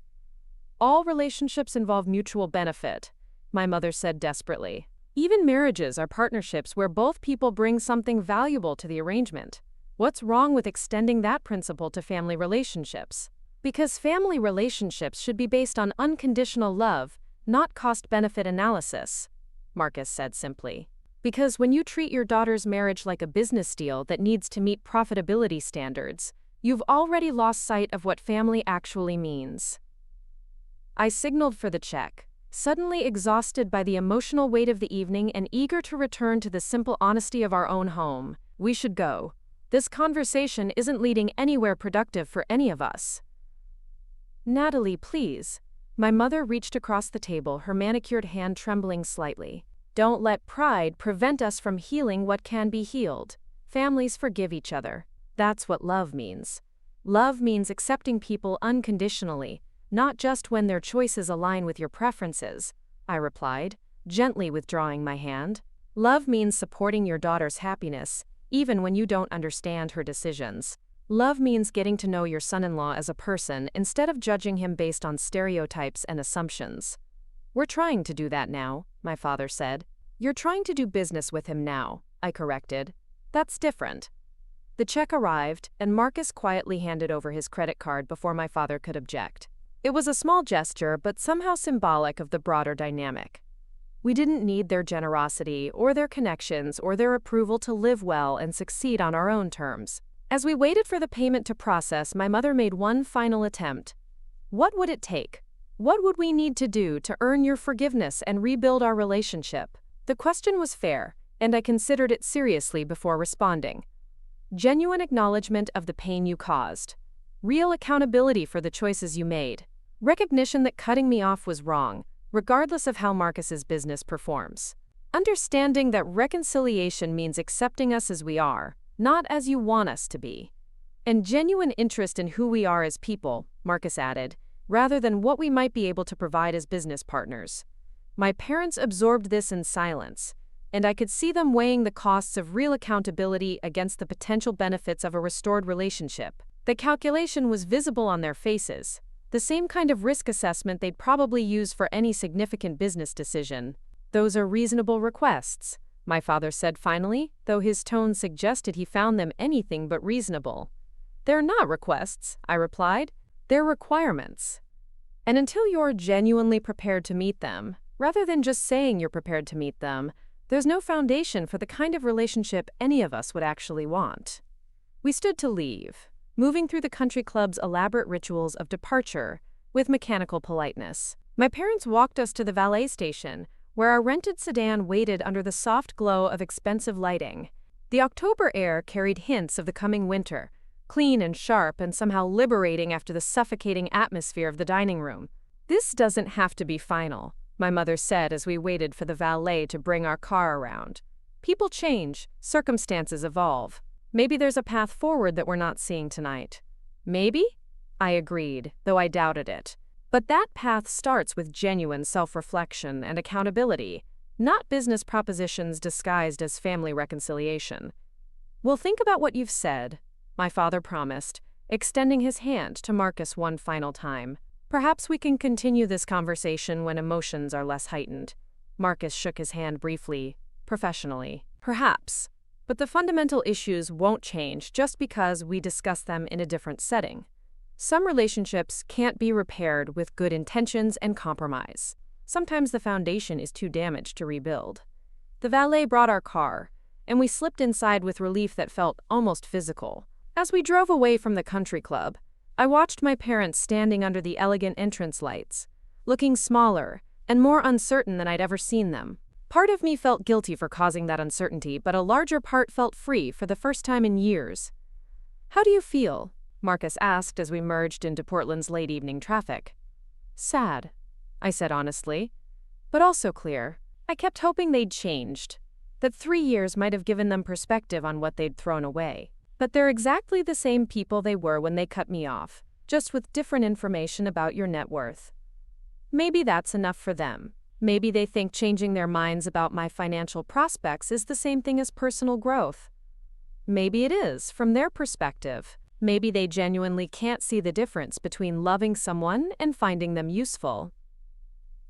All relationships involve mutual benefit, my mother said desperately. Even marriages are partnerships where both people bring something valuable to the arrangement. What's wrong with extending that principle to family relationships? Because family relationships should be based on unconditional love, not cost-benefit analysis, Marcus said simply. Because when you treat your daughter's marriage like a business deal that needs to meet profitability standards, you've already lost sight of what family actually means. I signaled for the check, suddenly exhausted by the emotional weight of the evening and eager to return to the simple honesty of our own home. We should go, This conversation isn't leading anywhere productive for any of us. Natalie, please. My mother reached across the table, her manicured hand trembling slightly. Don't let pride prevent us from healing what can be healed. Families forgive each other. That's what love means. Love means accepting people unconditionally, not just when their choices align with your preferences, I replied, gently withdrawing my hand. Love means supporting your daughter's happiness, even when you don't understand her decisions. Love means getting to know your son-in-law as a person instead of judging him based on stereotypes and assumptions. We're trying to do that now, my father said. You're trying to do business with him now, I corrected. That's different. The check arrived, and Marcus quietly handed over his credit card before my father could object. It was a small gesture, but somehow symbolic of the broader dynamic. We didn't need their generosity, or their connections, or their approval to live well and succeed on our own terms. As we waited for the payment to process, my mother made one final attempt. What would it take? What would we need to do to earn your forgiveness and rebuild our relationship? The question was fair, and I considered it seriously before responding. Genuine acknowledgement of the pain you caused. Real accountability for the choices you made. Recognition that cutting me off was wrong, regardless of how Marcus's business performs. Understanding that reconciliation means accepting us as we are, not as you want us to be. And genuine interest in who we are as people, Marcus added, rather than what we might be able to provide as business partners. My parents absorbed this in silence, and I could see them weighing the costs of real accountability against the potential benefits of a restored relationship. The calculation was visible on their faces, the same kind of risk assessment they'd probably use for any significant business decision. Those are reasonable requests, my father said finally, though his tone suggested he found them anything but reasonable. They're not requests, I replied. They're requirements. And until you're genuinely prepared to meet them, rather than just saying you're prepared to meet them, there's no foundation for the kind of relationship any of us would actually want. We stood to leave, moving through the country club's elaborate rituals of departure with mechanical politeness. My parents walked us to the valet station, where our rented sedan waited under the soft glow of expensive lighting. The October air carried hints of the coming winter, clean and sharp and somehow liberating after the suffocating atmosphere of the dining room. This doesn't have to be final, my mother said as we waited for the valet to bring our car around. People change, circumstances evolve. Maybe there's a path forward that we're not seeing tonight. Maybe? I agreed, though I doubted it. But that path starts with genuine self-reflection and accountability, not business propositions disguised as family reconciliation. We'll think about what you've said, my father promised, extending his hand to Marcus one final time. Perhaps we can continue this conversation when emotions are less heightened. Marcus shook his hand briefly, professionally. Perhaps. But the fundamental issues won't change just because we discuss them in a different setting. Some relationships can't be repaired with good intentions and compromise. Sometimes the foundation is too damaged to rebuild. The valet brought our car, and we slipped inside with relief that felt almost physical. As we drove away from the country club, I watched my parents standing under the elegant entrance lights, looking smaller and more uncertain than I'd ever seen them. Part of me felt guilty for causing that uncertainty, but a larger part felt free for the first time in years. "How do you feel?" Marcus asked as we merged into Portland's late evening traffic. "Sad," I said honestly, but also clear. I kept hoping they'd changed, that 3 years might have given them perspective on what they'd thrown away. But they're exactly the same people they were when they cut me off, just with different information about your net worth. Maybe that's enough for them. Maybe they think changing their minds about my financial prospects is the same thing as personal growth. Maybe it is, from their perspective. Maybe they genuinely can't see the difference between loving someone and finding them useful.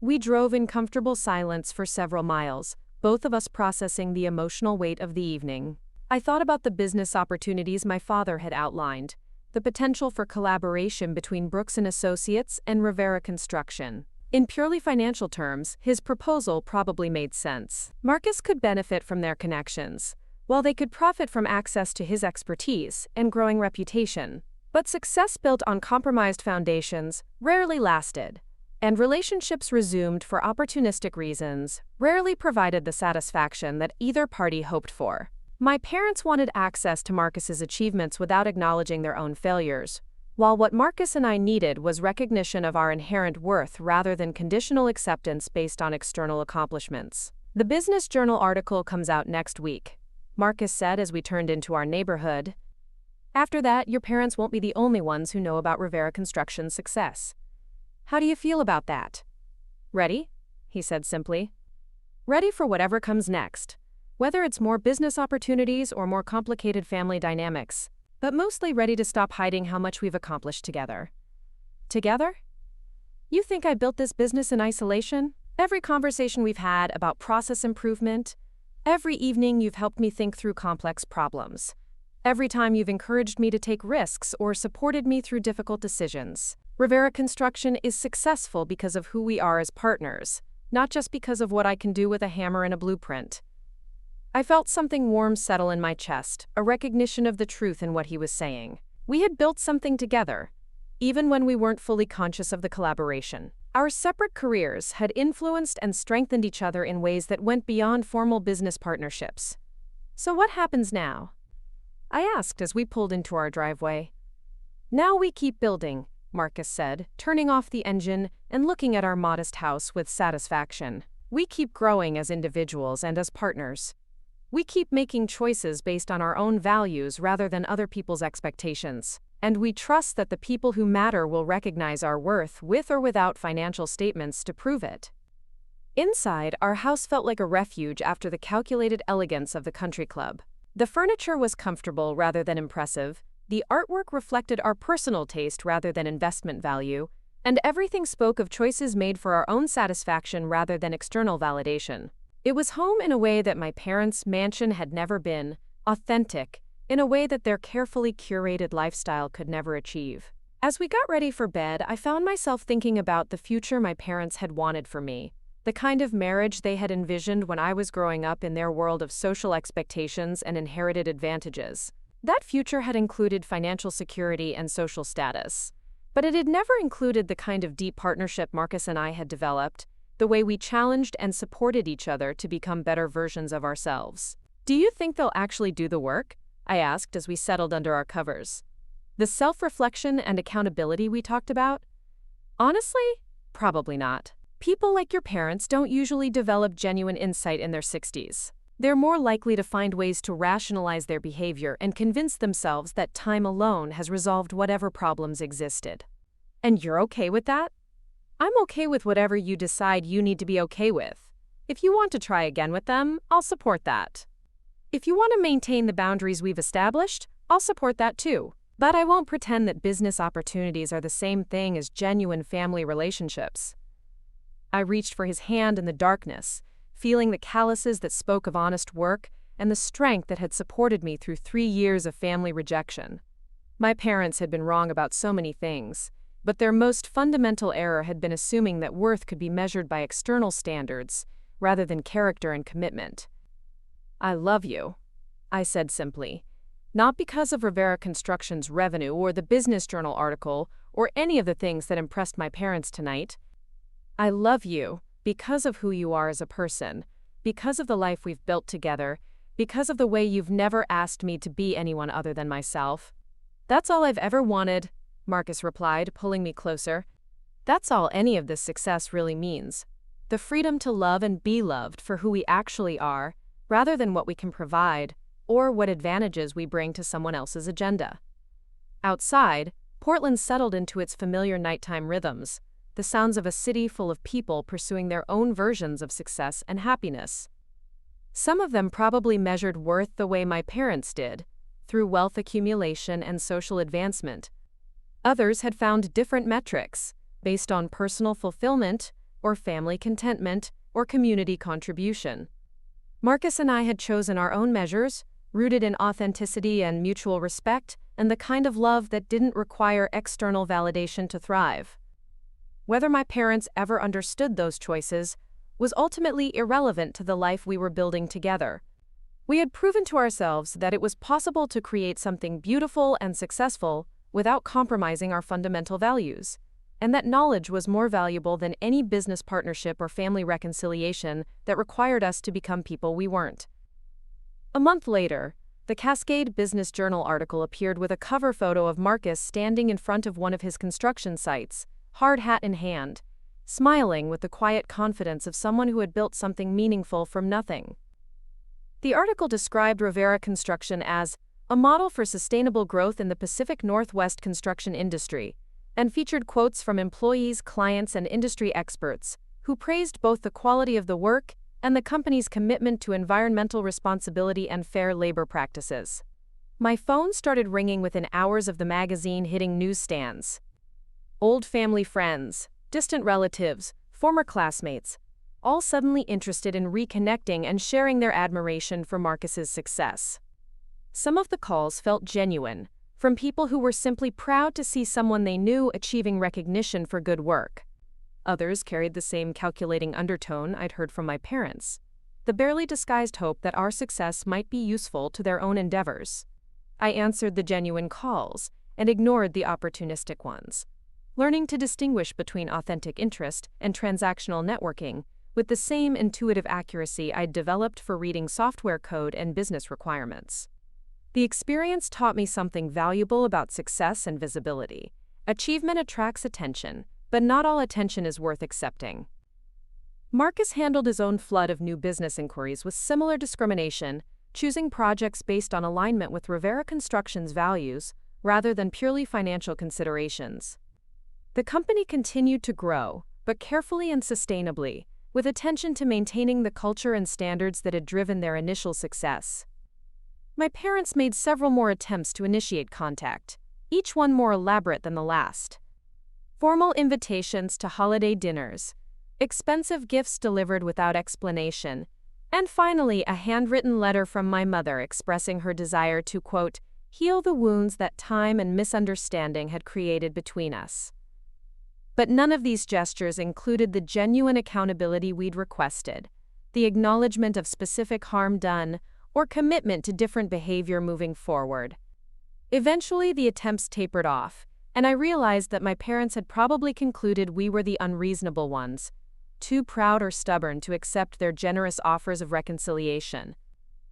We drove in comfortable silence for several miles, both of us processing the emotional weight of the evening. I thought about the business opportunities my father had outlined, the potential for collaboration between Brooks & Associates and Rivera Construction. In purely financial terms, his proposal probably made sense. Marcus could benefit from their connections, while they could profit from access to his expertise and growing reputation. But success built on compromised foundations rarely lasted, and relationships resumed for opportunistic reasons rarely provided the satisfaction that either party hoped for. My parents wanted access to Marcus's achievements without acknowledging their own failures, while what Marcus and I needed was recognition of our inherent worth rather than conditional acceptance based on external accomplishments. The Business Journal article comes out next week, Marcus said as we turned into our neighborhood. After that, your parents won't be the only ones who know about Rivera Construction's success. How do you feel about that? Ready? He said simply. Ready for whatever comes next, whether it's more business opportunities or more complicated family dynamics, but mostly ready to stop hiding how much we've accomplished together. Together? You think I built this business in isolation? Every conversation we've had about process improvement, every evening you've helped me think through complex problems, every time you've encouraged me to take risks or supported me through difficult decisions. Rivera Construction is successful because of who we are as partners, not just because of what I can do with a hammer and a blueprint. I felt something warm settle in my chest, a recognition of the truth in what he was saying. We had built something together, even when we weren't fully conscious of the collaboration. Our separate careers had influenced and strengthened each other in ways that went beyond formal business partnerships. So what happens now? I asked as we pulled into our driveway. Now we keep building, Marcus said, turning off the engine and looking at our modest house with satisfaction. We keep growing as individuals and as partners. We keep making choices based on our own values rather than other people's expectations. And we trust that the people who matter will recognize our worth with or without financial statements to prove it. Inside, our house felt like a refuge after the calculated elegance of the country club. The furniture was comfortable rather than impressive, the artwork reflected our personal taste rather than investment value, and everything spoke of choices made for our own satisfaction rather than external validation. It was home in a way that my parents' mansion had never been, authentic, in a way that their carefully curated lifestyle could never achieve. As we got ready for bed, I found myself thinking about the future my parents had wanted for me, the kind of marriage they had envisioned when I was growing up in their world of social expectations and inherited advantages. That future had included financial security and social status, but it had never included the kind of deep partnership Marcus and I had developed, the way we challenged and supported each other to become better versions of ourselves. Do you think they'll actually do the work? I asked as we settled under our covers. The self-reflection and accountability we talked about? Honestly, probably not. People like your parents don't usually develop genuine insight in their 60s. They're more likely to find ways to rationalize their behavior and convince themselves that time alone has resolved whatever problems existed. And you're okay with that? I'm okay with whatever you decide you need to be okay with. If you want to try again with them, I'll support that. If you want to maintain the boundaries we've established, I'll support that too. But I won't pretend that business opportunities are the same thing as genuine family relationships. I reached for his hand in the darkness, feeling the calluses that spoke of honest work and the strength that had supported me through 3 years of family rejection. My parents had been wrong about so many things, but their most fundamental error had been assuming that worth could be measured by external standards, rather than character and commitment. I love you, I said simply, not because of Rivera Construction's revenue or the Business Journal article or any of the things that impressed my parents tonight. I love you because of who you are as a person, because of the life we've built together, because of the way you've never asked me to be anyone other than myself. That's all I've ever wanted, Marcus replied, pulling me closer. That's all any of this success really means. The freedom to love and be loved for who we actually are, rather than what we can provide, or what advantages we bring to someone else's agenda. Outside, Portland settled into its familiar nighttime rhythms, the sounds of a city full of people pursuing their own versions of success and happiness. Some of them probably measured worth the way my parents did, through wealth accumulation and social advancement. Others had found different metrics, based on personal fulfillment, or family contentment, or community contribution. Marcus and I had chosen our own measures, rooted in authenticity and mutual respect, and the kind of love that didn't require external validation to thrive. Whether my parents ever understood those choices was ultimately irrelevant to the life we were building together. We had proven to ourselves that it was possible to create something beautiful and successful without compromising our fundamental values, and that knowledge was more valuable than any business partnership or family reconciliation that required us to become people we weren't. A month later, the Cascade Business Journal article appeared with a cover photo of Marcus standing in front of one of his construction sites, hard hat in hand, smiling with the quiet confidence of someone who had built something meaningful from nothing. The article described Rivera Construction as a model for sustainable growth in the Pacific Northwest construction industry, and featured quotes from employees, clients, and industry experts who praised both the quality of the work and the company's commitment to environmental responsibility and fair labor practices. My phone started ringing within hours of the magazine hitting newsstands. Old family friends, distant relatives, former classmates, all suddenly interested in reconnecting and sharing their admiration for Marcus's success. Some of the calls felt genuine, from people who were simply proud to see someone they knew achieving recognition for good work. Others carried the same calculating undertone I'd heard from my parents, the barely disguised hope that our success might be useful to their own endeavors. I answered the genuine calls and ignored the opportunistic ones, learning to distinguish between authentic interest and transactional networking with the same intuitive accuracy I'd developed for reading software code and business requirements. The experience taught me something valuable about success and visibility. Achievement attracts attention, but not all attention is worth accepting. Marcus handled his own flood of new business inquiries with similar discrimination, choosing projects based on alignment with Rivera Construction's values rather than purely financial considerations. The company continued to grow, but carefully and sustainably, with attention to maintaining the culture and standards that had driven their initial success. My parents made several more attempts to initiate contact, each one more elaborate than the last. Formal invitations to holiday dinners, expensive gifts delivered without explanation, and finally a handwritten letter from my mother expressing her desire to, quote, heal the wounds that time and misunderstanding had created between us. But none of these gestures included the genuine accountability we'd requested, the acknowledgement of specific harm done, or commitment to different behavior moving forward. Eventually, the attempts tapered off, and I realized that my parents had probably concluded we were the unreasonable ones, too proud or stubborn to accept their generous offers of reconciliation.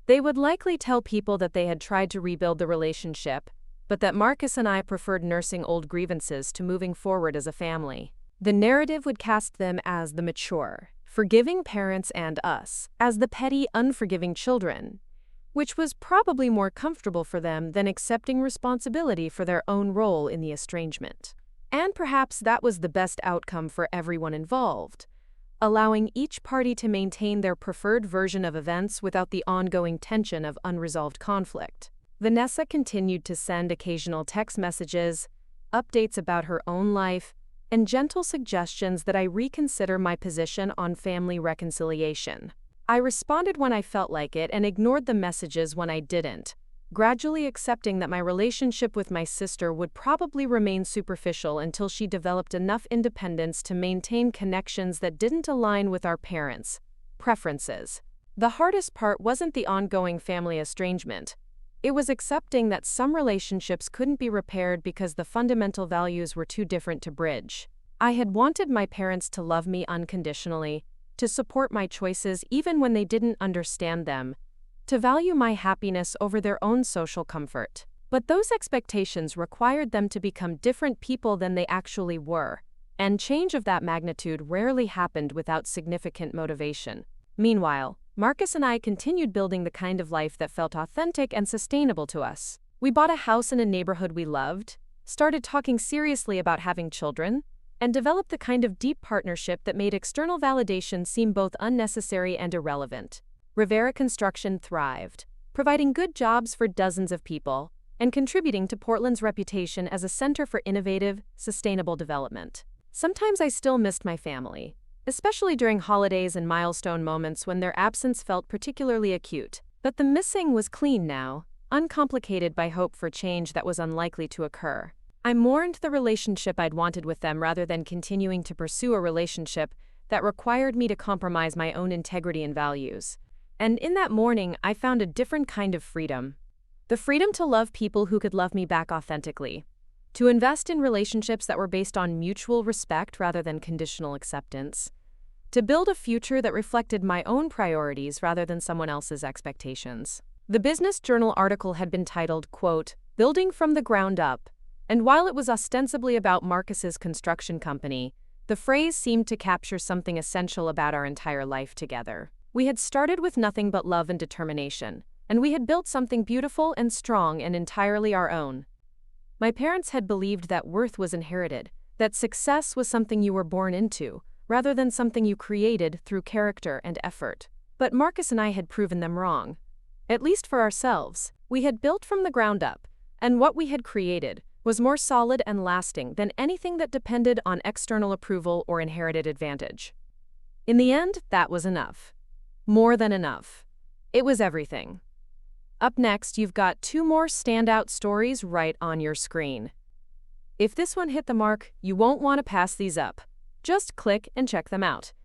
They would likely tell people that they had tried to rebuild the relationship, but that Marcus and I preferred nursing old grievances to moving forward as a family. The narrative would cast them as the mature, forgiving parents and us as the petty, unforgiving children, which was probably more comfortable for them than accepting responsibility for their own role in the estrangement. And perhaps that was the best outcome for everyone involved, allowing each party to maintain their preferred version of events without the ongoing tension of unresolved conflict. Vanessa continued to send occasional text messages, updates about her own life, and gentle suggestions that I reconsider my position on family reconciliation. I responded when I felt like it and ignored the messages when I didn't, gradually accepting that my relationship with my sister would probably remain superficial until she developed enough independence to maintain connections that didn't align with our parents' preferences. The hardest part wasn't the ongoing family estrangement. It was accepting that some relationships couldn't be repaired because the fundamental values were too different to bridge. I had wanted my parents to love me unconditionally, to support my choices even when they didn't understand them, to value my happiness over their own social comfort. But those expectations required them to become different people than they actually were, and change of that magnitude rarely happened without significant motivation. Meanwhile, Marcus and I continued building the kind of life that felt authentic and sustainable to us. We bought a house in a neighborhood we loved, started talking seriously about having children, and developed the kind of deep partnership that made external validation seem both unnecessary and irrelevant. Rivera Construction thrived, providing good jobs for dozens of people, and contributing to Portland's reputation as a center for innovative, sustainable development. Sometimes I still missed my family, especially during holidays and milestone moments when their absence felt particularly acute. But the missing was clean now, uncomplicated by hope for change that was unlikely to occur. I mourned the relationship I'd wanted with them rather than continuing to pursue a relationship that required me to compromise my own integrity and values. And in that mourning, I found a different kind of freedom. The freedom to love people who could love me back authentically. To invest in relationships that were based on mutual respect rather than conditional acceptance. To build a future that reflected my own priorities rather than someone else's expectations. The Business Journal article had been titled, quote, "Building from the Ground Up," and while it was ostensibly about Marcus's construction company, the phrase seemed to capture something essential about our entire life together. We had started with nothing but love and determination, and we had built something beautiful and strong and entirely our own. My parents had believed that worth was inherited, that success was something you were born into, rather than something you created through character and effort. But Marcus and I had proven them wrong. At least for ourselves, we had built from the ground up, and what we had created was more solid and lasting than anything that depended on external approval or inherited advantage. In the end, that was enough. More than enough. It was everything. Up next, you've got 2 more standout stories right on your screen. If this one hit the mark, you won't want to pass these up. Just click and check them out.